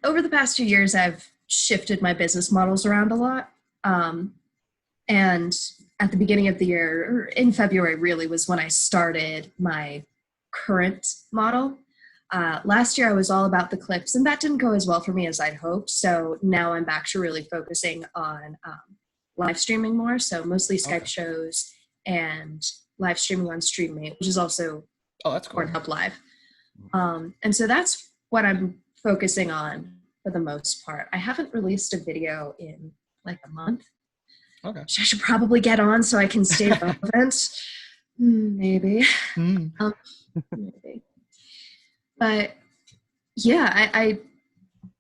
Over the past 2 years, I've shifted my business models around a lot. And at the beginning of the year, or in February really, was when I started my current model. Last year I was all about the clips, and that didn't go as well for me as I'd hoped. So now I'm back to really focusing on live streaming more. So mostly Skype shows and live streaming on StreamMate, which is also that's cool. Pornhub Live. And so that's what I'm focusing on for the most part. I haven't released a video in like a month. Okay. Which I should probably get on so I can stay relevant. Maybe. Maybe. But yeah, I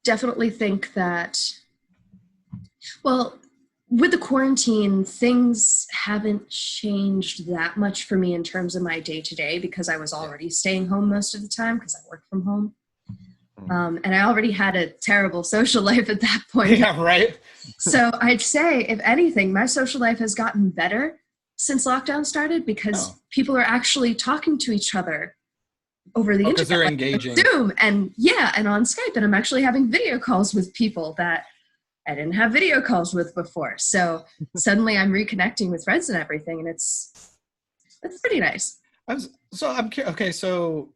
definitely think that, well, with the quarantine, things haven't changed that much for me in terms of my day-to-day because I was already staying home most of the time because I work from home. And I already had a terrible social life at that point. Yeah, right. So I'd say, if anything, my social life has gotten better since lockdown started because people are actually talking to each other over the internet. Because they're engaging. Zoom and on Skype. And I'm actually having video calls with people that I didn't have video calls with before. So suddenly I'm reconnecting with friends and everything. And it's pretty nice. I'm curious. Okay, so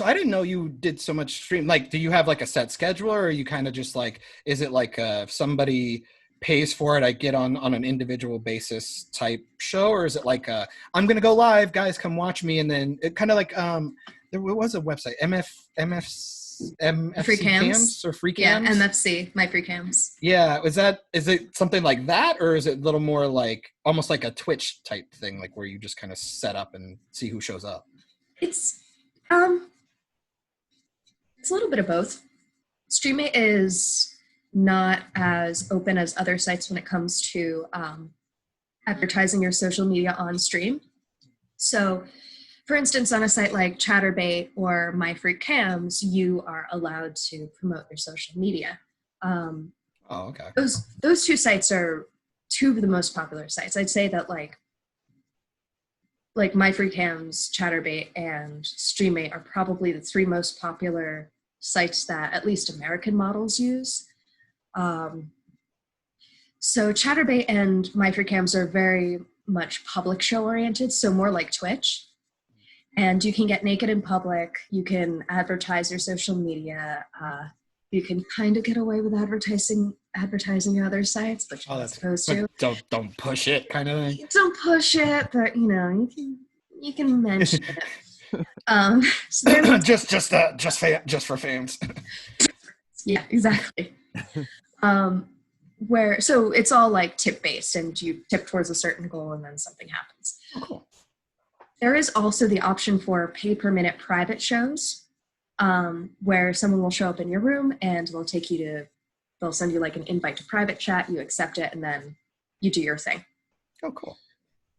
I didn't know you did so much stream. Like, do you have like a set schedule, or are you kind of just like, is it like if somebody pays for it, I get on an individual basis type show, or is it like I'm gonna go live, guys, come watch me, and then it kind of like there was a website MF Free cams or free cams? Yeah, MFC, my free cams. Yeah, is it something like that, or is it a little more like almost like a Twitch type thing, like where you just kind of set up and see who shows up? It's a little bit of both. StreamMate is not as open as other sites when it comes to advertising your social media on stream. So, for instance, on a site like Chatterbait or My Free Cams, you are allowed to promote your social media. Okay. Those two sites are two of the most popular sites. I'd say that like My Free Cams, Chatterbait, and StreamMate are probably the three most popular sites that at least American models use. So Chatterbait and My Free Cams are very much public show oriented, so more like Twitch. And you can get naked in public. You can advertise your social media. You can kind of get away with advertising your other sites, but you're not supposed to. Don't push it, kind of thing. Don't push it, but you can mention it. So just for fans. Yeah, exactly. So it's all like tip based, and you tip towards a certain goal, and then something happens. Oh, cool. There is also the option for pay-per-minute private shows, where someone will show up in your room and they'll send you like an invite to private chat, you accept it, and then you do your thing. Oh, cool.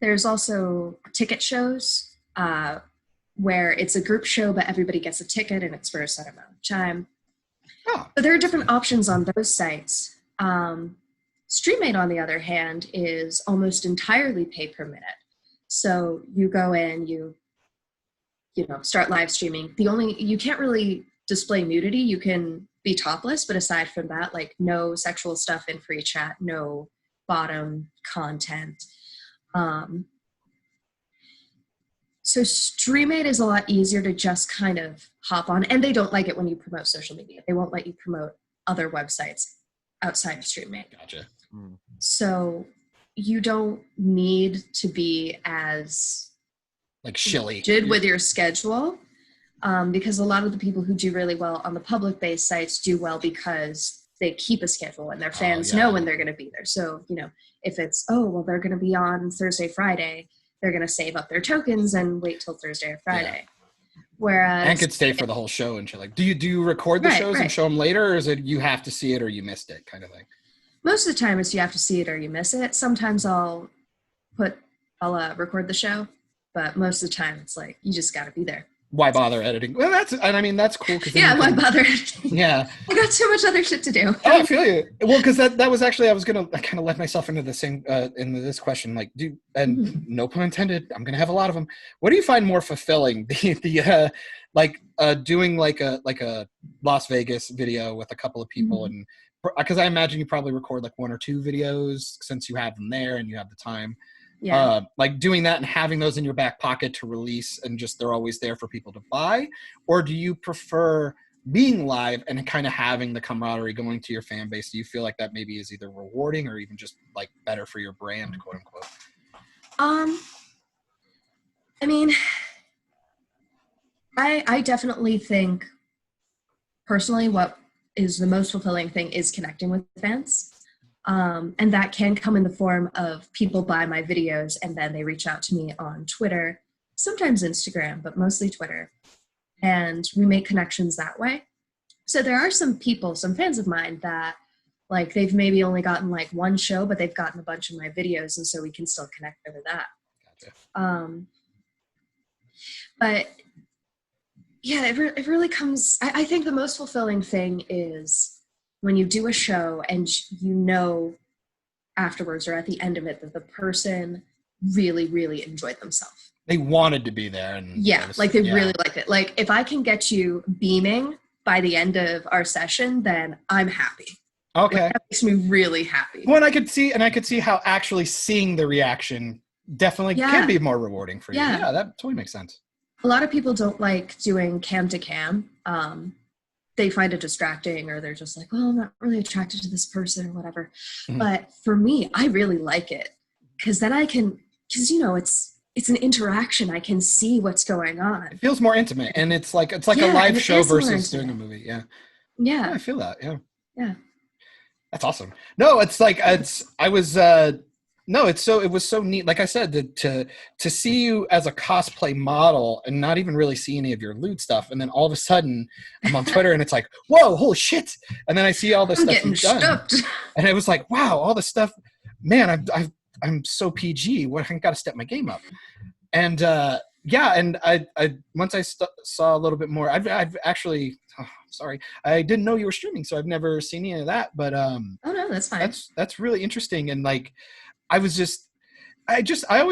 There's also ticket shows, where it's a group show, but everybody gets a ticket and it's for a set amount of time. Oh, But there are different options on those sites. StreamMate, on the other hand, is almost entirely pay per minute. So you go in, you start live streaming. You can't really display nudity. You can be topless, but aside from that, like no sexual stuff in free chat, no bottom content. So StreamMate is a lot easier to just kind of hop on, and they don't like it when you promote social media. They won't let you promote other websites outside of StreamMate. Gotcha. So you don't need to be as Like shilly. rigid with your schedule, because a lot of the people who do really well on the public-based sites do well because they keep a schedule and their fans know when they're going to be there. So, if it's, they're going to be on Thursday, Friday, they're going to save up their tokens and wait till Thursday or Friday. Yeah. Whereas... And could stay for the whole show and shit. Like, do you record the shows and show them later, or is it you have to see it or you missed it kind of thing? Most of the time it's you have to see it or you miss it. Sometimes I'll record the show, but most of the time it's like, you just got to be there. Why bother editing? Well, that's cool. Why bother editing? Yeah. I got so much other shit to do. Oh, I feel you. Well, because that was actually, I kind of let myself into the same, into this question, like, no pun intended, I'm going to have a lot of them. What do you find more fulfilling? Doing like a Las Vegas video with a couple of people, and because I imagine you probably record like one or two videos since you have them there and you have the time. Yeah. Like doing that and having those in your back pocket to release and just they're always there for people to buy? Or do you prefer being live and kind of having the camaraderie going to your fan base? Do you feel like that maybe is either rewarding or even just like better for your brand, quote unquote? I mean, I definitely think personally what is the most fulfilling thing is connecting with fans. And that can come in the form of people buy my videos and then they reach out to me on Twitter, sometimes Instagram, but mostly Twitter. And we make connections that way. So there are some fans of mine that like they've maybe only gotten like one show, but they've gotten a bunch of my videos. And so we can still connect over that. Gotcha. But yeah, it really comes, I think the most fulfilling thing is when you do a show and afterwards or at the end of it that the person really, really enjoyed themselves. They wanted to be there. And really liked it. Like if I can get you beaming by the end of our session, then I'm happy. Okay. Like, that makes me really happy. Well, and I could see how actually seeing the reaction definitely can be more rewarding for you. Yeah, that totally makes sense. A lot of people don't like doing cam to cam. They find it distracting or they're just like, well, I'm not really attracted to this person or whatever. Mm-hmm. But for me, I really like it because then it's an interaction. I can see what's going on. It feels more intimate and it's like a live show versus doing a movie. Yeah. Yeah. I feel that. Yeah. Yeah. That's awesome. No, it was so neat. Like I said, to see you as a cosplay model and not even really see any of your lewd stuff. And then all of a sudden I'm on Twitter and it's like, whoa, holy shit. And then I see all this stuff you've done. And it was like, wow, all this stuff, man, I'm so PG. I got to step my game up. And and I once I saw a little bit more, I've actually, sorry, I didn't know you were streaming, so I've never seen any of that. But oh no, that's fine. That's really interesting. And like, I always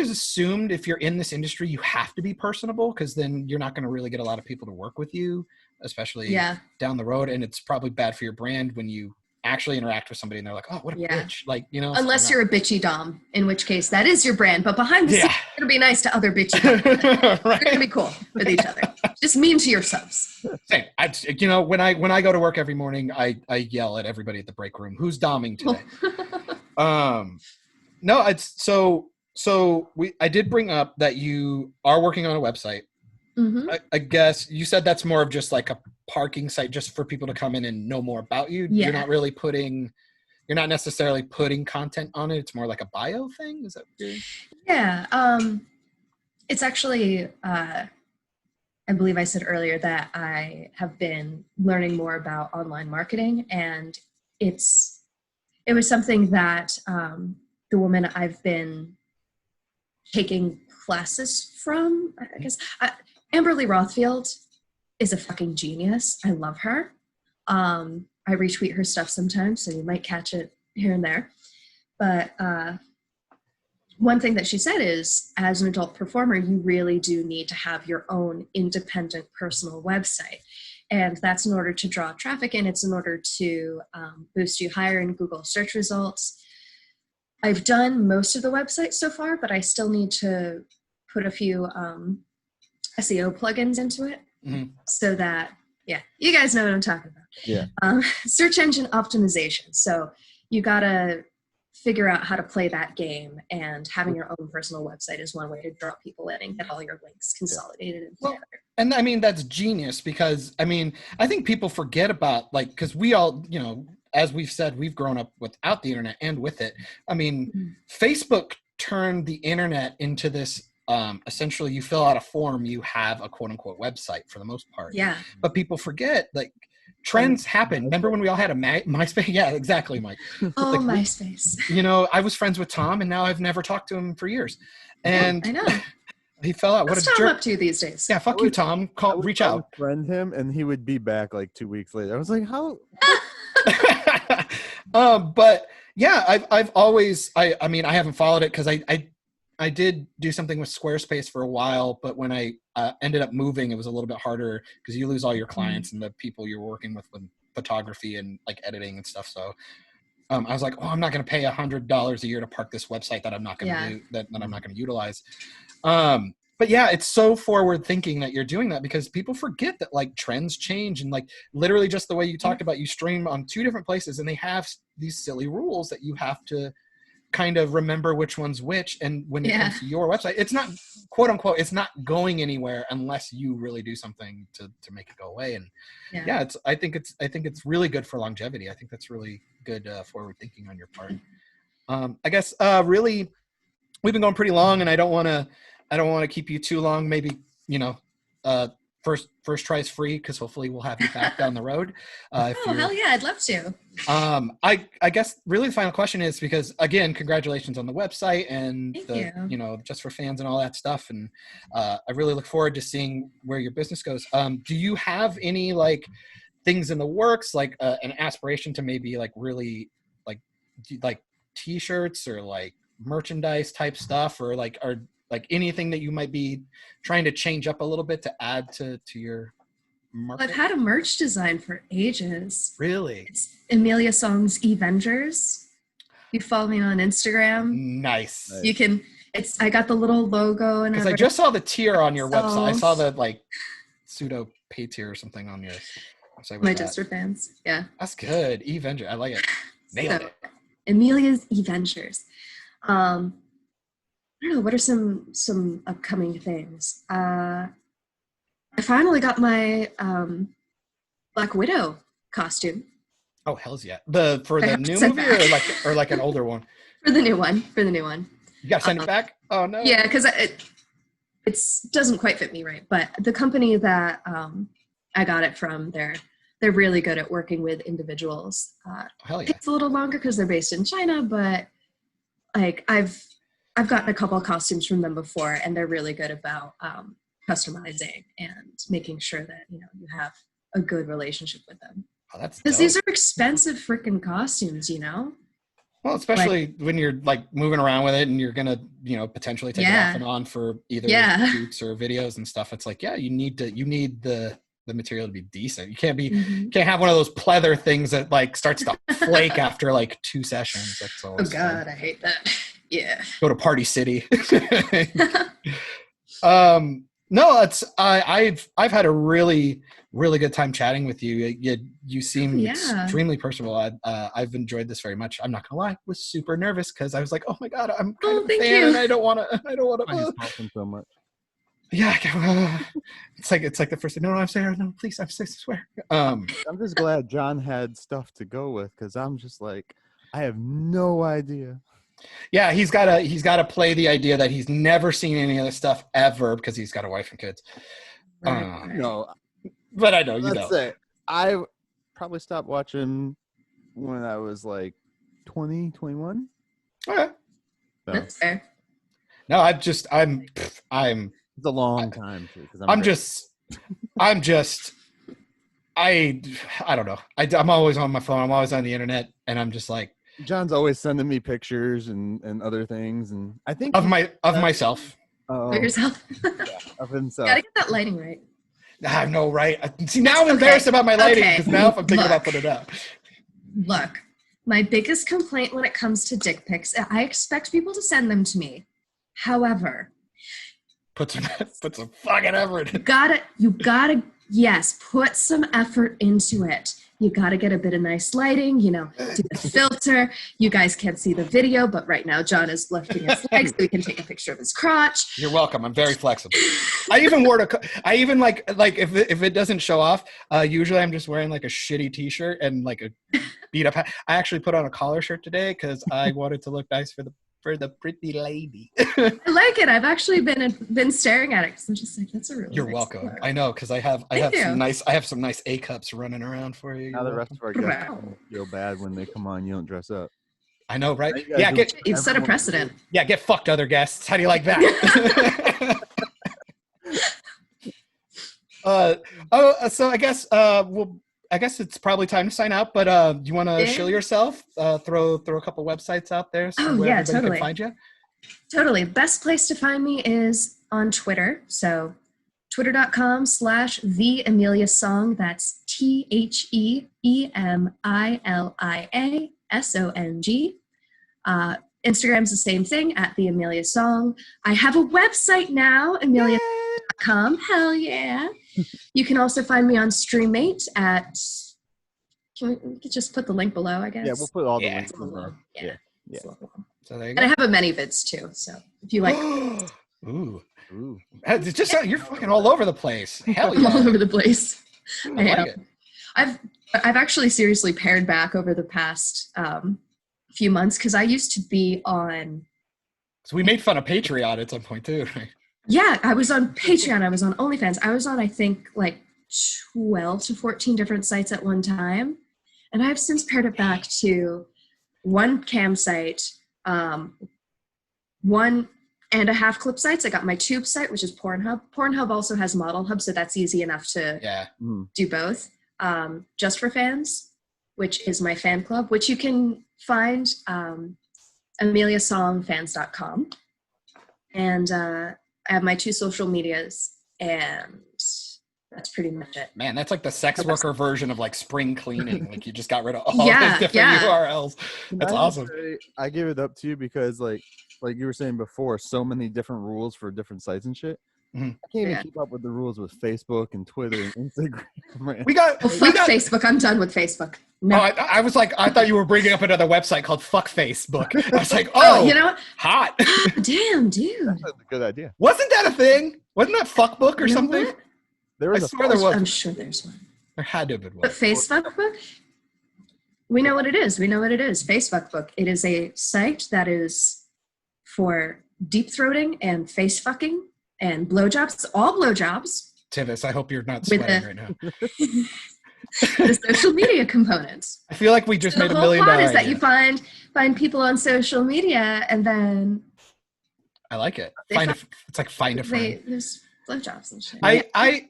assumed if you're in this industry, you have to be personable because then you're not going to really get a lot of people to work with you, especially down the road. And it's probably bad for your brand when you actually interact with somebody and they're like, oh, what a bitch. Like, unless you're a bitchy dom, in which case that is your brand. But behind the scenes, you're going to be nice to other bitchy doms. Right. You're going to be cool with each other. Just mean to yourselves. Same. When I go to work every morning, I yell at everybody at the break room, who's doming today? No, I did bring up that you are working on a website. Mm-hmm. I guess you said that's more of just like a parking site just for people to come in and know more about you. Yeah. You're not necessarily putting content on it. It's more like a bio thing. Is that weird? Yeah. It's actually, I believe I said earlier that I have been learning more about online marketing, and it was something that the woman I've been taking classes from, I guess, Amberly Rothfield is a fucking genius. I love her. I retweet her stuff sometimes, so you might catch it here and there. But one thing that she said is, as an adult performer, you really do need to have your own independent personal website. And that's in order to draw traffic in. It's in order to boost you higher in Google search results. I've done most of the website so far, but I still need to put a few SEO plugins into it so that, yeah, you guys know what I'm talking about. Yeah. Search engine optimization. So you got to figure out how to play that game, and having your own personal website is one way to draw people in and get all your links consolidated and together. And I mean, that's genius, because I mean, I think people forget about, like, because we all, you know, as we've said, we've grown up without the internet and with it. I mean, Facebook turned the internet into this, essentially you fill out a form, you have a quote unquote website for the most part. Yeah. But people forget, like, trends happen. Remember when we all had a MySpace? Yeah, exactly, Mike. Oh, Like, MySpace. You know, I was friends with Tom, and now I've never talked to him for years. And I know. he fell out. What's What a Tom jerk. up to these days? Yeah, fuck you, Tom. Reach out. Friend him, and he would be back like 2 weeks later. I was like, how? But yeah, I've always, I mean, I haven't followed it because I did do something with Squarespace for a while, but when I ended up moving, it was a little bit harder because you lose all your clients and the people you're working with photography and like editing and stuff. So I was like, oh, I'm not going to pay $100 a year to park this website that I'm not going to do, that I'm not going to utilize. But yeah, it's so forward thinking that you're doing that, because people forget that like trends change, and like literally just the way you talked about, you stream on 2 different places and they have these silly rules that you have to kind of remember which one's which. And when it comes to your website, it's not, quote unquote, it's not going anywhere unless you really do something to make it go away. And I think it's really good for longevity. I think that's really good forward thinking on your part. I guess really we've been going pretty long, and I don't want to keep you too long. Maybe, you know, first try is free, because hopefully we'll have you back down the road. Oh, hell yeah, I'd love to. I guess really the final question is, because again, congratulations on the website and Thank you know, just for fans and all that stuff. And I really look forward to seeing where your business goes. Do you have any like things in the works, like an aspiration to maybe like really like t-shirts or like merchandise type stuff, or like anything that you might be trying to change up a little bit to add to your market? I've had a merch design for ages. Really? It's Emilia Song's Evengers. You follow me on Instagram. Nice. You can. I got the little logo, and because I just saw the tier on your website. I saw the like pseudo pay tier or something on yours. My Jester fans. Yeah. That's good. Avenger. I like it. Nailed it. Emilia's Evengers. I don't know, what are some upcoming things? I finally got my Black Widow costume. Oh, hells yeah. For the new movie or like an older one? For the new one. You gotta send it back? Oh no. Yeah, because it doesn't quite fit me right. But the company that I got it from, they're really good at working with individuals. Hell yeah. It's a little longer because they're based in China, but like I've gotten a couple of costumes from them before, and they're really good about customizing and making sure that, you know, you have a good relationship with them. Oh, that's because these are expensive freaking costumes, you know. Well, especially when you're like moving around with it, and you're gonna, you know, potentially take it off and on for either shoots or videos and stuff. It's like, yeah, you need the material to be decent. You can't can't have one of those pleather things that like starts to flake after like 2 sessions. That's always I hate that. Yeah. Go to Party City. No, I've had a really good time chatting with you. You seem extremely personable. I've enjoyed this very much. I'm not gonna lie, I was super nervous because I was like, oh my god, I'm kind of a fan, and I don't want to. I just talking so much. Yeah, it's like the first thing. No, I'm saying no, please, I swear. I'm just glad John had stuff to go with, because I'm just like, I have no idea. Yeah, he's gotta play the idea that he's never seen any of this stuff ever because he's got a wife and kids. Right. No, But I know you let's know. say I probably stopped watching when I was like 20, 21. Okay. So, That's fair. No, I'm it's a long time too. Because I don't know. I'm always on my phone. I'm always on the internet, and I'm just like John's always sending me pictures and other things, and I think of myself. Oh, For yourself. of himself. Gotta get that lighting right. I know, right? See, now I'm embarrassed about my lighting because now if I'm thinking about putting it up. Look, my biggest complaint when it comes to dick pics, I expect people to send them to me. However, Put some fucking effort. you gotta, yes, put some effort into it. You gotta get a bit of nice lighting, do the filter. You guys can't see the video, but right now John is lifting his legs so we can take a picture of his crotch. You're welcome. I'm very flexible. I even like if it doesn't show off, usually I'm just wearing like a shitty t-shirt and like a beat up hat. I actually put on a collar shirt today because I wanted to look nice for the pretty lady. I like it. I've actually been staring at it because I'm just like, that's a really You're nice welcome. look. I know because I have some nice A cups running around for you. Now the rest of our guests Wow. feel bad when they come on. You don't dress up. I know, right? You guys do You've set a precedent. Yeah, get fucked, other guests. How do you like that? So I guess it's probably time to sign out. But do you want to shill yourself? Throw a couple websites out there so where everybody totally. can find you. Totally. Best place to find me is on Twitter. So twitter.com/the Emilia Song. That's TheEmiliaSong. Instagram's the same thing at the Emilia Song. I have a website now, Emilia.com. Hell yeah. You can also find me on Streammate at. We could just put the link below, I guess. Yeah, we'll put all the Yeah. links in there. Yeah. Yeah. So there you And I go. have a many vids too. So if you like, Ooh. Ooh. It's just you're fucking all over the place. Hell I'm all yeah. over the place. I I like am. it. I've actually seriously pared back over the past few months because I used to be on. So we made fun of Patreon at some point too, right? Yeah, I was on Patreon. I was on OnlyFans. I was on, I think, like 12 to 14 different sites at one time. And I've since pared it back to one cam site, 1.5 clip sites. I got my tube site, which is Pornhub. Pornhub also has Model Hub, so that's easy enough to Yeah. do both. Just for Fans, which is my fan club, which you can find emiliasongfans.com. And I have my 2 social medias, and that's pretty much it. Man, that's like the sex worker version of like spring cleaning. Like you just got rid of all Yeah, those different yeah. URLs. Can That's I awesome. say, I give it up to you because like you were saying before, so many different rules for different sites and shit. Mhm. I can't even Yeah. keep up with the rules with Facebook and Twitter and Instagram. Man. We got. Oh, we fuck got Facebook. I'm done with Facebook. Oh, No. I was like, I thought you were bringing up another website called Fuck Facebook. I was like, Oh, oh, you know what? hot. Damn, dude. That's a good idea. Wasn't that a thing? Wasn't that Fuckbook or You know something? what? There I was a swear there was. I'm sure there's one. There had to have been But one. Facebook book? We know what it is. We know what it is. Facebook book. It is a site that is for deep throating and face fucking and blowjobs. All blowjobs. Tivis, I hope you're not With sweating the- right now. The social media components. I feel like we just The made $1 whole million. plot is that you idea. find people on social media and then I like it. They It's like find a friend. there's blowjobs and shit. I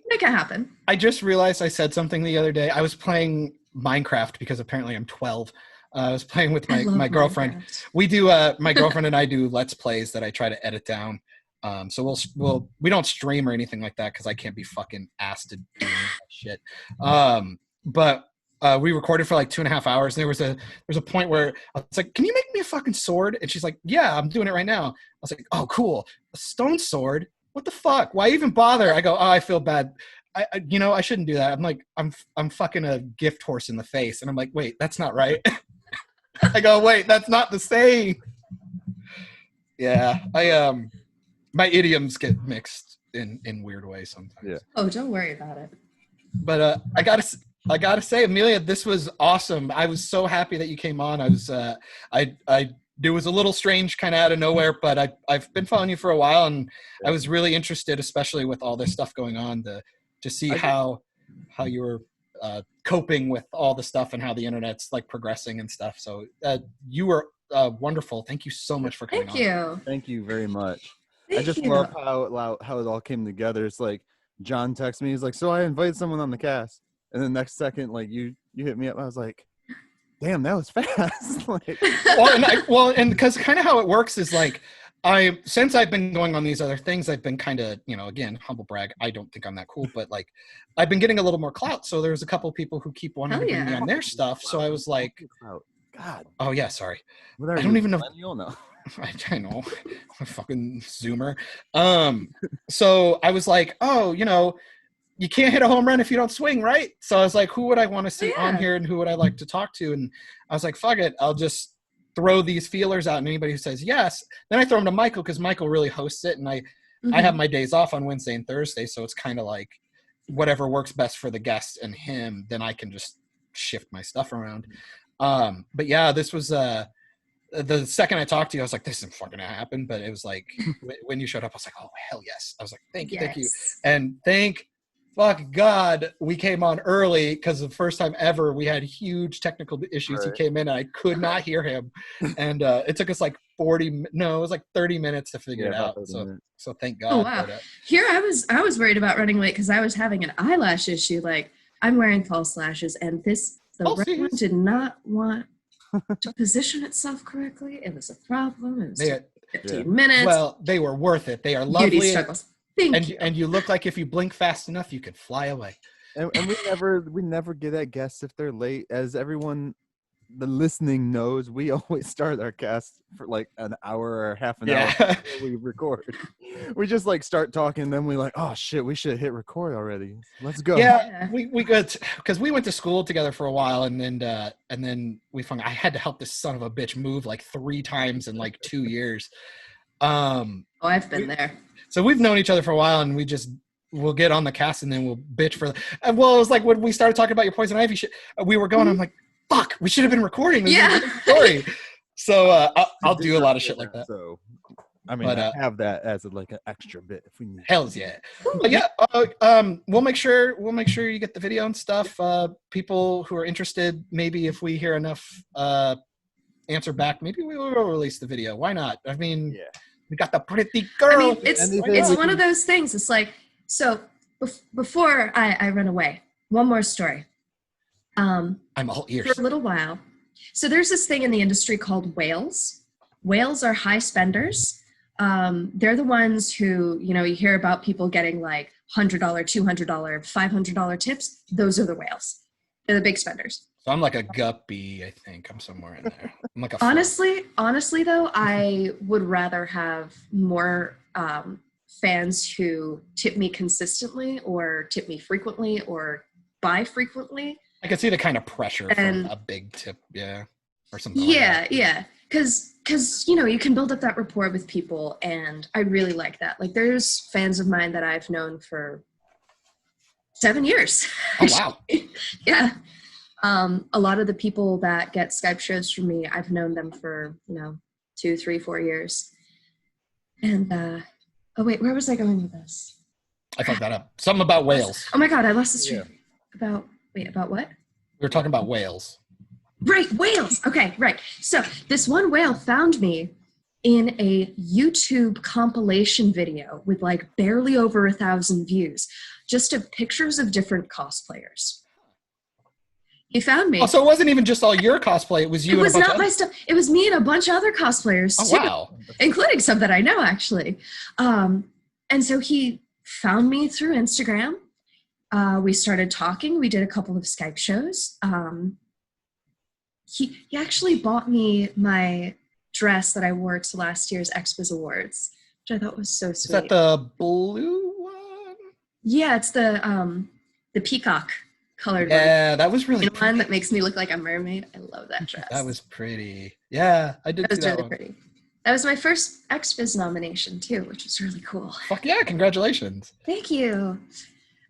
Make it happen. I just realized I said something the other day. I was playing Minecraft because apparently I'm 12. I was playing with I love my girlfriend. Minecraft. We do my girlfriend and I do Let's Plays that I try to edit down. So we don't stream or anything like that because I can't be fucking asked to do that shit. But we recorded for like 2.5 hours, and there was a point where I was like, "Can you make me a fucking sword?" And she's like, "Yeah, I'm doing it right now." I was like, "Oh, cool, a stone sword? What the fuck? Why even bother?" I go, "Oh, I feel bad. I shouldn't do that." I'm like, I'm fucking a gift horse in the face, and I'm like, "Wait, that's not right." I go, "Wait, that's not the same." Yeah, my idioms get mixed in weird ways sometimes. Yeah. Oh, don't worry about it. But I gotta say, Emilia, this was awesome. I was so happy that you came on. I it was a little strange, kind of out of nowhere, but I've been following you for a while, and I was really interested, especially with all this stuff going on, to see how you were coping with all the stuff and how the internet's like progressing and stuff. So you were wonderful. Thank you so much for coming on. Thank you very much. Thank I just you. love how it all came together. It's like John texted me. He's like, "So I invited someone on the cast," and then next second, like you hit me up. I was like, "Damn, that was fast!" Like, and because kind of how it works is like since I've been going on these other things, I've been kind of, again, humble brag, I don't think I'm that cool, but like I've been getting a little more clout. So there's a couple of people who keep wanting to bring me on their stuff. So I was like, God. Oh yeah, sorry. I don't even know. No. I know. I'm a fucking Zoomer. So I was like, oh, you can't hit a home run if you don't swing, right? So I was like, who would I want to see on here, and who would I like to talk to? And I was like, fuck it, I'll just throw these feelers out, and anybody who says yes, then I throw them to Michael, because Michael really hosts it, and I have my days off on Wednesday and Thursday, so it's kind of like whatever works best for the guest and him, then I can just shift my stuff around. But yeah, this was the second I talked to you, I was like, this isn't fucking gonna happen. But it was like when you showed up, I was like, oh hell yes. I was like, thank you, and thank fuck God we came on early, because the first time ever we had huge technical issues. Right. He came in and I could not hear him, and it took us like 30 minutes to figure it out. So thank God. Oh wow! Here I was worried about running late because I was having an eyelash issue. Like, I'm wearing false lashes, and the red one did not want to position itself correctly. It was a problem. It was 15 minutes. Well, they were worth it. They are lovely. Beauty struggles. Thank you. And you look like if you blink fast enough, you could fly away. And we never get at guests if they're late. As everyone the listening knows, we always start our cast for like an hour or half an hour before we record. We just like start talking, then we like, oh shit, we should hit record already. Let's go. Yeah, we got, because we went to school together for a while, and then we found I had to help this son of a bitch move like 3 times in like 2 years. I've been there. So we've known each other for a while, and we'll get on the cast, and then we'll bitch for. Well, it was like when we started talking about your poison ivy shit. We were going. I'm like, fuck, we should have been recording. This is a story. So I'll do a lot of shit like that. So I mean, I have that as like an extra bit if we need. Hells yeah. But yeah, we'll make sure you get the video and stuff. People who are interested, maybe if we hear enough answer back, maybe we will release the video. Why not? I mean, we got the pretty girl. I mean, it's one of those things. It's like, so before I run away, one more story. I'm all ears. For a little while. So there's this thing in the industry called whales. Whales are high spenders. They're the ones who, you hear about people getting like $100, $200, $500 tips. Those are the whales. They're the big spenders. So I'm like a guppy, I think. I'm somewhere in there. I'm like a honestly though, I would rather have more fans who tip me consistently or tip me frequently or buy frequently. I can see the kind of pressure from a big tip, or something. Yeah. Because you can build up that rapport with people, and I really like that. Like, there's fans of mine that I've known for 7 years. Oh wow! Yeah. A lot of the people that get Skype shows from me, I've known them for 2, 3, 4 years. And oh wait, where was I going with this? I fucked that up. Something about whales. Oh my god, I lost the stream. About what? We were talking about whales. Right, whales. Okay, right. So this one whale found me in a YouTube compilation video with like barely over 1,000 views, just of pictures of different cosplayers. He found me. Oh, so it wasn't even just all your cosplay. It was you. It was not my stuff. It was me and a bunch of other cosplayers too, wow. Including some that I know actually. And so he found me through Instagram. We started talking. We did a couple of Skype shows. He actually bought me my dress that I wore to last year's Expos Awards, which I thought was so sweet. Is that the blue one? Yeah, it's the peacock colored one. Yeah, that was really pretty. One that makes me look like a mermaid. I love that dress. That was pretty. Yeah, I did. That was really one. pretty. That was my first Expos nomination too, which was really cool. Fuck yeah! Congratulations. Thank you.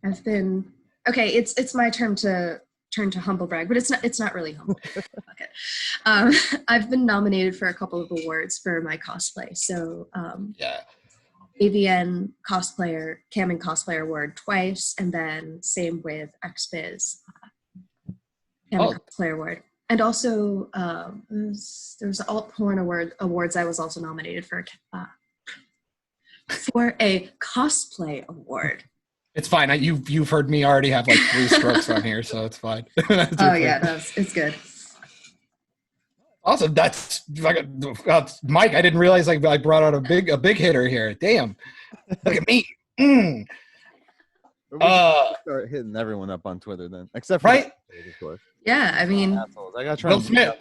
I've been okay. It's my turn to turn to humble brag, but it's not really humble. Fuck it. I've been nominated for a couple of awards for my cosplay. So Yeah. AVN Cosplayer, Cammon Cosplayer Award twice, and then same with XBiz Cammon Cosplayer Award. And also, there's alt porn awards I was also nominated for a cosplay award. It's fine. You've heard me already have like 3 strokes on here, so it's fine. Oh yeah, it's good. Awesome. That's Myke. I didn't realize I brought out a big hitter here. Damn. Look at me. Mm. Start hitting everyone up on Twitter then, except for right. of course. Yeah, I mean, Assholes. I got try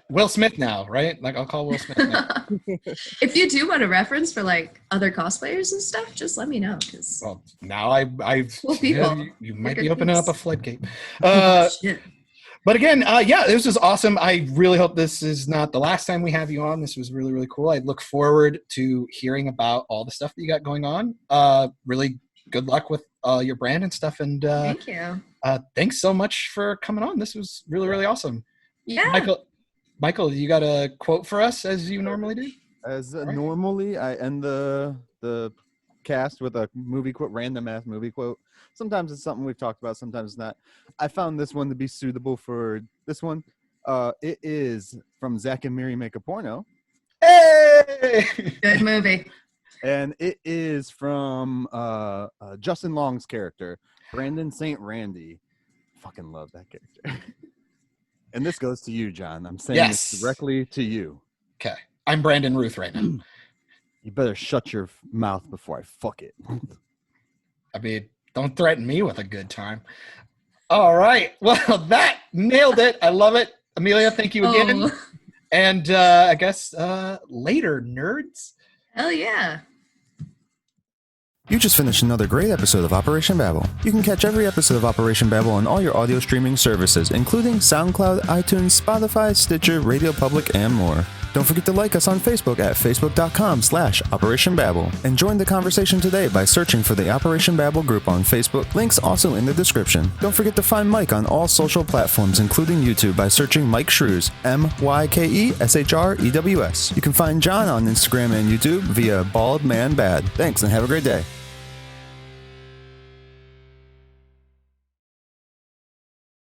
Will Smith now, right? Like I'll call Will Smith now. If you do want a reference for like other cosplayers and stuff, just let me know. Because Well, now I've cool people. you might be opening up a floodgate. Shit. But again, yeah, this was awesome. I really hope this is not the last time we have you on. This was really, really cool. I look forward to hearing about all the stuff that you got going on. Really good luck with your brand and stuff. And Thank you. Thanks so much for coming on. This was really, really awesome. Yeah. Michael, you got a quote for us as you normally do? As normally, I end the cast with a movie quote, random ass movie quote. Sometimes it's something we've talked about, sometimes it's not. I found this one to be suitable for this one. It is from Zach and Miri Make a Porno. Hey! Good movie. And it is from Justin Long's character, Brandon St. Randy. Fucking love that character. And this goes to you, John. I'm saying this directly to you. Okay. I'm Brandon Ruth right now. You better shut your mouth before I fuck it. I mean, don't threaten me with a good time. All right. Well, that nailed it. I love it. Emilia, thank you again. Oh. And I guess later, nerds. Hell yeah. You just finished another great episode of Operation Babble. You can catch every episode of Operation Babble on all your audio streaming services, including SoundCloud, iTunes, Spotify, Stitcher, Radio Public, and more. Don't forget to like us on Facebook at facebook.com/Operation Babble. And join the conversation today by searching for the Operation Babble group on Facebook. Links also in the description. Don't forget to find Myke on all social platforms, including YouTube, by searching Myke Shrews, MYKESHREWS. You can find John on Instagram and YouTube via Bald Man Bad. Thanks and have a great day.